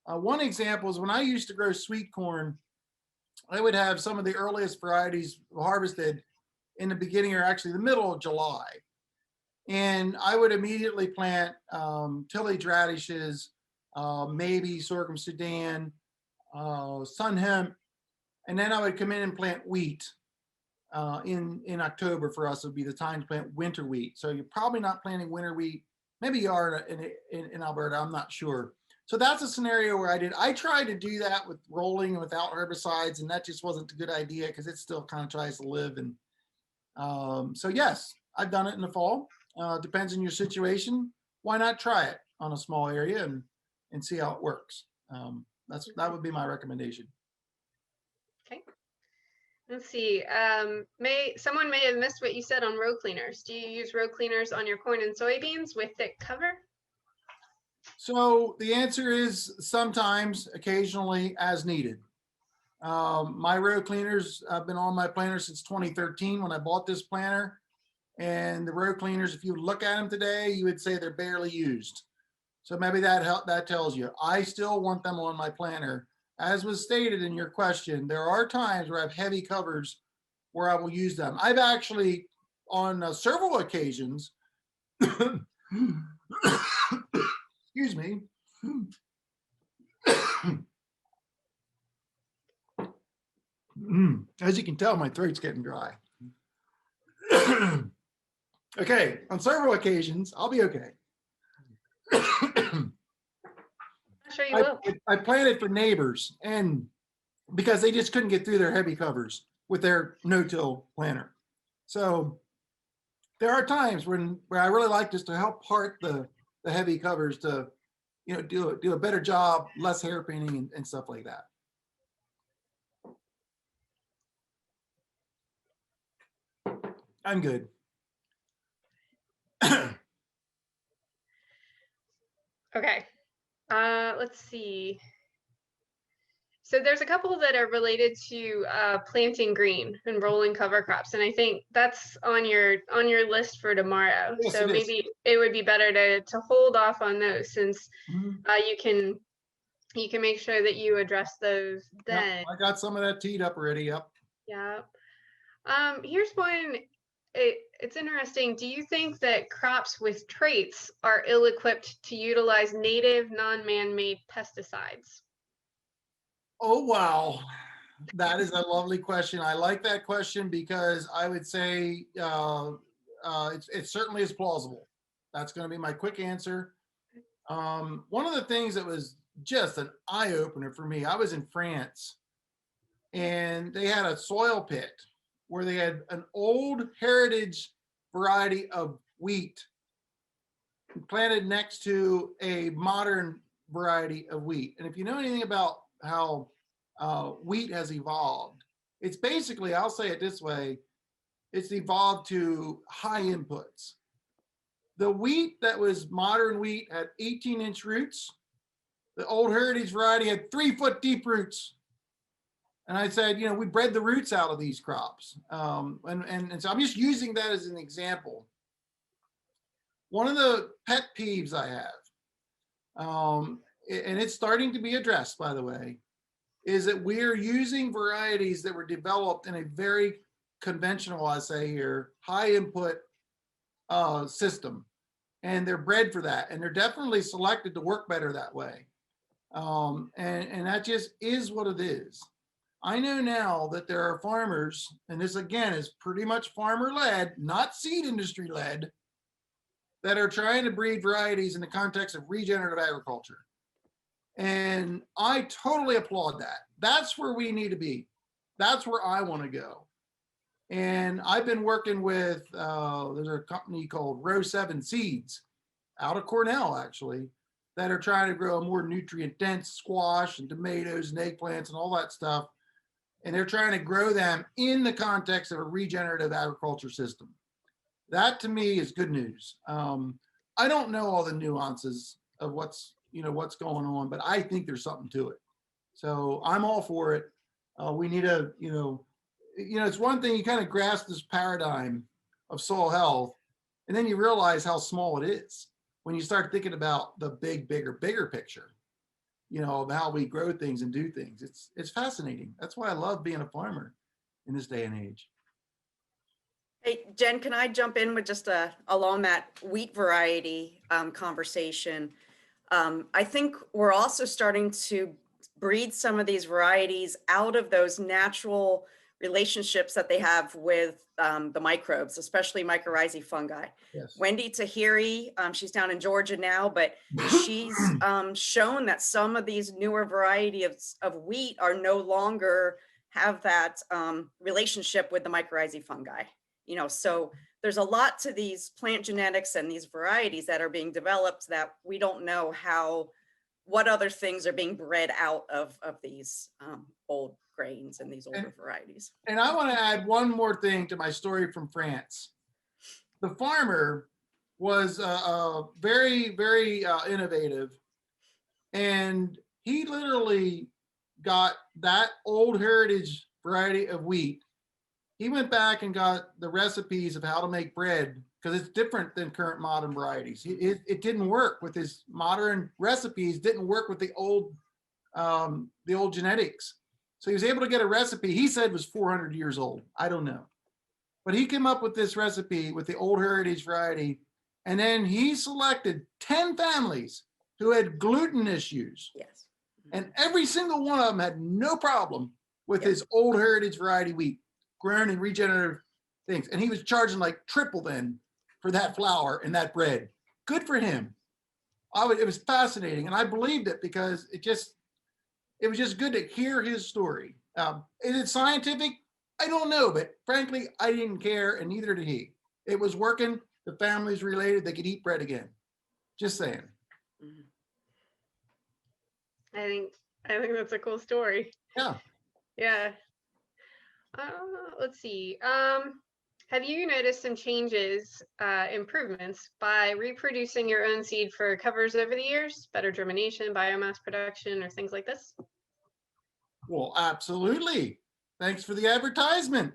one example is when I used to grow sweet corn, I would have some of the earliest varieties harvested in the beginning or actually the middle of July. And I would immediately plant tillage radishes, maybe sorghum Sudan, sun hemp, and then I would come in and plant wheat. In October for us would be the time to plant winter wheat. So you're probably not planting winter wheat. Maybe you are in Alberta, I'm not sure. So that's a scenario where I tried to do that with rolling without herbicides, and that just wasn't a good idea because it still kind of tries to live. And so yes, I've done it in the fall. Depends on your situation. Why not try it on a small area and see how it works? That would be my recommendation. Okay. Let's see. Someone may have missed what you said on row cleaners. Do you use row cleaners on your corn and soybeans with thick cover? So the answer is sometimes, occasionally, as needed. My row cleaners, I've been on my planter since 2013 when I bought this planter. And the row cleaners, if you look at them today, you would say they're barely used. So maybe that tells you. I still want them on my planter. As was stated in your question, there are times where I have heavy covers where I will use them. I've actually, on several occasions, excuse me. As you can tell, my throat's getting dry. Okay, on several occasions, I'll be okay. I'm sure you will. I planted for neighbors, and because they just couldn't get through their heavy covers with their no-till planter. So there are times where I really like just to help part the heavy covers to, do a better job, less hair painting and stuff like that. I'm good. Okay. Let's see. So there's a couple that are related to planting green and rolling cover crops, and I think that's on your list for tomorrow. Yes, so it is. maybe it would be better to hold off on those since you can make sure that you address those then. Yep, I got some of that teed up already. Yep. Yeah. Here's one. It's interesting. Do you think that crops with traits are ill-equipped to utilize native, non-man-made pesticides? Oh, wow. That is a lovely question. I like that question because I would say it certainly is plausible. That's going to be my quick answer. One of the things that was just an eye-opener for me, I was in France and they had a soil pit where they had an old heritage variety of wheat planted next to a modern variety of wheat. And if you know anything about how wheat has evolved, it's basically, I'll say it this way, it's evolved to high inputs. The wheat that was modern wheat had 18-inch roots. The old heritage variety had 3-foot deep roots. And I said, we bred the roots out of these crops. And so I'm just using that as an example. One of the pet peeves I have, and it's starting to be addressed, by the way, is that we're using varieties that were developed in a very conventional, I say here, high input system. and they're bred for that. And they're definitely selected to work better that way. And that just is what it is. I know now that there are farmers, and this again is pretty much farmer led, not seed industry led, that are trying to breed varieties in the context of regenerative agriculture. And I totally applaud that. That's where we need to be. That's where I want to go. And I've been working with, there's a company called Row 7 Seeds out of Cornell, actually, that are trying to grow a more nutrient dense squash and tomatoes and eggplants and all that stuff. And they're trying to grow them in the context of a regenerative agriculture system. That to me is good news. I don't know all the nuances of what's going on, but I think there's something to it. So I'm all for it. We need to, it's one thing you kind of grasp this paradigm of soil health, and then you realize how small it is when you start thinking about the bigger picture, of how we grow things and do things. It's fascinating. That's why I love being a farmer in this day and age. Hey, Jen, can I jump in with just along that wheat variety conversation? I think we're also starting to breed some of these varieties out of those natural relationships that they have with the microbes, especially mycorrhizae fungi. Yes. Wendy Tahiri, she's down in Georgia now, but she's shown that some of these newer varieties of wheat are no longer have that relationship with the mycorrhizae fungi. So there's a lot to these plant genetics and these varieties that are being developed that we don't know what other things are being bred out of these old grains and these older varieties. And I want to add one more thing to my story from France. The farmer was very, very innovative, and he literally got that old heritage variety of wheat. He went back and got the recipes of how to make bread, because it's different than current modern varieties. It didn't work with his modern recipes, didn't work with the old genetics. So he was able to get a recipe he said was 400 years old. I don't know. But he came up with this recipe with the old heritage variety. And then he selected 10 families who had gluten issues. Yes. And every single one of them had no problem with his old heritage variety wheat, grown in regenerative things. And he was charging like triple then for that flour and that bread. Good for him. It was fascinating. And I believed it because it was just good to hear his story. Is it scientific? I don't know, but frankly, I didn't care, and neither did he. It was working. The family's related. They could eat bread again. Just saying. I think that's a cool story. Yeah. Yeah. Let's see. Have you noticed some changes, improvements by reproducing your own seed for covers over the years? Better germination, biomass production, or things like this? Well, absolutely. Thanks for the advertisement.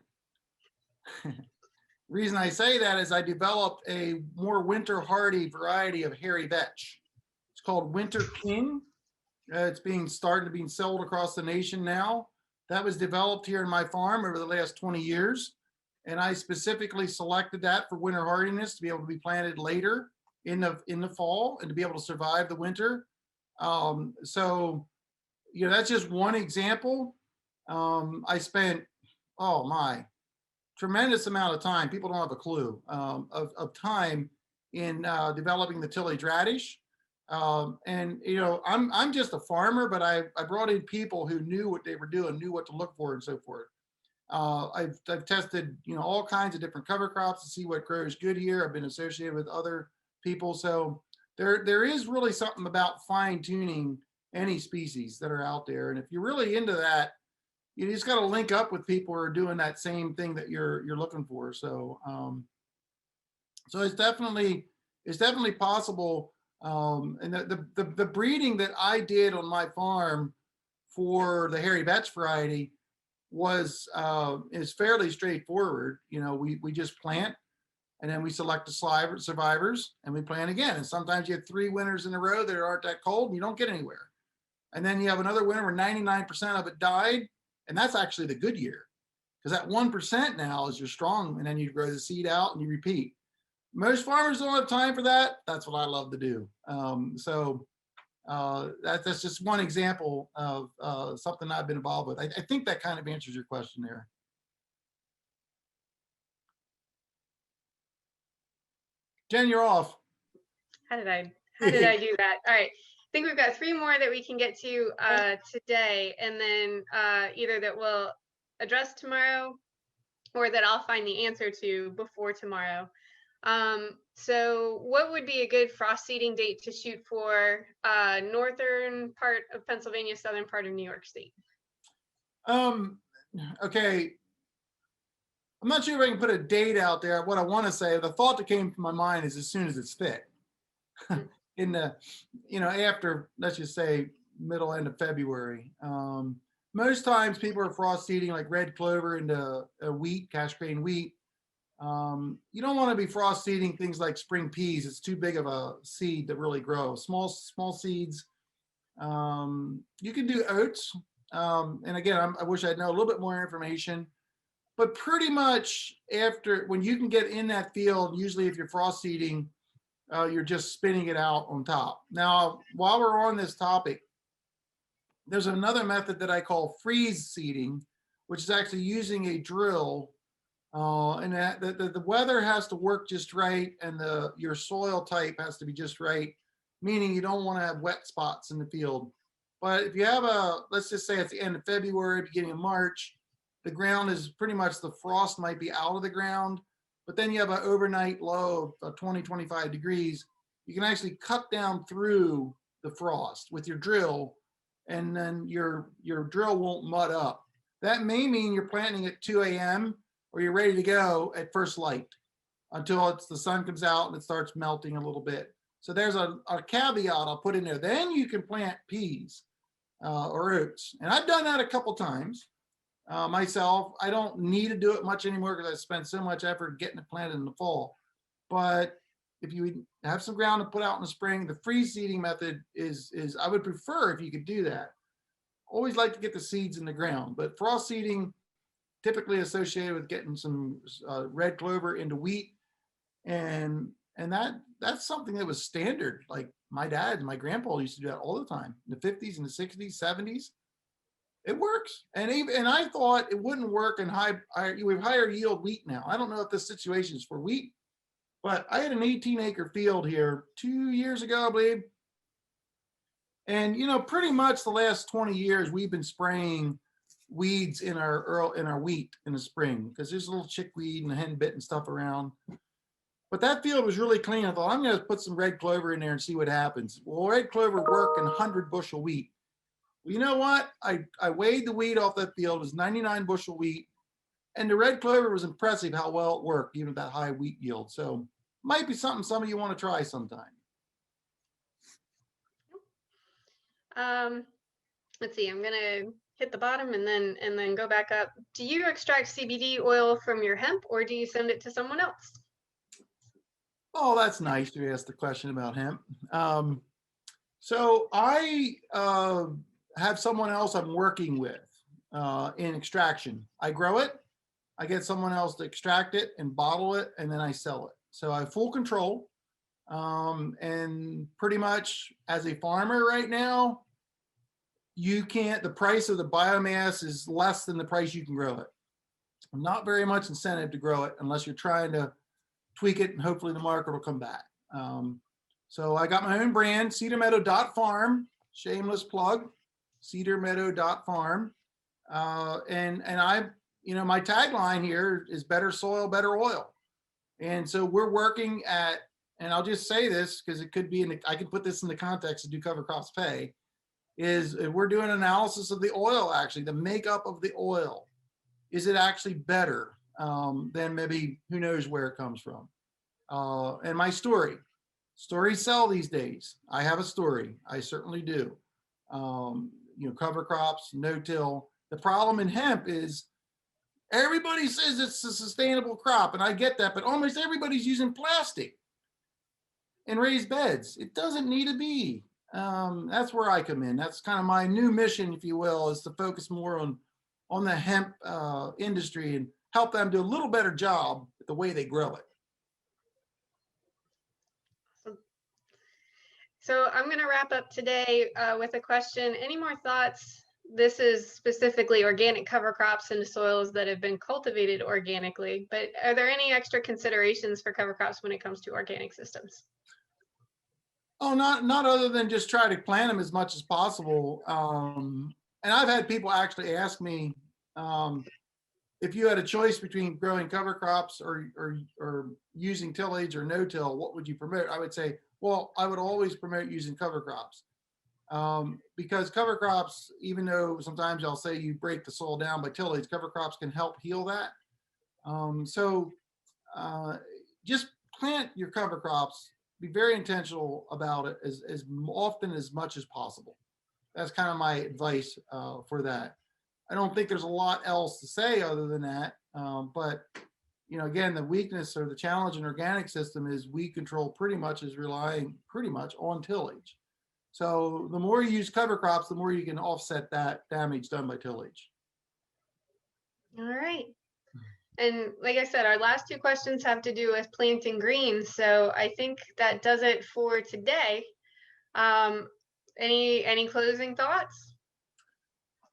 Reason I say that is I developed a more winter hardy variety of hairy vetch. It's called Winter King. It's starting to be sold across the nation now. That was developed here in my farm over the last 20 years. And I specifically selected that for winter hardiness to be able to be planted later in the fall and to be able to survive the winter. So, that's just one example. I spent, tremendous amount of time. People don't have a clue of time in developing the tillage radish. And I'm just a farmer, but I brought in people who knew what they were doing, knew what to look for, and so forth. I've tested all kinds of different cover crops to see what grows good here. I've been associated with other people, so there is really something about fine tuning any species that are out there. And if you're really into that, you just got to link up with people who are doing that same thing that you're looking for. So so it's definitely possible. And the breeding that I did on my farm for the hairy vetch variety is fairly straightforward. We just plant, and then we select the survivors, and we plant again. And sometimes you have 3 winters in a row that aren't that cold, and you don't get anywhere. And then you have another winter where 99% of it died, and that's actually the good year, because that 1% now is your strong, and then you grow the seed out and you repeat. Most farmers don't have time for that. That's what I love to do. That's just one example of something I've been involved with. I think that kind of answers your question there. Jen, you're off. How did I do that? All right. I think we've got 3 more that we can get to today, and then either that we'll address tomorrow or that I'll find the answer to before tomorrow. So what would be a good frost seeding date to shoot for northern part of Pennsylvania, southern part of New York State? Okay. I'm not sure if I can put a date out there. What I want to say, the thought that came to my mind is as soon as it's thick. In the, after, let's just say, middle end of February. Most times people are frost seeding like red clover into wheat, cash grain wheat. You don't want to be frost seeding things like spring peas. It's too big of a seed to really grow. Small seeds. You can do oats. And again, I wish I'd know a little bit more information. But pretty much when you can get in that field, usually if you're frost seeding, you're just spinning it out on top. Now, while we're on this topic, there's another method that I call freeze seeding, which is actually using a drill. And the weather has to work just right, and your soil type has to be just right, meaning you don't want to have wet spots in the field. But if you have let's just say it's the end of February, beginning of March, the ground is pretty much, the frost might be out of the ground, but then you have an overnight low of 20, 25 degrees. You can actually cut down through the frost with your drill, and then your drill won't mud up. That may mean you're planting at 2 a.m. or you're ready to go at first light until the sun comes out and it starts melting a little bit. So there's a caveat I'll put in there. Then you can plant peas or oats. And I've done that a couple times. Myself, I don't need to do it much anymore because I spent so much effort getting it planted in the fall. But if you have some ground to put out in the spring, the freeze seeding method is I would prefer if you could do that. Always like to get the seeds in the ground, but frost seeding typically associated with getting some red clover into wheat, and that's something that was standard. Like my dad and my grandpa used to do that all the time in the 50s and the 60s, 70s. It works. And I thought it wouldn't work in with higher yield wheat now. I don't know if this situation is for wheat, but I had an 18-acre field here 2 years ago, I believe. And, pretty much the last 20 years, we've been spraying weeds in our wheat in the spring because there's a little chickweed and henbit and stuff around. But that field was really clean. I thought, I'm going to put some red clover in there and see what happens. Well, red clover work in 100 bushel wheat. Well, you know what? I weighed the wheat off that field. It was 99 bushel wheat. And the red clover was impressive how well it worked, even at that high wheat yield. So might be something some of you want to try sometime. Let's see, I'm gonna hit the bottom and then go back up. Do you extract CBD oil from your hemp, or do you send it to someone else? Oh, that's nice to ask the question about hemp. So I have someone else I'm working with in extraction. I grow it, I get someone else to extract it and bottle it, and then I sell it. So I have full control. And pretty much as a farmer right now, the price of the biomass is less than the price you can grow it. Not very much incentive to grow it unless you're trying to tweak it and hopefully the market will come back. So I got my own brand, cedarmeadow.farm, shameless plug, cedarmeadow.farm. And I, my tagline here is better soil, better oil. And so we're working at, and I'll just say this because it could be, I can put this in the context of Do Cover Crops Pay, is we're doing analysis of the oil, actually, the makeup of the oil. Is it actually better than maybe who knows where it comes from? And my stories sell these days. I have a story. I certainly do. Cover crops, no-till. The problem in hemp is everybody says it's a sustainable crop, and I get that, but almost everybody's using plastic in raised beds. It doesn't need to be. That's where I come in. That's kind of my new mission, if you will, is to focus more on the hemp industry and help them do a little better job with the way they grow it. So I'm going to wrap up today with a question. Any more thoughts? This is specifically organic cover crops into soils that have been cultivated organically, but are there any extra considerations for cover crops when it comes to organic systems? Oh, not other than just try to plant them as much as possible. And I've had people actually ask me, if you had a choice between growing cover crops or using tillage or no-till, what would you promote? I would say, well, I would always promote using cover crops. Because cover crops, even though sometimes I'll say you break the soil down by tillage, cover crops can help heal that. Just plant your cover crops, be very intentional about it as often as much as possible. That's kind of my advice for that. I don't think there's a lot else to say other than that. But again, the weakness or the challenge in organic system is weed control pretty much is relying pretty much on tillage. So the more you use cover crops, the more you can offset that damage done by tillage. All right. And like I said, our last two questions have to do with planting greens. So I think that does it for today. Any closing thoughts?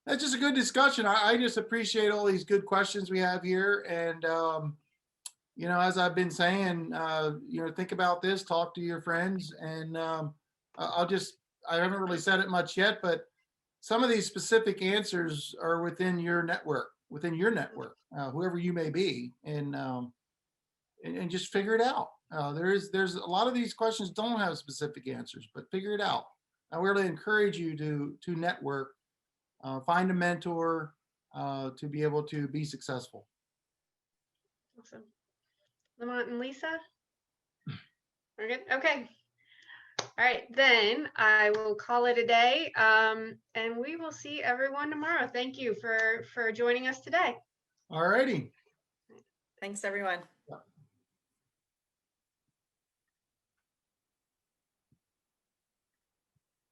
That's just a good discussion. I just appreciate all these good questions we have here. And, as I've been saying, think about this, talk to your friends. And I haven't really said it much yet, but some of these specific answers are within your network, whoever you may be, and just figure it out. There's a lot of these questions don't have specific answers, but figure it out. I really encourage you to network, find a mentor to be able to be successful. Awesome. Lamont and Lisa? We're good? Okay. All right, then I will call it a day, and we will see everyone tomorrow. Thank you for joining us today. All righty. Thanks, everyone.